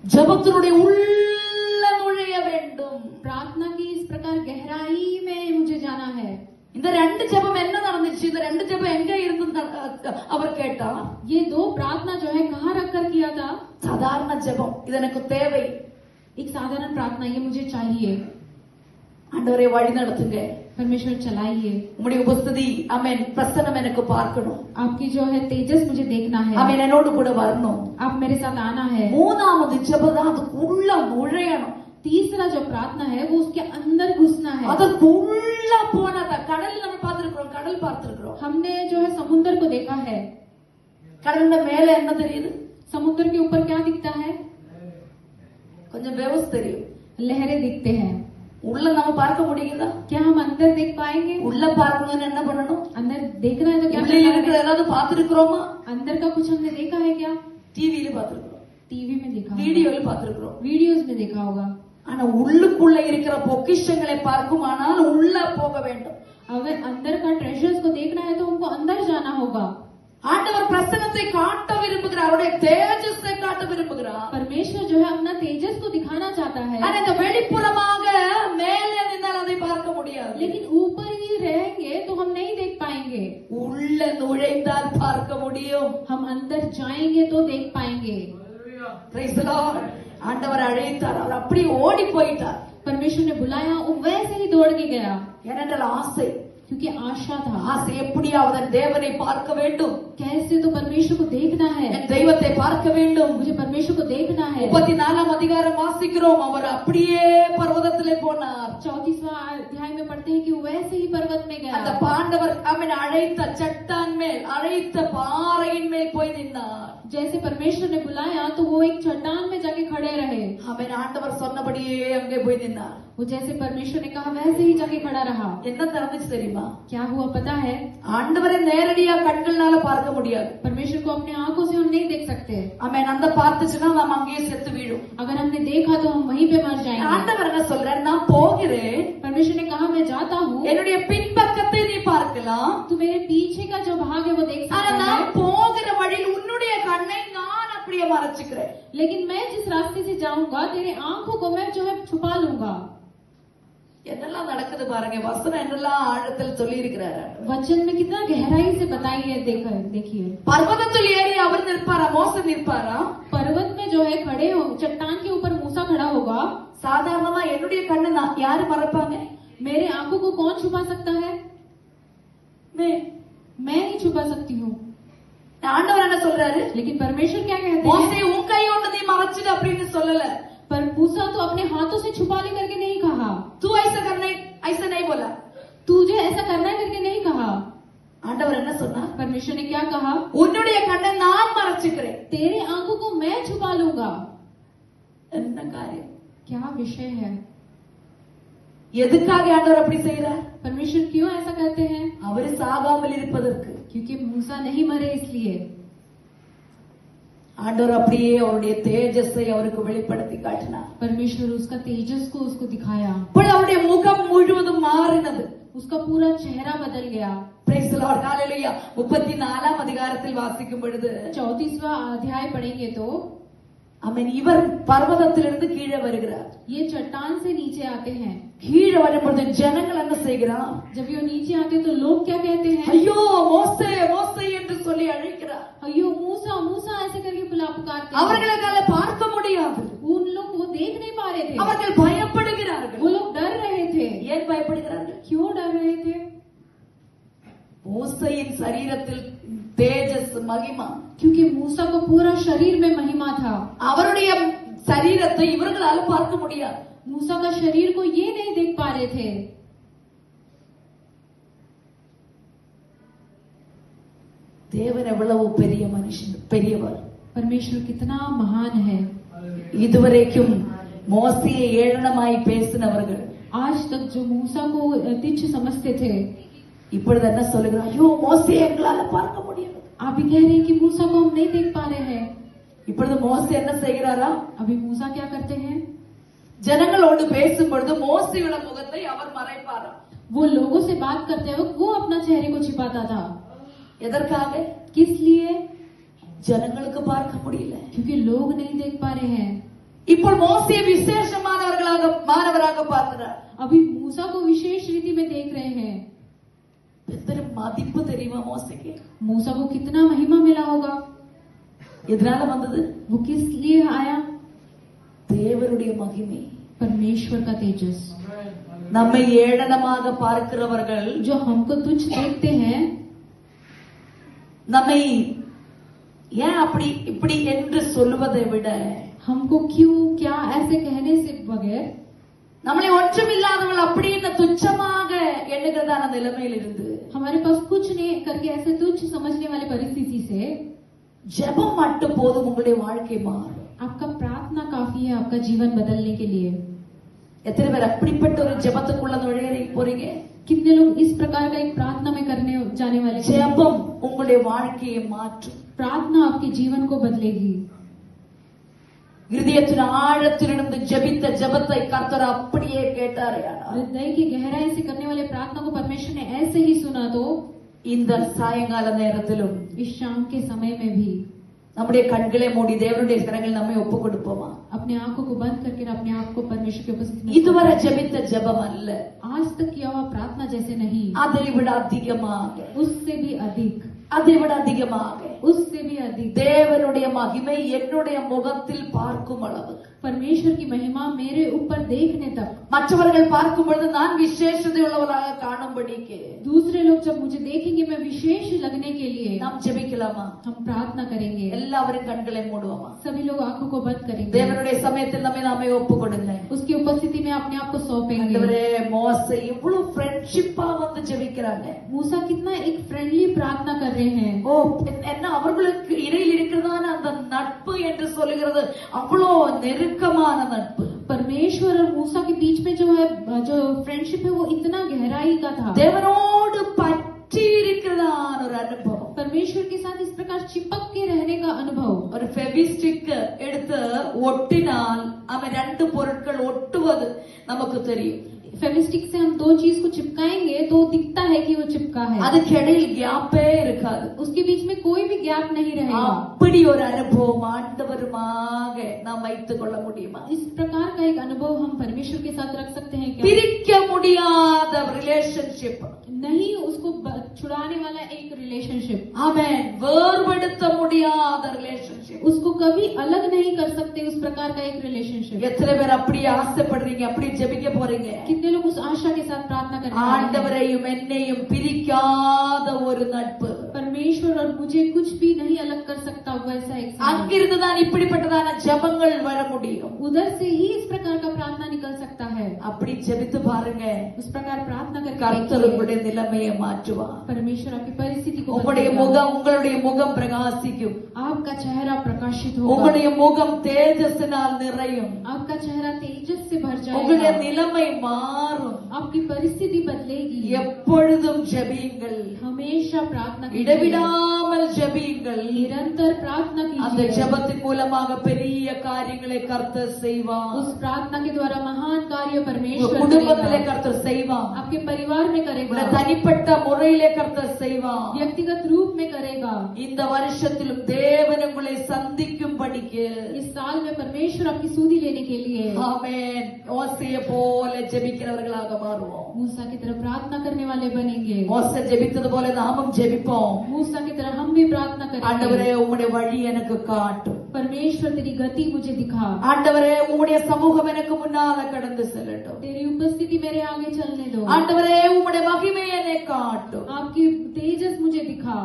ஜபத்தினுடைய உள்ள நுழைய வேண்டும். प्रार्थना की इस प्रकार गहराई में मुझे जाना है। இந்த ரெண்டு ஜெபம் என்ன நடந்துச்சு? இருந்துச்சு இந்த ரெண்டு ஜெபம் எங்க இருந்து அவர் கேட்டா ये दो प्रार्थना जो है कहाँ रख कर किया था? சாதாரண ஜெபம் இது எனக்கு தேவை एक साधारण प्रार्थना, ये मुझे चाहिए। ஆண்டவரே வழி நடத்துங்க परमेश्वर चलाइए, உம்முடைய உபஸ்திதி ஆமென் பிரசன்னம் எனக்கு பார்க்கணும் आपकी जो है तेजस मुझे देखना है, ஆமென் என்னோடு கூட வரணும் आप मेरे साथ आना है। மூணாவது ஜெபம் தான் அதுக்குள்ள நுழையணும் तीसरा जो प्रार्थना है वो उसके अंदर घुसना है। அதுக்குள்ள போனதா கடல் நம்ம பார்த்திருக்கிறோம் கடல் பார்த்திருக்கிறோம் हमने जो है समुद्र को देखा है। கடல்ல மேல என்ன தெரியுது समुद्र के ऊपर क्या दिखता है? கொஞ்சம் வேவ்ஸ் தெரியும் लहरें दिखते हैं। உள்ள நம்ம பார்க்க முடியுதா क्या हम अंदर देख पाएंगे? உள்ள பார்க்கணும்னு என்ன பண்ணணும் अंदर देखना है तो क्या உள்ள करना இருக்கிற है? ஏதாவது பார்த்திருக்கிறோமா अंदर का कुछ हमने देखा है क्या? டிவியில பார்த்திருக்கிறோம் टीवी में देखा होगा, வீடியோல பார்த்திருக்கிறோம் वीडियोस में देखा होगा। ஆனா உள்ளுக்குள்ள இருக்கிற பொக்கிஷங்களை பார்க்குமானால் உள்ள போக வேண்டும் अगर अंदर का ट्रेजर्स को देखना है तो हमको अंदर जाना होगा। ஆண்டவர் பிரசன்னத்தை காட்ட விரும்புகிறார் அவருடைய தேஜஸை காட்ட விரும்புகிறார் परमेश्वर जो है अपना तेजस को दिखाना चाहता है, ஆனா இந்த வெளிப்புறமாக மேலே நின்னால் அதை பார்க்க முடியாது लेकिन ऊपर ही रहेंगे तो हम नहीं देख पाएंगे। உள்ள நுழைந்தால் பார்க்க முடியும் हम अंदर जाएंगे तो देख पाएंगे। Praise the Lord. ஆண்டவர் அழைத்தார் அவர் அப்படியே ஓடி போயிட்டார் परमेश्वर ने बुलाया, वो वैसे ही दौड़ के गया, ஏனென்றால் ஆசை क्योंकि आशा था। ஆசை எப்படியாவது தேவனை பார்க்க வேண்டும் कैसे तो परमेश्वर को देखना है, என் தெய்வத்தை பார்க்க வேண்டும் मुझे परमेश्वर को देखना है। 34 அதிகாரம் வாசிக்கிறோம் அவர் அப்படியே பர்வதத்திலே போனார் 34वां अध्याय में पढ़ते हैं कि वो वैसे ही पर्वत में அந்த गया। பாண்டவர் அவன் அழைத்த சட்டான் மேல் அழைத்த பாறையின் மேல் போய் நின்றார் जैसे परमेश्वर ने बुलाया तो वो एक चट्टान में जाके खड़े रहे। அவன் ஆண்டவர் சொன்னபடியே அங்கே போய் நின்றார் वो जैसे परमेश्वर ने कहा वैसे ही जाके खड़ा रहा। என்ன நடந்துச்சு தெரியுமா क्या हुआ पता है? ஆண்டவரை நேரடியா கண்கள்னால பார்க்க முடியாது परमेश्वर को अपने आंखों से हम नहीं देख सकते। அவன் அந்த பார்த்துச்சுன்னா நாம அங்கேயே செத்து வீழும் अगर हमने देखा तो हम वहीं पे मर जाएंगे। ஆண்டவர் என்ன சொல்றாரு நான் போகிறேன் परमेश्वर ने कहा मैं जाता हूँ, என்னுடைய பின்பக்கத்தை நீ பார்க்கலாம் तू मेरे पीछे का जो भाग है वो देख ஆனா सकता நான் है, போகிற வழியில் உன்னுடைய கண்ணை நான் அப்படியே மறைச்சுக்கிறேன் लेकिन मैं जिस रास्ते से जाऊंगा तेरे आंखों को मैं जो है छुपा लूंगा। என்னெல்லாம் நடக்குது பாருங்க வசனம் என்னெல்லாம் ஆழத்தில் சொல்லி இருக்கிறாரு वचन में कितना गहराई से बताई है, देखिए। பர்வதத்தில் ஏறி அவர் நிற்பாரா மோசே நிற்பாரா पर्वत में जो है खड़े हो, चट्टान के ऊपर मूसा खड़ा होगा। சாதாரணமா என்னுடைய கண்ணை நான் யாரு மறைப்பாங்க मेरे आंखों को कौन छुपा सकता है? मैं नहीं छुपा सकती हूँ। ஆண்டவர் என்ன சொல்றாரு लेकिन परमेश्वर क्या कहते மோசே हैं? உன் கை ஒன்று நீ மறைச்சிடு அப்படின்னு சொல்லல पर मूसा तो अपने हाथों से छुपा ले करके नहीं कहा, तू ऐसा करना ऐसा नहीं बोला तुझे ऐसा करना है करके नहीं कहा। ஆண்டவர் என்ன சொன்னா परमेश्वर ने क्या कहा? உன்னுடைய கண்ணை நான் மறைச்சுக்கிறேன் तेरे आंखों को मैं छुपा लूंगा। என்ன காரியம் क्या विषय है? எதுக்காக ஆண்டவர் அப்படி செய்யறார் परमेश्वर क्यों ऐसा करते हैं? அவரு சாகாமல் இருப்பதற்கு क्योंकि मूसा नहीं मरे इसलिए। ஆண்டவர் அப்படியே அவருடைய தேஜஸை அவருக்கு வெளிப்படுத்தி காட்டினார் परमेश्वर उसका तेजस को उसको दिखाया, இப்படி அவருடைய முகம் முழுவதும் மாறினது उसका पूरा चेहरा बदल गया। Praise the Lord. Hallelujah. 34 அதிகாரத்தில் வாசிக்கும் பொழுது 34वां अध्याय पढ़ेंगे तो அவன் இவர் பர்வதத்திலிருந்து கீழே வருகிறார் ये चट्टान से नीचे आते हैं। கீழே வரும்பொழுது ஜனங்கள் என்ன செய்கிறான் जब ये नीचे आते हैं तो लोग क्या कहते हैं? ஐயோ மோசே மோசே என்று சொல்லி அழைக்கிறார் अयो मूसा मूसा ऐसे करके पुकारते हैं। அவர்களுக்கு அதை பார்க்க முடியாது उन लोग वो देख नहीं पा रहे थे, அவர்கள் பயப்படுகிறார்கள் वो लोग डर रहे थे। ஏன் பயப்படுகிறார்கள் क्यों डर रहे थे? மோசேயின் சரீரத்தில் தேஜஸ் மகிமா क्योंकि मूसा को पूरा शरीर में महिमा था। அவருடைய சரீரத்தை இவர்களால பார்க்க முடியாது मूसा का शरीर को ये नहीं देख पा रहे थे। தேவன் எவ்வளவு பெரிய மனுஷன் பெரியவர் परमेश्वर कितना महान है। இதுவரைக்கும் மோசேயை ஏளனமாய் பேசினவர்கள் आज तक जो मूसा को तुच्छ समझते थे, இப்பொழுது என்ன சொல்லுகிறார் ஐயோ மோசே எங்களால பார்க்க முடியல आप भी कह रहे हैं कि मूसा को हम नहीं देख पा रहे हैं। இப்பொழுது மோசே என்ன செய்கிறாரா अभी मूसा क्या करते हैं? ஜனங்களோடு பேசும் பொழுது மோசேயோட முகத்தை அவர் மறைப்பாராம் वो लोगों से बात करते वक्त वो अपना चेहरे को छिपाता था। எதற்காக किस लिए? ஜனங்களுக்கு பார்க்க முடியல क्योंकि लोग नहीं देख पा रहे हैं। இப்போ மோசே விசேஷமானவராக பார்க்கிறார் अभी मूसा को विशेष रीति में देख रहे हैं। എന്തൊരു മതിപ്പ് தெரியுமா மோசேக்கு? मूसा को कितना महिमा मिला होगा। எதனால வந்தது? वो किस लिए आया? தேவனுடைய மகிமை. परमेश्वर का तेजस। நம்மை ஏளனமாக பார்க்கிறவர்கள், जो हमको तुच्छ देखते हैं, நம்மை ஏன் அப்படி இப்படி என்று சொல்லுவதை விட, हमको क्यों क्या ऐसे कहने से बगैर, நம்மளை ஒற்றுமில்லாதவர்கள் அப்படின்னு துச்சமாக எண்ணுகிறதான நிலைமையில் இருந்து, हमारे पास कुछ नहीं करके ऐसे तुच्छ समझने वाली परिस्थिति से, ஜெபம் மட்டும் போதும் உங்களுடைய வாழ்க்கை மாறும். आपका प्रार्थना काफी है आपका जीवन बदलने के लिए। எத்தனை பேர் அப்படிப்பட்ட ஒரு ஜெபத்துக்குள்ள நுழைய போறீங்க? कितने लोग इस प्रकार का एक प्रार्थना में करने जाने वाले हैं? ஜெபம் உங்களுடைய வாழ்க்கையை மாற்றும். प्रार्थना आपके जीवन को बदलेगी। இருதயத்தின் ஆழத்திலிருந்து ஜெபித்த ஜெபத்தை கர்த்தர் அப்படியே கேட்டாரேயானால், हृदय की गहराई से करने वाले प्रार्थना को परमेश्वर ने ऐसे ही सुना तो இந்த சாயங்கால நேரத்திலும் इस शाम के समय में भी நம்முடைய கண்களை மூடி தேவனுடைய கரங்களில் நம்மை ஒப்பு கொடுப்போமா? अपने आंखों को बंद करके अपने आप को परमेश्वर की उपस्थिति में, இதுவரை ஜெபித்த ஜெபம் அல்ல, आज तक किया हुआ प्रार्थना जैसे नहीं, அதை விட அதிகமாக, उससे भी अधिक, அதை விட அதிகமாக उससे भी अधिक தேவனுடைய மகிமை என்னுடைய முகத்தில் பார்க்கும் அளவு, परमेश्वर की महिमा मेरे ऊपर देखने तक, மற்றவர்கள் பார்க்கும் பொழுது நான் விசேஷதை உள்ளவராக காணும்படிக்கு दूसरे लोग जब मुझे देखेंगे मैं विशेष लगने के लिए நாம் ஜெபிக்கலாமா? हम प्रार्थना करेंगे। எல்லாரும் கண்களை மூடுவோமா? सभी लोग आंखों को बंद करेंगे, தேவனுடைய சமயத்தில் நாமே ஒப்பு கொடுங்க. उसकी उपस्थिति में अपने आप को सौंपेंगे। ஆண்டவரே, மோசே இவ்வளவு ஃப்ரெண்ட்ஷிப்பா வந்து ஜெபிக்கிறாங்க. मूसा कितना एक फ्रेंडली प्रार्थना कर रहे हैं। ஓ, என்ன அவர்களுக்கு இடையில் இருக்கிறதான அந்த நட்பு என்று சொல்லுகிறது அவ்வளோ நெருக்கமான நட்பு. परमेश्वर और मूसा के बीच में जो है जो फ्रेंडशिप है वो इतना गहराई का था। தேவனோடு பற்றி இருக்கிறதான ஒரு அனுபவம். परमेश्वर के साथ इस प्रकार चिपक के रहने का अनुभव। ஒரு ஃபெவிஸ்டிக் எடுத்து ஒட்டினால் அவன் ரெண்டு பொருட்கள் ஒட்டுவது நமக்கு தெரியும். फेविस्टिक से हम दो चीज को चिपकाएंगे तो दिखता है कि वो चिपका है, அதுக்கு இடையில் கேப்பே இருக்காது. उसके बीच में कोई भी गैप नहीं रहेगा। அப்படி ஒரு அனுபவம் ஆண்டவருமாக நாம் வைத்துக் கொள்ள முடியுமா? इस प्रकार का एक अनुभव हम परमेश्वर के साथ रख सकते हैं क्या? பிரிக்க முடியாத ரிலேஷன்ஷிப், नहीं, उसको छुड़ाने वाला एक रिलेशनशिप, ஆமென், வேறுபடுத்த முடியாத ரிலேஷன்ஷிப். उसको कभी अलग नहीं कर सकते, उस प्रकार का एक रिलेशनशिप। எத்தனை பேர் அப்படியே ஆசைப்படுறீங்க, அப்படியே ஜெபிக்க போறீங்க? कितने लोग उस आशा के साथ प्रार्थना करते हैं? ஆண்டவரையும் என்னையும் பிரிக்காத ஒரு நட்பு. परमेश्वर और मुझे कुछ भी नहीं अलग कर सकता वैसा एक संबंध। அங்கிருந்து தான் இப்படிப்பட்டதான ஜெபங்கள் வர முடியும். उधर से ही इस प्रकार का प्रार्थना निकल सकता है। அப்படி ஜெபித்து பாருங்க, उस प्रकार प्रार्थना करके கர்த்தர் देखिए, உங்களுடைய நிலைமையை மாற்றுவார். परमेश्वर आपकी परिस्थिति को உங்களுடைய बदलेगा। முகம், உங்களுடைய முகம் பிரகாசிக்கும். आपका चेहरा प्रकाशित होगा, உங்களுடைய முகம் தேஜஸினால் நிறையும். आपका चेहरा तेजस से भर உங்களுடைய जाएगा, நிலைமை மாறும். आपकी परिस्थिति बदलेगी। எப்பொழுதும் ஜெபியுங்கள், हमेशा प्रार्थना कीजिए, இடைவிடாமல் ஜெபியுங்கள். निरंतर प्रार्थना அந்த कीजिए। ஜெபத்தின் மூலமாக பெரிய காரியங்களை கர்த்தர் செய்வார். उस प्रार्थना के द्वारा महान कार्य உங்க परमेश्वर குடும்பத்திலே करेगा, கர்த்தர் செய்வார். आपके परिवार में உங்க करेगा, தனிப்பட்ட முறையிலே கர்த்தர் செய்வார். व्यक्तिगत रूप में करेगा। இந்த வருஷத்திலும் தேவன் உங்களை சந்திக்கும்படிக்கு, इस साल में परमेश्वर आपकी सूदी लेने के लिए ஆமென், மோசேயை போல ஜெபிக்கிறவர்களாக மாறுவோம். मूसा की तरह प्रार्थना करने वाले बनेंगे। மோசே ஜெபித்தது போல நாமும் ஜெபிப்போம். मूसा की तरह हम भी प्रार्थना ஆண்டவரே, करेंगे। உம்முடைய வழி எனக்கு காட்டும். परमेश्वर तेरी गति मुझे दिखा, ஆண்டவரே, உம்முடைய சமூகம் எனக்கு முன்னால கடந்து செல்லட்டும். तेरी उपस्थिति मेरे आगे चलने दो, ஆண்டவரே, உம்முடைய மகிமை என்னை காட்டும். आपकी तेजस मुझे दिखा।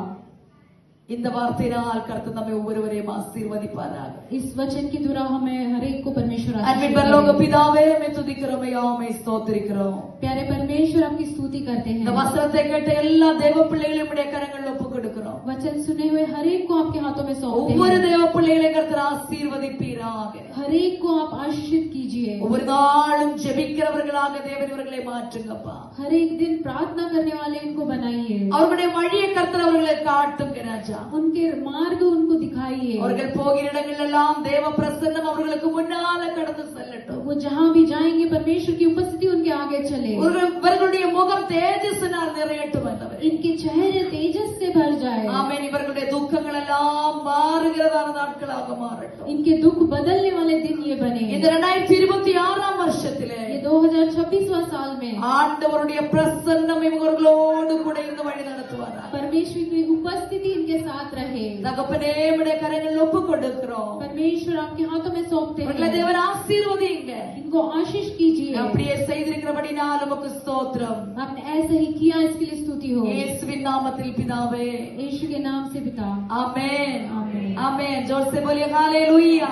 இந்த வார்த்தையினால் கர்த்தர் நம்மை ஒவ்வொருவரையும் ஆசீர்வதிப்பாராக. इस वचन के द्वारा हमें हर एक को परमेश्वर आशीष அன்பின் दे। பரலோக பிதாவே, உம்மை துதிக்கிறோம், ஐயா, உம்மை ஸ்தோத்திரிக்கிறோம். प्यारे परमेश्वर आपकी स्तुति करते இந்த हैं। வசனத்தை கேட்ட எல்லா தேவ பிள்ளைகளையும் உம்முடைய கரங்களில் ஒப்புக் கொடுக்கிறோம். वचन सुने हुए हर एक को आपके हाथों में सौंपते ஒவ்வொரு हैं। தேவ பிள்ளைகளை கர்த்தர் ஆசீர்வதிப்பீராக. हर एक को आप आशीषित कीजिए। ஒவ்வொரு நாளும் ஜெபிக்கிறவர்களாக தேவன் இவர்களை மாற்றுங்கப்பா. हर एक दिन प्रार्थना करने वाले उनको बनाइए, அவர்களுடைய வழியை கர்த்தர் அவர்களை காட்டுங்க ராஜா. उनके मार्ग उनको दिखाइए। அவர்கள் போகிற இடங்கள் எல்லாம் தேவ பிரசன்னம் அவர்களுக்கு முன்னால கடந்து செல்லட்டும். वो जहाँ भी जाएंगे परमेश्वर की उपस्थिति उनके आगे चले, இவர்களுடைய முகம் தேஜஸினால் நிறையட்டும் ஆண்டவரே. इनके चेहरे तेजस से भर जाए, ஆமென். இவர்களுடைய துக்கங்கள் எல்லாம் மாறுகிறதான நாட்களாக மாறட்டும். इनके दुख बदलने वाले दिन ये बने। இந்த 2026 வருஷத்திலே ये 2026वां साल में ஆண்டவருடைய பிரசன்னம் இவர்களோடு கூட இருந்து வழி நடத்துவாரா. परमेश्वर की उपस्थिति इनके साथ रहे। தகப்பனே உம்முடைய கரங்களில் ஒப்பு கொடுக்கிறோம். परमेश्वर आपके हाथों में सौंपते இவர்களை हैं। தேவன் ஆசீர்வதிங்க. इनको आशीष कीजिए। அப்படியே செய்திருக்கிறபடினால் உமக்கு ஸ்தோத்திரம். आपने ऐसे ही किया, इसके लिए स्तुति हो। இயேசுவின் நாமத்தில் பிதாவே. यीशु के नाम से पिता। ஆமென். आमीन। ஆமென். जोर से बोलिए हालेलुया.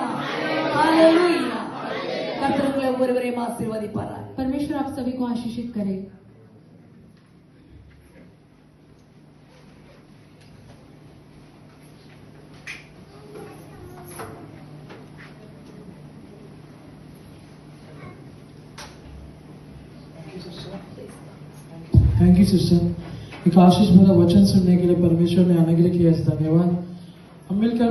हालेलुया. கர்த்தர் உங்களை ஒவ்வொருவரையும் ஆசீர்வதிப்பாராக. परमेश्वर आप सभी को आशीषित करे। Thank you sister. एक आशीष भरा वचन सुनने के लिए परमेश्वर ने आने के लिए किया धन्यवाद। हम मिलकर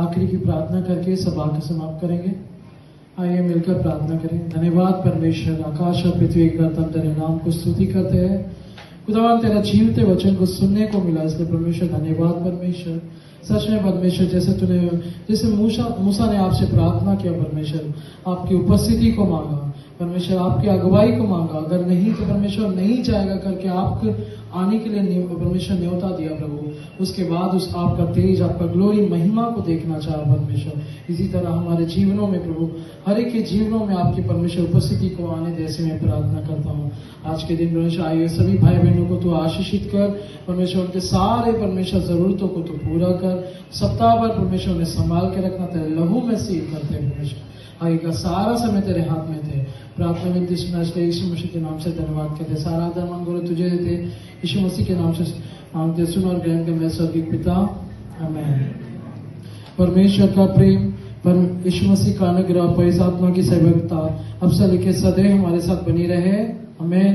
आखिरी की प्रार्थना करके सभा को समाप्त करेंगे। आइए मिलकर प्रार्थना करें। धन्यवाद परमेश्वर, आकाश और पृथ्वी का तन तेरे नाम को स्तुति करते हैं। खुदावन तेरा जीवते वचन को सुनने को मिला, इसलिए परमेश्वर धन्यवाद परमेश्वर। सच में परमेश्वर जैसे मूसा ने आपसे प्रार्थना किया परमेश्वर, आपकी उपस्थिति को मांगा परमेश्वर, आपकी अगुवाई को मांगा, अगर नहीं तो परमेश्वर नहीं जाएगा करके आपको आने के लिए परमेश्वर न्योता दिया प्रभु। उसके बाद उस आपका तेज, आपका ग्लोरी, महिमा को देखना चाहा परमेश्वर। इसी तरह हमारे जीवनों में प्रभु, हर एक के जीवनों में आपकी परमेश्वर उपस्थिति को आने दे, ऐसे मैं प्रार्थना करता हूँ। आज के दिन परमेश्वर आइए सभी भाई बहनों को तू आशीषित कर परमेश्वर, उनके सारे परमेश्वर जरूरतों को तू पूरा कर। सप्ताह भर परमेश्वर ने संभाल के रखना, तेरे लहू में सील करते हैं परमेश्वर। आगे का सारा समय तेरे हाथ में थे। प्रार्थना विनती यीशु मसीह के नाम से धन्यवाद करते। सारा आदर मान गौरव तुझे देते, यीशु मसीह के नाम से मांगते, सुन और ग्रहण कर मेरे स्वर्गीय पिता, आमीन। परमेश्वर का प्रेम, यीशु मसीह का अनुग्रह, पवित्र आत्मा की सहभागिता अब से लेकर सदैव हमारे साथ बनी रहे, आमीन।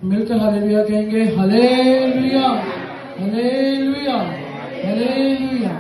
मिलकर हालेलुया कहेंगे। Hallelujah, hallelujah, hallelujah.